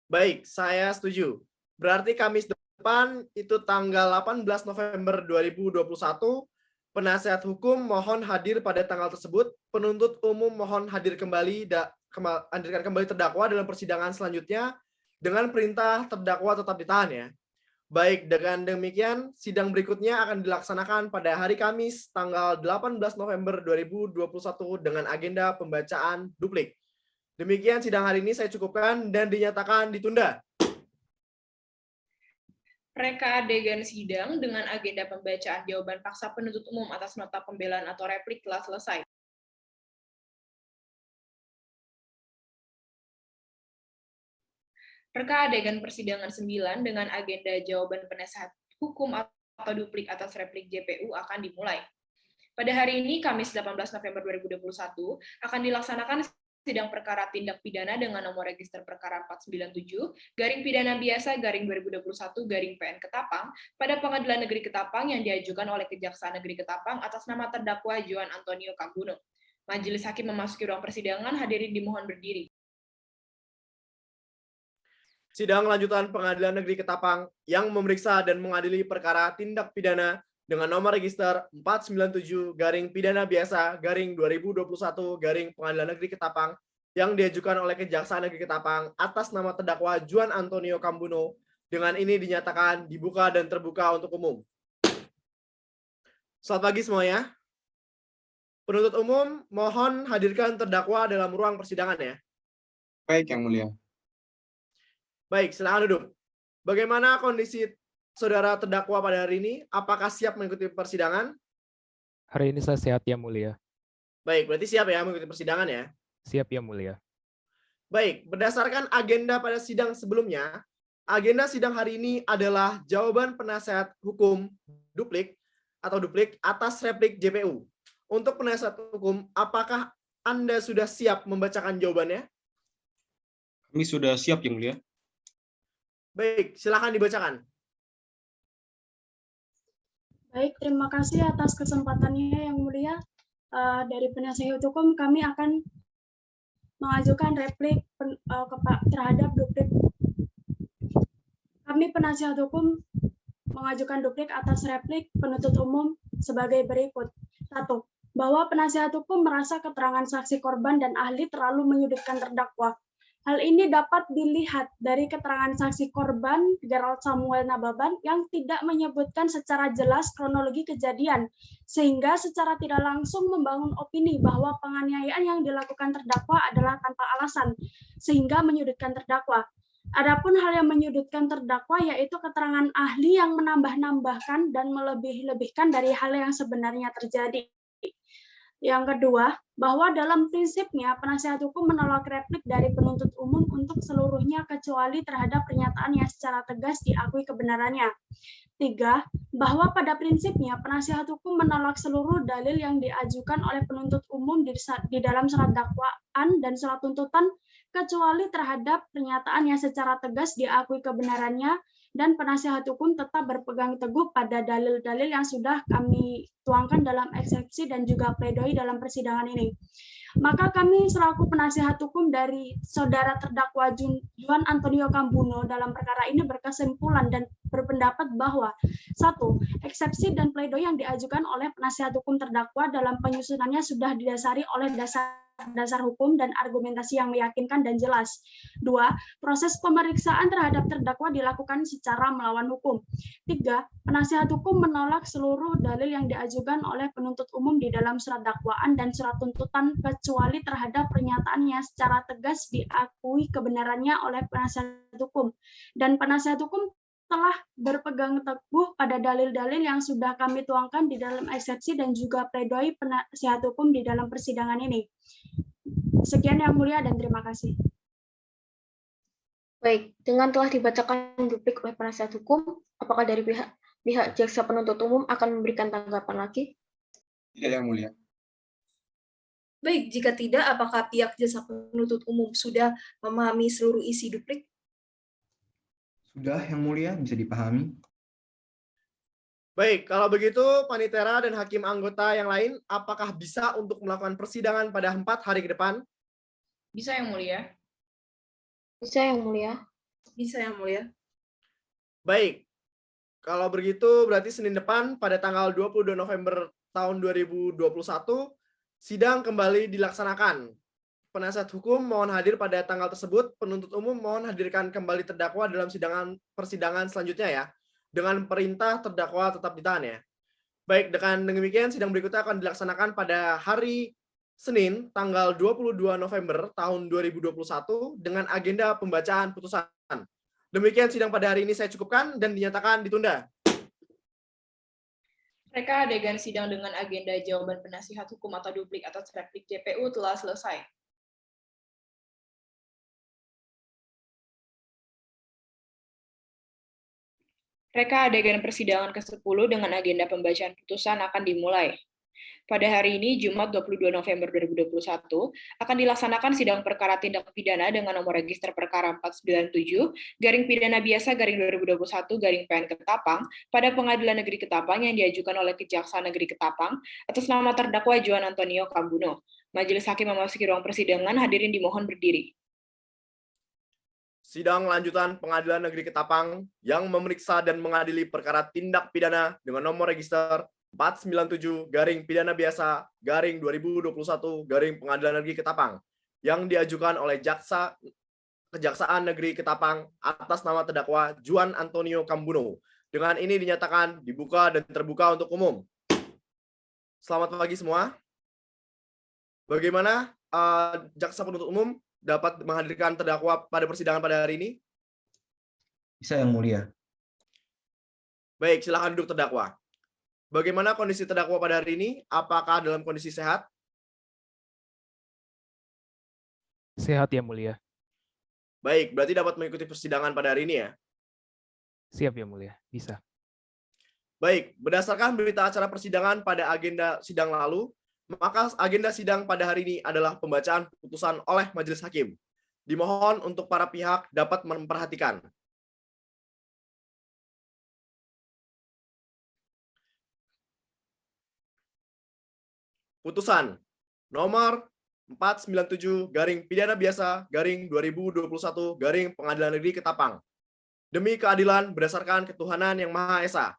Speaker 2: Baik, saya setuju. Berarti Kamis depan itu tanggal 18 November 2021, penasihat hukum mohon hadir pada tanggal tersebut, penuntut umum mohon hadirkan kembali terdakwa dalam persidangan selanjutnya dengan perintah terdakwa tetap ditahan ya. Baik, dengan demikian sidang berikutnya akan dilaksanakan pada hari Kamis tanggal 18 November 2021 dengan agenda pembacaan duplik. Demikian sidang hari ini saya cukupkan dan dinyatakan ditunda.
Speaker 1: Reka adegan sidang dengan agenda pembacaan jawaban paksa penuntut umum atas nota pembelaan atau replik telah selesai. Reka adegan persidangan 9 dengan agenda jawaban penasihat hukum atau duplik atas replik JPU akan dimulai. Pada hari ini, Kamis 18 November 2021, akan dilaksanakan sidang perkara tindak pidana dengan nomor register perkara 497-pidana-biasa-2021-PN Ketapang pada Pengadilan Negeri Ketapang yang diajukan oleh Kejaksaan Negeri Ketapang atas nama terdakwa Johan Antonio Kambuno. Majelis hakim memasuki ruang persidangan, hadirin dimohon berdiri.
Speaker 2: Sidang lanjutan Pengadilan Negeri Ketapang yang memeriksa dan mengadili perkara tindak pidana dengan nomor register 497-pidana-biasa-2021-Pengadilan Negeri Ketapang yang diajukan oleh Kejaksaan Negeri Ketapang atas nama terdakwa Johan Antonio Kambuno dengan ini dinyatakan dibuka dan terbuka untuk umum. Selamat pagi semuanya. Penuntut umum mohon hadirkan terdakwa dalam ruang persidangan ya.
Speaker 3: Baik, Yang Mulia.
Speaker 2: Baik, silakan duduk. Bagaimana kondisi saudara terdakwa pada hari ini? Apakah siap mengikuti persidangan?
Speaker 4: Hari ini saya sehat, Yang Mulia.
Speaker 2: Baik, berarti siap ya mengikuti persidangan ya?
Speaker 4: Siap, Yang Mulia.
Speaker 2: Baik, berdasarkan agenda pada sidang sebelumnya, agenda sidang hari ini adalah jawaban penasihat hukum duplik atas replik JPU. Untuk penasihat hukum, apakah Anda sudah siap membacakan jawabannya?
Speaker 13: Kami sudah siap, Yang Mulia.
Speaker 2: Baik, silakan dibacakan.
Speaker 6: Baik, terima kasih atas kesempatannya Yang Mulia. Dari penasihat hukum kami akan mengajukan replik terhadap duplik. Kami penasihat hukum mengajukan duplik atas replik penuntut umum sebagai berikut. 1. Bahwa penasihat hukum merasa keterangan saksi korban dan ahli terlalu menyudutkan terdakwa. Hal ini dapat dilihat dari keterangan saksi korban Gerald Samuel Nababan yang tidak menyebutkan secara jelas kronologi kejadian, sehingga secara tidak langsung membangun opini bahwa penganiayaan yang dilakukan terdakwa adalah tanpa alasan, sehingga menyudutkan terdakwa. Adapun hal yang menyudutkan terdakwa yaitu keterangan ahli yang menambah-nambahkan dan melebih-lebihkan dari hal yang sebenarnya terjadi. Yang kedua, bahwa dalam prinsipnya penasihat hukum menolak replik dari penuntut umum untuk seluruhnya kecuali terhadap pernyataan yang secara tegas diakui kebenarannya. 3. Bahwa pada prinsipnya penasihat hukum menolak seluruh dalil yang diajukan oleh penuntut umum di dalam surat dakwaan dan surat tuntutan kecuali terhadap pernyataan yang secara tegas diakui kebenarannya, dan penasihat hukum tetap berpegang teguh pada dalil-dalil yang sudah kami tuangkan dalam eksepsi dan juga pledoi dalam persidangan ini. Maka kami selaku penasihat hukum dari saudara terdakwa Juan Antonio Cambuno dalam perkara ini berkesimpulan dan berpendapat bahwa 1. Eksepsi dan pledoi yang diajukan oleh penasihat hukum terdakwa dalam penyusunannya sudah didasari oleh dasar hukum dan argumentasi yang meyakinkan dan jelas. 2. Proses pemeriksaan terhadap terdakwa dilakukan secara melawan hukum. 3. Penasihat hukum menolak seluruh dalil yang diajukan oleh penuntut umum di dalam surat dakwaan dan surat tuntutan kecuali terhadap pernyataannya secara tegas diakui kebenarannya oleh penasihat hukum. Dan penasihat hukum telah berpegang teguh pada dalil-dalil yang sudah kami tuangkan di dalam eksepsi dan juga pledoi penasihat hukum di dalam persidangan ini. Sekian Yang Mulia dan terima kasih.
Speaker 7: Baik, dengan telah dibacakan duplik oleh penasihat hukum, apakah dari pihak jaksa penuntut umum akan memberikan tanggapan lagi?
Speaker 3: Tidak, Yang Mulia.
Speaker 8: Baik, jika tidak, apakah pihak jaksa penuntut umum sudah memahami seluruh isi duplik?
Speaker 5: Sudah, Yang Mulia, bisa dipahami.
Speaker 2: Baik, kalau begitu panitera dan hakim anggota yang lain apakah bisa untuk melakukan persidangan pada 4 hari ke depan?
Speaker 1: Bisa Yang Mulia.
Speaker 7: Bisa Yang Mulia.
Speaker 8: Bisa Yang Mulia.
Speaker 2: Baik, kalau begitu berarti Senin depan pada tanggal 22 November tahun 2021, sidang kembali dilaksanakan. Penasihat hukum mohon hadir pada tanggal tersebut, penuntut umum mohon hadirkan kembali terdakwa dalam persidangan selanjutnya ya, dengan perintah terdakwa tetap ditahan ya. Baik, dengan demikian sidang berikutnya akan dilaksanakan pada hari Senin tanggal 22 November tahun 2021 dengan agenda pembacaan putusan. Demikian sidang pada hari ini saya cukupkan dan dinyatakan ditunda.
Speaker 1: Reka adegan sidang dengan agenda jawaban penasihat hukum atau duplik atas replik JPU telah selesai. Reka adegan persidangan ke-10 dengan agenda pembacaan putusan akan dimulai. Pada hari ini, Jumat 22 November 2021, akan dilaksanakan sidang perkara tindak pidana dengan nomor register perkara 497-Pidana Biasa-2021-PN Ketapang pada Pengadilan Negeri Ketapang yang diajukan oleh Kejaksaan Negeri Ketapang atas nama terdakwa Juan Antonio Cambuno. Majelis Hakim memasuki ruang persidangan, hadirin dimohon berdiri.
Speaker 2: Sidang lanjutan Pengadilan Negeri Ketapang yang memeriksa dan mengadili perkara tindak pidana dengan nomor register 497-Pidana Biasa-2021-Pengadilan Negeri Ketapang yang diajukan oleh Kejaksaan Negeri Ketapang atas nama terdakwa Juan Antonio Cambuno. Dengan ini dinyatakan dibuka dan terbuka untuk umum. Selamat pagi semua. Bagaimana jaksa penuntut umum dapat menghadirkan terdakwa pada persidangan pada hari ini?
Speaker 5: Bisa Yang Mulia.
Speaker 2: Baik, silakan duduk terdakwa. Bagaimana kondisi terdakwa pada hari ini? Apakah dalam kondisi sehat?
Speaker 4: Sehat Yang Mulia.
Speaker 2: Baik, berarti dapat mengikuti persidangan pada hari ini ya?
Speaker 4: Siap Yang Mulia, bisa.
Speaker 2: Baik, berdasarkan berita acara persidangan pada agenda sidang lalu, maka agenda sidang pada hari ini adalah pembacaan putusan oleh majelis hakim. Dimohon untuk para pihak dapat memperhatikan. Putusan nomor 497-Pidana Biasa-2021-Pengadilan Negeri Ketapang. Demi keadilan berdasarkan ketuhanan yang Maha Esa,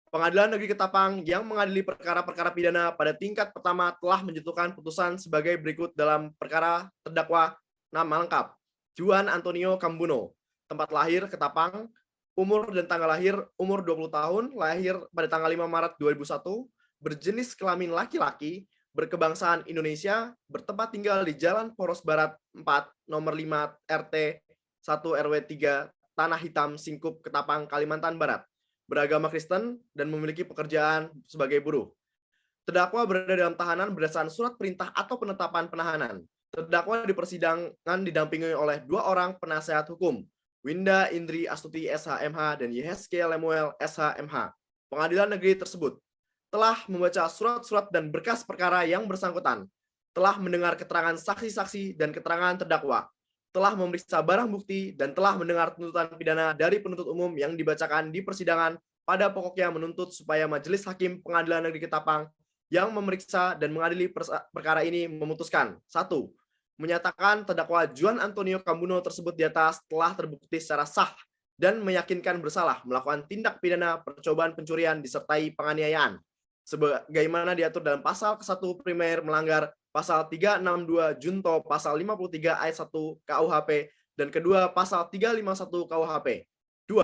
Speaker 2: Pengadilan Negeri Ketapang yang mengadili perkara-perkara pidana pada tingkat pertama telah menjatuhkan putusan sebagai berikut dalam perkara terdakwa nama lengkap Juan Antonio Cambuno, tempat lahir Ketapang, umur dan tanggal lahir umur 20 tahun, lahir pada tanggal 5 Maret 2001, berjenis kelamin laki-laki, berkebangsaan Indonesia, bertempat tinggal di Jalan Poros Barat 4, nomor 5 RT 1 RW 3, Tanah Hitam, Singkup, Ketapang, Kalimantan Barat. Beragama Kristen dan memiliki pekerjaan sebagai buruh. Terdakwa berada dalam tahanan berdasarkan surat perintah atau penetapan penahanan. Terdakwa di persidangan didampingi oleh 2 orang penasehat hukum, Winda Indri Astuti SHMH dan Yehezkiel Lemuel SHMH. Pengadilan negeri tersebut telah membaca surat-surat dan berkas perkara yang bersangkutan, telah mendengar keterangan saksi-saksi dan keterangan terdakwa, telah memeriksa barang bukti, dan telah mendengar tuntutan pidana dari penuntut umum yang dibacakan di persidangan, pada pokoknya menuntut supaya Majelis Hakim Pengadilan Negeri Ketapang yang memeriksa dan mengadili perkara ini memutuskan: 1. Menyatakan terdakwa Juan Antonio Kambuno tersebut di atas telah terbukti secara sah dan meyakinkan bersalah melakukan tindak pidana percobaan pencurian disertai penganiayaan, sebagaimana diatur dalam pasal ke-1 primer melanggar pasal 362 junto pasal 53 ayat 1 KUHP dan kedua pasal 351 KUHP. 2.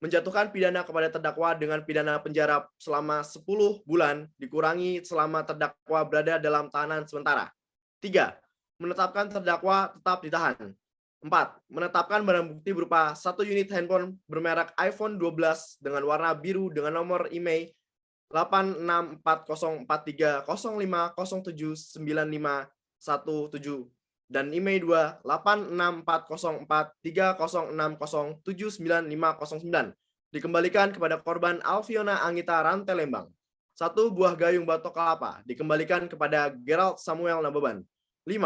Speaker 2: Menjatuhkan pidana kepada terdakwa dengan pidana penjara selama 10 bulan dikurangi selama terdakwa berada dalam tahanan sementara. 3. Menetapkan terdakwa tetap ditahan. 4. Menetapkan barang bukti berupa 1 unit handphone bermerek iPhone 12 dengan warna biru dengan nomor IMEI 86404305079517 dan IMEI 2 86404306079509 dikembalikan kepada korban Alfiona Anggita Rante Lembang. 1 buah gayung batok kelapa dikembalikan kepada Gerald Samuel Nababan. 5.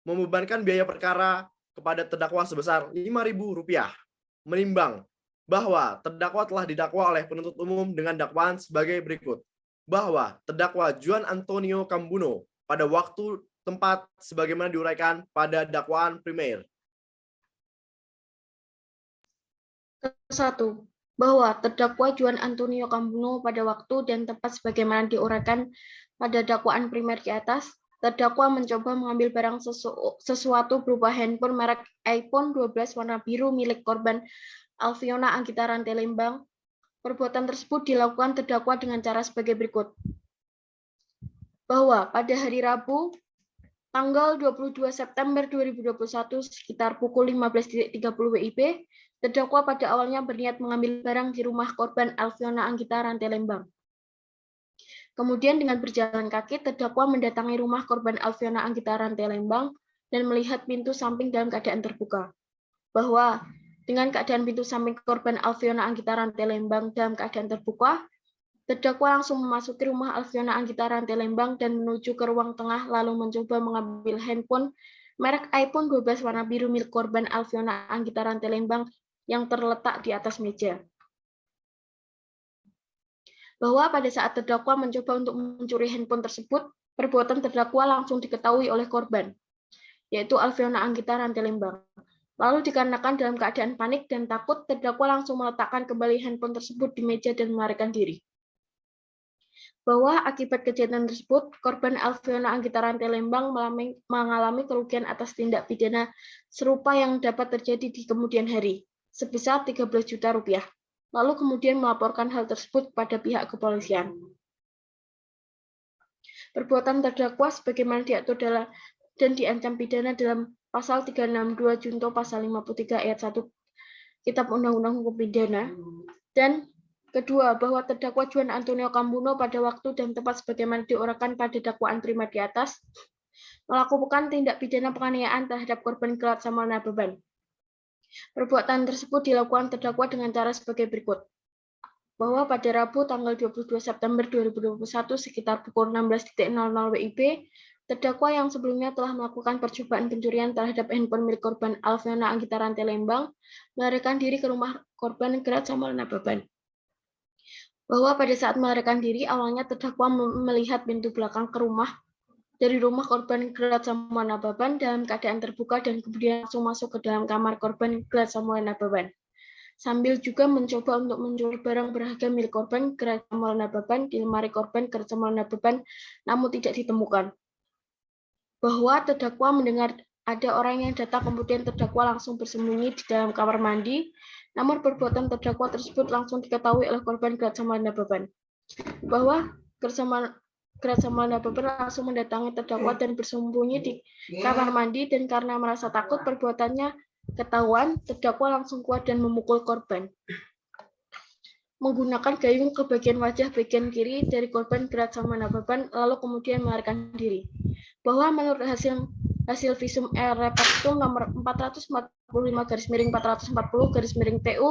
Speaker 2: Membebankan biaya perkara kepada terdakwa sebesar Rp5.000. Menimbang bahwa terdakwa telah didakwa oleh penuntut umum dengan dakwaan sebagai berikut: bahwa terdakwa Juan Antonio Kambuno pada waktu tempat sebagaimana diuraikan pada dakwaan primer.
Speaker 7: 1. Bahwa terdakwa Juan Antonio Kambuno pada waktu dan tempat sebagaimana diuraikan pada dakwaan primer di atas, terdakwa mencoba mengambil barang sesuatu berupa handphone merek iPhone 12 warna biru milik korban Alfiona Anggita Rante Lembang. Perbuatan tersebut dilakukan terdakwa dengan cara sebagai berikut: bahwa pada hari Rabu, tanggal 22 September 2021 sekitar pukul 15.30 WIB, terdakwa pada awalnya berniat mengambil barang di rumah korban Alfiona Anggita Rante Lembang. Kemudian dengan berjalan kaki, terdakwa mendatangi rumah korban Alfiona Anggita Rante Lembang dan melihat pintu samping dalam keadaan terbuka. Bahwa dengan keadaan pintu samping korban Alfiona Anggita Rante Lembang dalam keadaan terbuka, terdakwa langsung memasuki rumah Alfiona Anggita Rante Lembang dan menuju ke ruang tengah lalu mencoba mengambil handphone merek iPhone 12 warna biru milik korban Alfiona Anggita Rante Lembang yang terletak di atas meja. Bahwa pada saat terdakwa mencoba untuk mencuri handphone tersebut, perbuatan terdakwa langsung diketahui oleh korban, yaitu Alfiona Anggita Rante Lembang. Lalu dikarenakan dalam keadaan panik dan takut, terdakwa langsung meletakkan kembali handphone tersebut di meja dan melarikan diri. Bahwa akibat kejadian tersebut, korban Alfiona Anggita Rante Lembang mengalami kerugian atas tindak pidana serupa yang dapat terjadi di kemudian hari, sebesar Rp13 juta. Lalu kemudian melaporkan hal tersebut kepada pihak kepolisian. Perbuatan terdakwa sebagaimana diatur dalam dan diancam pidana dalam Pasal 362 junto Pasal 53 ayat 1 Kitab Undang-Undang Hukum Pidana. Dan kedua, bahwa terdakwa Juan Antonio Kambuno pada waktu dan tempat sebagaimana diuraikan pada dakwaan primer di atas melakukan tindak pidana penganiayaan terhadap korban Gerald Samuel Nababan. Perbuatan tersebut dilakukan terdakwa dengan cara sebagai berikut: bahwa pada Rabu tanggal 22 September 2021 sekitar pukul 16.00 WIB, terdakwa yang sebelumnya telah melakukan percobaan pencurian terhadap handphone milik korban Alfiona Anggita Rante Lembang melarikan diri ke rumah korban Gerald Samuel Nababan. Bahwa pada saat melarikan diri, awalnya terdakwa melihat pintu belakang ke rumah dari rumah korban Gerald Samuel Nababan dalam keadaan terbuka dan kemudian langsung masuk ke dalam kamar korban Gerald Samuel Nababan, sambil juga mencoba untuk mencuri barang berharga milik korban Gerald Samuel Nababan di lemari korban Gerald Samuel Nababan, namun tidak ditemukan. Bahwa terdakwa mendengar ada orang yang datang, kemudian terdakwa langsung bersembunyi di dalam kamar mandi, namun perbuatan terdakwa tersebut langsung diketahui oleh korban Gerald Samuel Nababan. Bahwa Gerald Samuel Nababan langsung mendatangi terdakwa dan bersembunyi di kamar mandi, dan karena merasa takut perbuatannya ketahuan, terdakwa langsung kuat dan memukul korban. menggunakan gayung ke bagian wajah bagian kiri dari korban Gerald Samuel Nababan, lalu kemudian melarikan diri. Bahwa menurut hasil visum Repaktum nomor 445/440/TU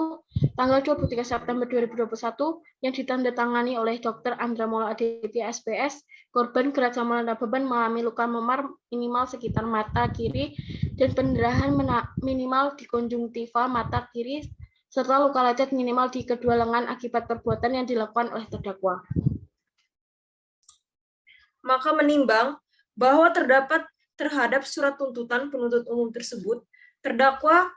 Speaker 7: tanggal 23 September 2021 yang ditandatangani oleh Dr. Andra Mola Aditya SPS, korban Gerald Samuel Nababan mengalami luka memar minimal sekitar mata kiri dan pendarahan minimal di konjungtiva mata kiri serta luka lecet minimal di kedua lengan akibat perbuatan yang dilakukan oleh terdakwa.
Speaker 8: Maka menimbang bahwa terhadap surat tuntutan penuntut umum tersebut, terdakwa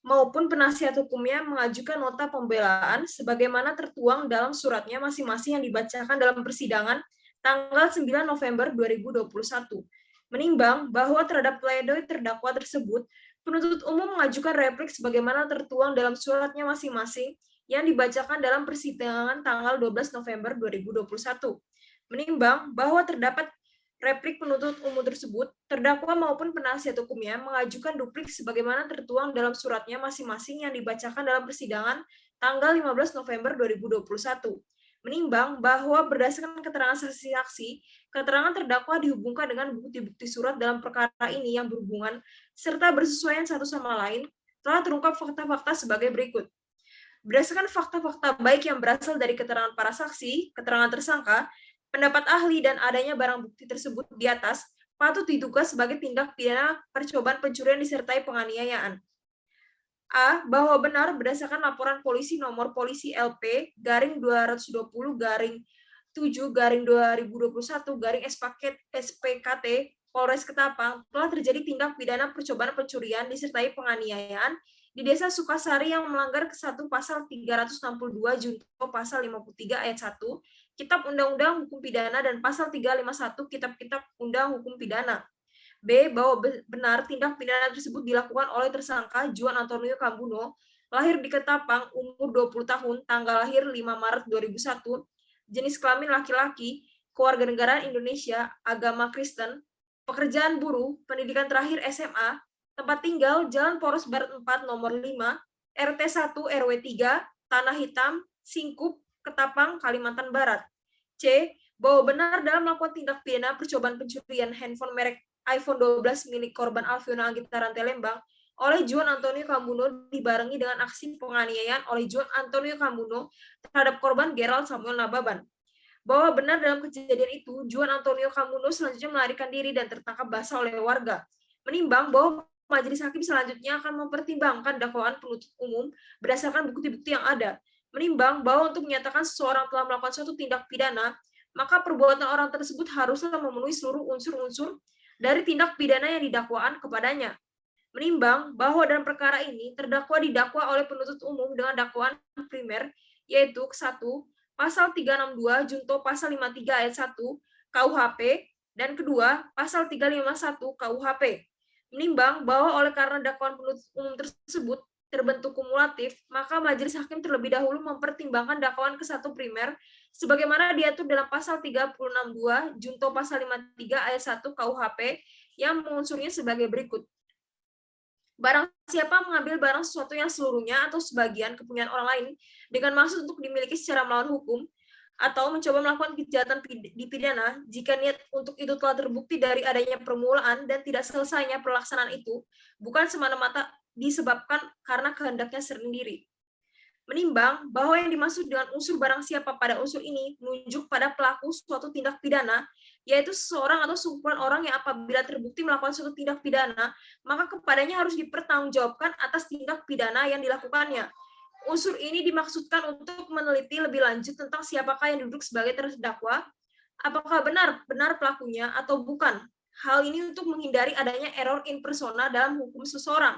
Speaker 8: maupun penasihat hukumnya mengajukan nota pembelaan sebagaimana tertuang dalam suratnya masing-masing yang dibacakan dalam persidangan tanggal 9 November 2021. Menimbang bahwa terhadap pledoi terdakwa tersebut, penuntut umum mengajukan replik sebagaimana tertuang dalam suratnya masing-masing yang dibacakan dalam persidangan tanggal 12 November 2021. Menimbang bahwa terdapat replik penuntut umum tersebut, terdakwa maupun penasihat hukumnya mengajukan duplik sebagaimana tertuang dalam suratnya masing-masing yang dibacakan dalam persidangan tanggal 15 November 2021. Menimbang bahwa berdasarkan keterangan saksi-saksi, keterangan terdakwa dihubungkan dengan bukti-bukti surat dalam perkara ini yang berhubungan serta bersesuaian satu sama lain, telah terungkap fakta-fakta sebagai berikut. Berdasarkan fakta-fakta baik yang berasal dari keterangan para saksi, keterangan tersangka, pendapat ahli dan adanya barang bukti tersebut di atas patut diduga sebagai tindak pidana percobaan pencurian disertai penganiayaan. A. Bahwa benar berdasarkan laporan polisi nomor polisi LP garing 220 garing 7 garing 2021 garing SPKT Polres Ketapang telah terjadi tindak pidana percobaan pencurian disertai penganiayaan di Desa Sukasari yang melanggar ke-1 pasal 362 junto pasal 53 ayat 1 Kitab Undang-Undang Hukum Pidana dan pasal 351 Kitab-Kitab Undang Hukum Pidana. B. Bahwa benar tindak pidana tersebut dilakukan oleh tersangka Juan Antonio Kambuno, lahir di Ketapang, umur 20 tahun, tanggal lahir 5 Maret 2001, jenis kelamin laki-laki, kewarganegaraan Indonesia, agama Kristen, pekerjaan buruh, pendidikan terakhir SMA, tempat tinggal Jalan Poros Barat 4 nomor 5, RT 1 RW 3, Tanah Hitam, Singkup, Ketapang, Kalimantan Barat. C. Bahwa benar dalam melakukan tindak pidana percobaan pencurian handphone merek iPhone 12 milik korban Alfiona Anggita Rantai Lembang oleh Juan Antonio Kambuno dibarengi dengan aksi penganiayaan oleh Juan Antonio Kambuno terhadap korban Gerald Samuel Nababan. Bahwa benar dalam kejadian itu, Juan Antonio Kambuno selanjutnya melarikan diri dan tertangkap basah oleh warga. Menimbang bahwa majelis hakim selanjutnya akan mempertimbangkan dakwaan penuntut umum berdasarkan bukti-bukti yang ada. Menimbang bahwa untuk menyatakan seseorang telah melakukan suatu tindak pidana, maka perbuatan orang tersebut haruslah memenuhi seluruh unsur-unsur dari tindak pidana yang didakwaan kepadanya. Menimbang bahwa dalam perkara ini terdakwa didakwa oleh penuntut umum dengan dakwaan primer, yaitu ke-1, pasal 362 junto pasal 53 ayat 1 KUHP, dan kedua, pasal 351 KUHP. Menimbang bahwa oleh karena dakwaan penuntut umum tersebut terbentuk kumulatif, maka majelis hakim terlebih dahulu mempertimbangkan dakwaan ke-1 primer sebagaimana diatur dalam pasal 362 junto pasal 53 ayat 1 KUHP yang mengunsurnya sebagai berikut. Barang siapa mengambil barang sesuatu yang seluruhnya atau sebagian kepunyaan orang lain dengan maksud untuk dimiliki secara melawan hukum atau mencoba melakukan kejahatan dipidana jika niat untuk itu telah terbukti dari adanya permulaan dan tidak selesainya pelaksanaan itu bukan semata-mata disebabkan karena kehendaknya sendiri. Menimbang bahwa yang dimaksud dengan unsur barang siapa pada unsur ini menunjuk pada pelaku suatu tindak pidana, yaitu seseorang atau sekumpulan orang yang apabila terbukti melakukan suatu tindak pidana, maka kepadanya harus dipertanggungjawabkan atas tindak pidana yang dilakukannya. Unsur ini dimaksudkan untuk meneliti lebih lanjut tentang siapakah yang duduk sebagai terdakwa, apakah benar pelakunya atau bukan. Hal ini untuk menghindari adanya error in persona dalam hukum seseorang.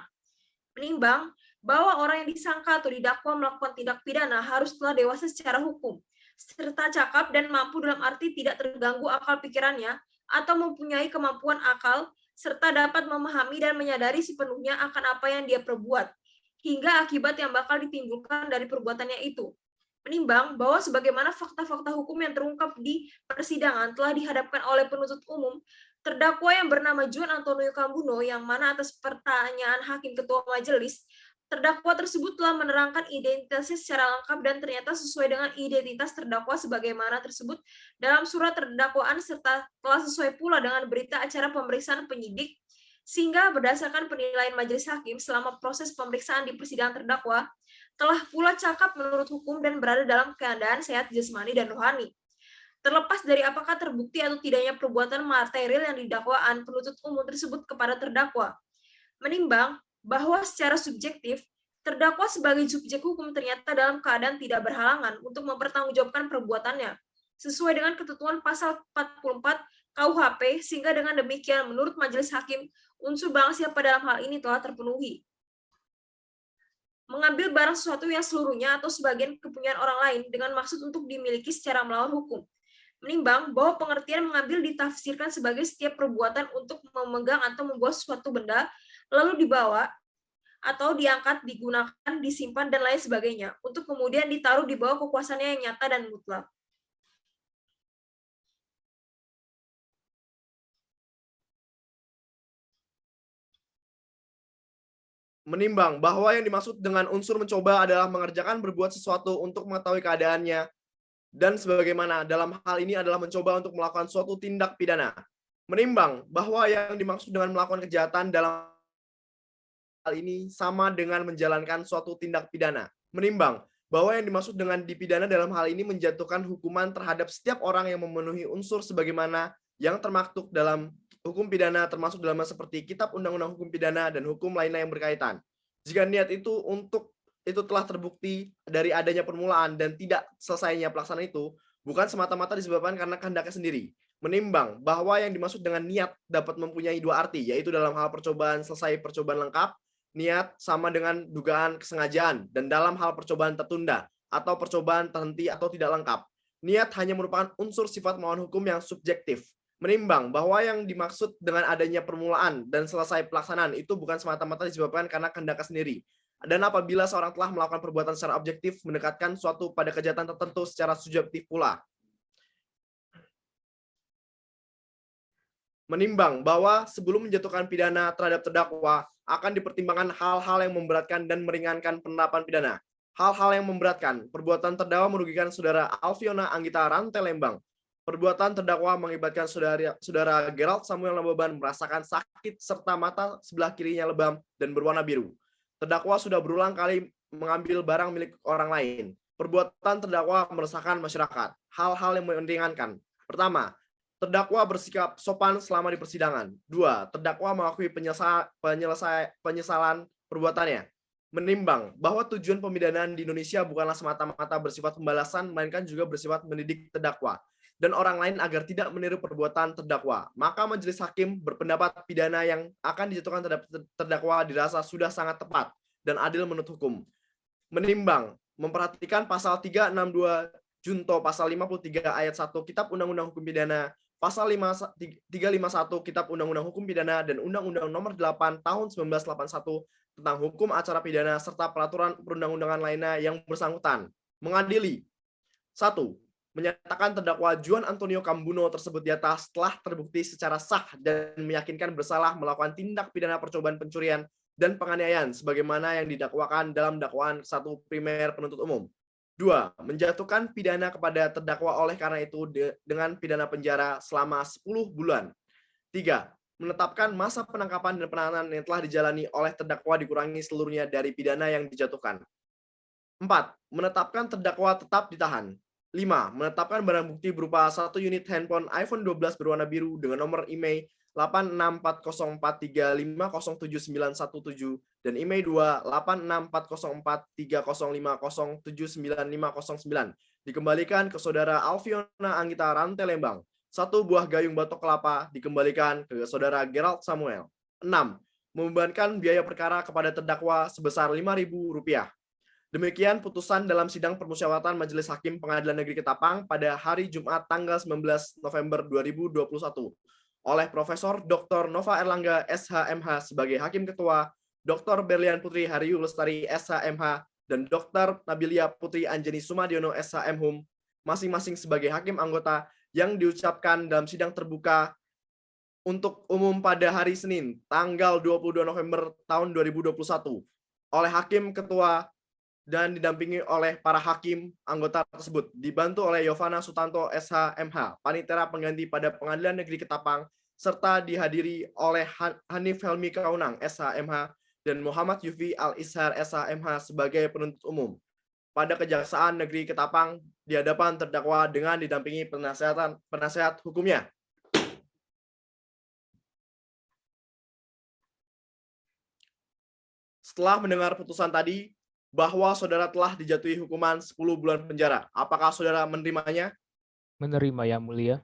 Speaker 8: Menimbang bahwa orang yang disangka atau didakwa melakukan tindak pidana harus telah dewasa secara hukum, serta cakap dan mampu dalam arti tidak terganggu akal pikirannya atau mempunyai kemampuan akal, serta dapat memahami dan menyadari sepenuhnya akan apa yang dia perbuat, hingga akibat yang bakal ditimbulkan dari perbuatannya itu. Menimbang bahwa sebagaimana fakta-fakta hukum yang terungkap di persidangan telah dihadapkan oleh penuntut umum, terdakwa yang bernama Juan Antonio Kambuno yang mana atas pertanyaan hakim ketua majelis Terdakwa tersebut telah menerangkan identitasnya secara lengkap dan ternyata sesuai dengan identitas terdakwa sebagaimana tersebut dalam surat terdakwaan serta telah sesuai pula dengan berita acara pemeriksaan penyidik, sehingga berdasarkan penilaian majelis hakim selama proses pemeriksaan di persidangan terdakwa telah pula cakap menurut hukum dan berada dalam keadaan sehat jasmani dan rohani. Terlepas dari apakah terbukti atau tidaknya perbuatan material yang didakwaan penuntut umum tersebut kepada terdakwa, menimbang bahwa secara subjektif, terdakwa sebagai subjek hukum ternyata dalam keadaan tidak berhalangan untuk mempertanggungjawabkan perbuatannya, sesuai dengan ketentuan pasal 44 KUHP, sehingga dengan demikian menurut majelis hakim, unsur barang siapa dalam hal ini telah terpenuhi. Mengambil barang sesuatu yang seluruhnya atau sebagian kepunyaan orang lain dengan maksud untuk dimiliki secara melawan hukum. Menimbang bahwa pengertian mengambil ditafsirkan sebagai setiap perbuatan untuk memegang atau membawa suatu benda, lalu dibawa atau diangkat, digunakan, disimpan, dan lain sebagainya, untuk kemudian ditaruh di bawah kekuasaannya yang nyata dan mutlak.
Speaker 2: Menimbang bahwa yang dimaksud dengan unsur mencoba adalah mengerjakan berbuat sesuatu untuk mengetahui keadaannya, dan sebagaimana dalam hal ini adalah mencoba untuk melakukan suatu tindak pidana. Menimbang bahwa yang dimaksud dengan melakukan kejahatan dalam hal ini sama dengan menjalankan suatu tindak pidana. Menimbang bahwa yang dimaksud dengan dipidana dalam hal ini menjatuhkan hukuman terhadap setiap orang yang memenuhi unsur sebagaimana yang termaktub dalam hukum pidana, termasuk dalam seperti Kitab Undang-Undang Hukum Pidana dan hukum lainnya yang berkaitan. Jika niat itu telah terbukti dari adanya permulaan dan tidak selesainya pelaksanaan itu, bukan semata-mata disebabkan karena kehendaknya sendiri. Menimbang bahwa yang dimaksud dengan niat dapat mempunyai dua arti, yaitu dalam hal percobaan selesai percobaan lengkap, niat sama dengan dugaan kesengajaan, dan dalam hal percobaan tertunda atau percobaan terhenti atau tidak lengkap, niat hanya merupakan unsur sifat melawan hukum yang subjektif. Menimbang bahwa yang dimaksud dengan adanya permulaan dan selesai pelaksanaan itu bukan semata-mata disebabkan karena kehendaknya sendiri. Dan apabila seorang telah melakukan perbuatan secara objektif, mendekatkan suatu pada kejahatan tertentu secara subjektif pula. Menimbang bahwa sebelum menjatuhkan pidana terhadap terdakwa, akan dipertimbangkan hal-hal yang memberatkan dan meringankan penerapan pidana. Hal-hal yang memberatkan, perbuatan terdakwa merugikan saudara Alfiona Anggita Rantelembang. Perbuatan terdakwa mengakibatkan saudara Gerald Samuel Nababan merasakan sakit serta mata sebelah kirinya lebam dan berwarna biru. Terdakwa sudah berulang kali mengambil barang milik orang lain. Perbuatan terdakwa meresahkan masyarakat. Hal-hal yang meringankan. Pertama, terdakwa bersikap sopan selama di persidangan. 2. Terdakwa mengakui penyesalan perbuatannya. Menimbang bahwa tujuan pemidanaan di Indonesia bukanlah semata-mata bersifat pembalasan, melainkan juga bersifat mendidik terdakwa dan orang lain agar tidak meniru perbuatan terdakwa. Maka majelis hakim berpendapat pidana yang akan dijatuhkan terhadap terdakwa dirasa sudah sangat tepat dan adil menurut hukum. Menimbang, memperhatikan pasal 362 junto pasal 53 ayat 1 Kitab Undang-Undang Hukum Pidana, pasal 351 Kitab Undang-Undang Hukum Pidana dan Undang-Undang Nomor 8 Tahun 1981 tentang hukum acara pidana serta peraturan perundang-undangan lainnya yang bersangkutan. Mengadili. 1. Menyatakan terdakwa Juan Antonio Cambuno tersebut di atas telah terbukti secara sah dan meyakinkan bersalah melakukan tindak pidana percobaan pencurian dan penganiayaan sebagaimana yang didakwakan dalam dakwaan 1 primer penuntut umum. 2. Menjatuhkan pidana kepada terdakwa oleh karena itu dengan pidana penjara selama 10 bulan. 3. Menetapkan masa penangkapan dan penahanan yang telah dijalani oleh terdakwa dikurangi seluruhnya dari pidana yang dijatuhkan. 4. Menetapkan terdakwa tetap ditahan. 5. Menetapkan barang bukti berupa 1 unit handphone iPhone 12 berwarna biru dengan nomor IMEI 8640435079117 dan IMEI 2 864043050799509 dikembalikan ke saudara Alfiona Anggita Rantelembang. 1 buah gayung batok kelapa dikembalikan ke saudara Gerald Samuel. 6. Membebankan biaya perkara kepada terdakwa sebesar Rp5.000. Demikian putusan dalam sidang permusyawaratan Majelis Hakim Pengadilan Negeri Ketapang pada hari Jumat tanggal 19 November 2021 oleh Profesor Dr. Nova Erlangga SHMH sebagai Hakim Ketua, Dr. Berlian Putri Hariyu Lestari SHMH, dan Dr. Nabilia Putri Anjani Sumadiono SHMHum masing-masing sebagai Hakim Anggota yang diucapkan dalam sidang terbuka untuk umum pada hari Senin tanggal 22 November tahun 2021 oleh hakim ketua dan didampingi oleh para hakim anggota tersebut, dibantu oleh Yovana Sutanto SH MH, Panitera Pengganti pada Pengadilan Negeri Ketapang, serta dihadiri oleh Hanif Helmi Kaunang SH MH dan Muhammad Yufi Al-Ishar SH MH sebagai penuntut umum pada Kejaksaan Negeri Ketapang di hadapan terdakwa dengan didampingi penasehat hukumnya. Setelah mendengar putusan tadi, bahwa saudara telah dijatuhi hukuman 10 bulan penjara. Apakah saudara menerimanya?
Speaker 4: Menerima, Yang Mulia.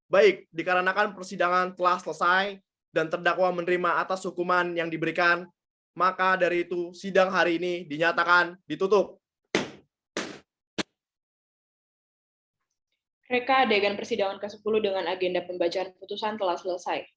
Speaker 2: Baik, dikarenakan persidangan telah selesai dan terdakwa menerima atas hukuman yang diberikan, maka dari itu sidang hari ini dinyatakan ditutup.
Speaker 1: Reka adegan persidangan ke-10 dengan agenda pembacaan putusan telah selesai.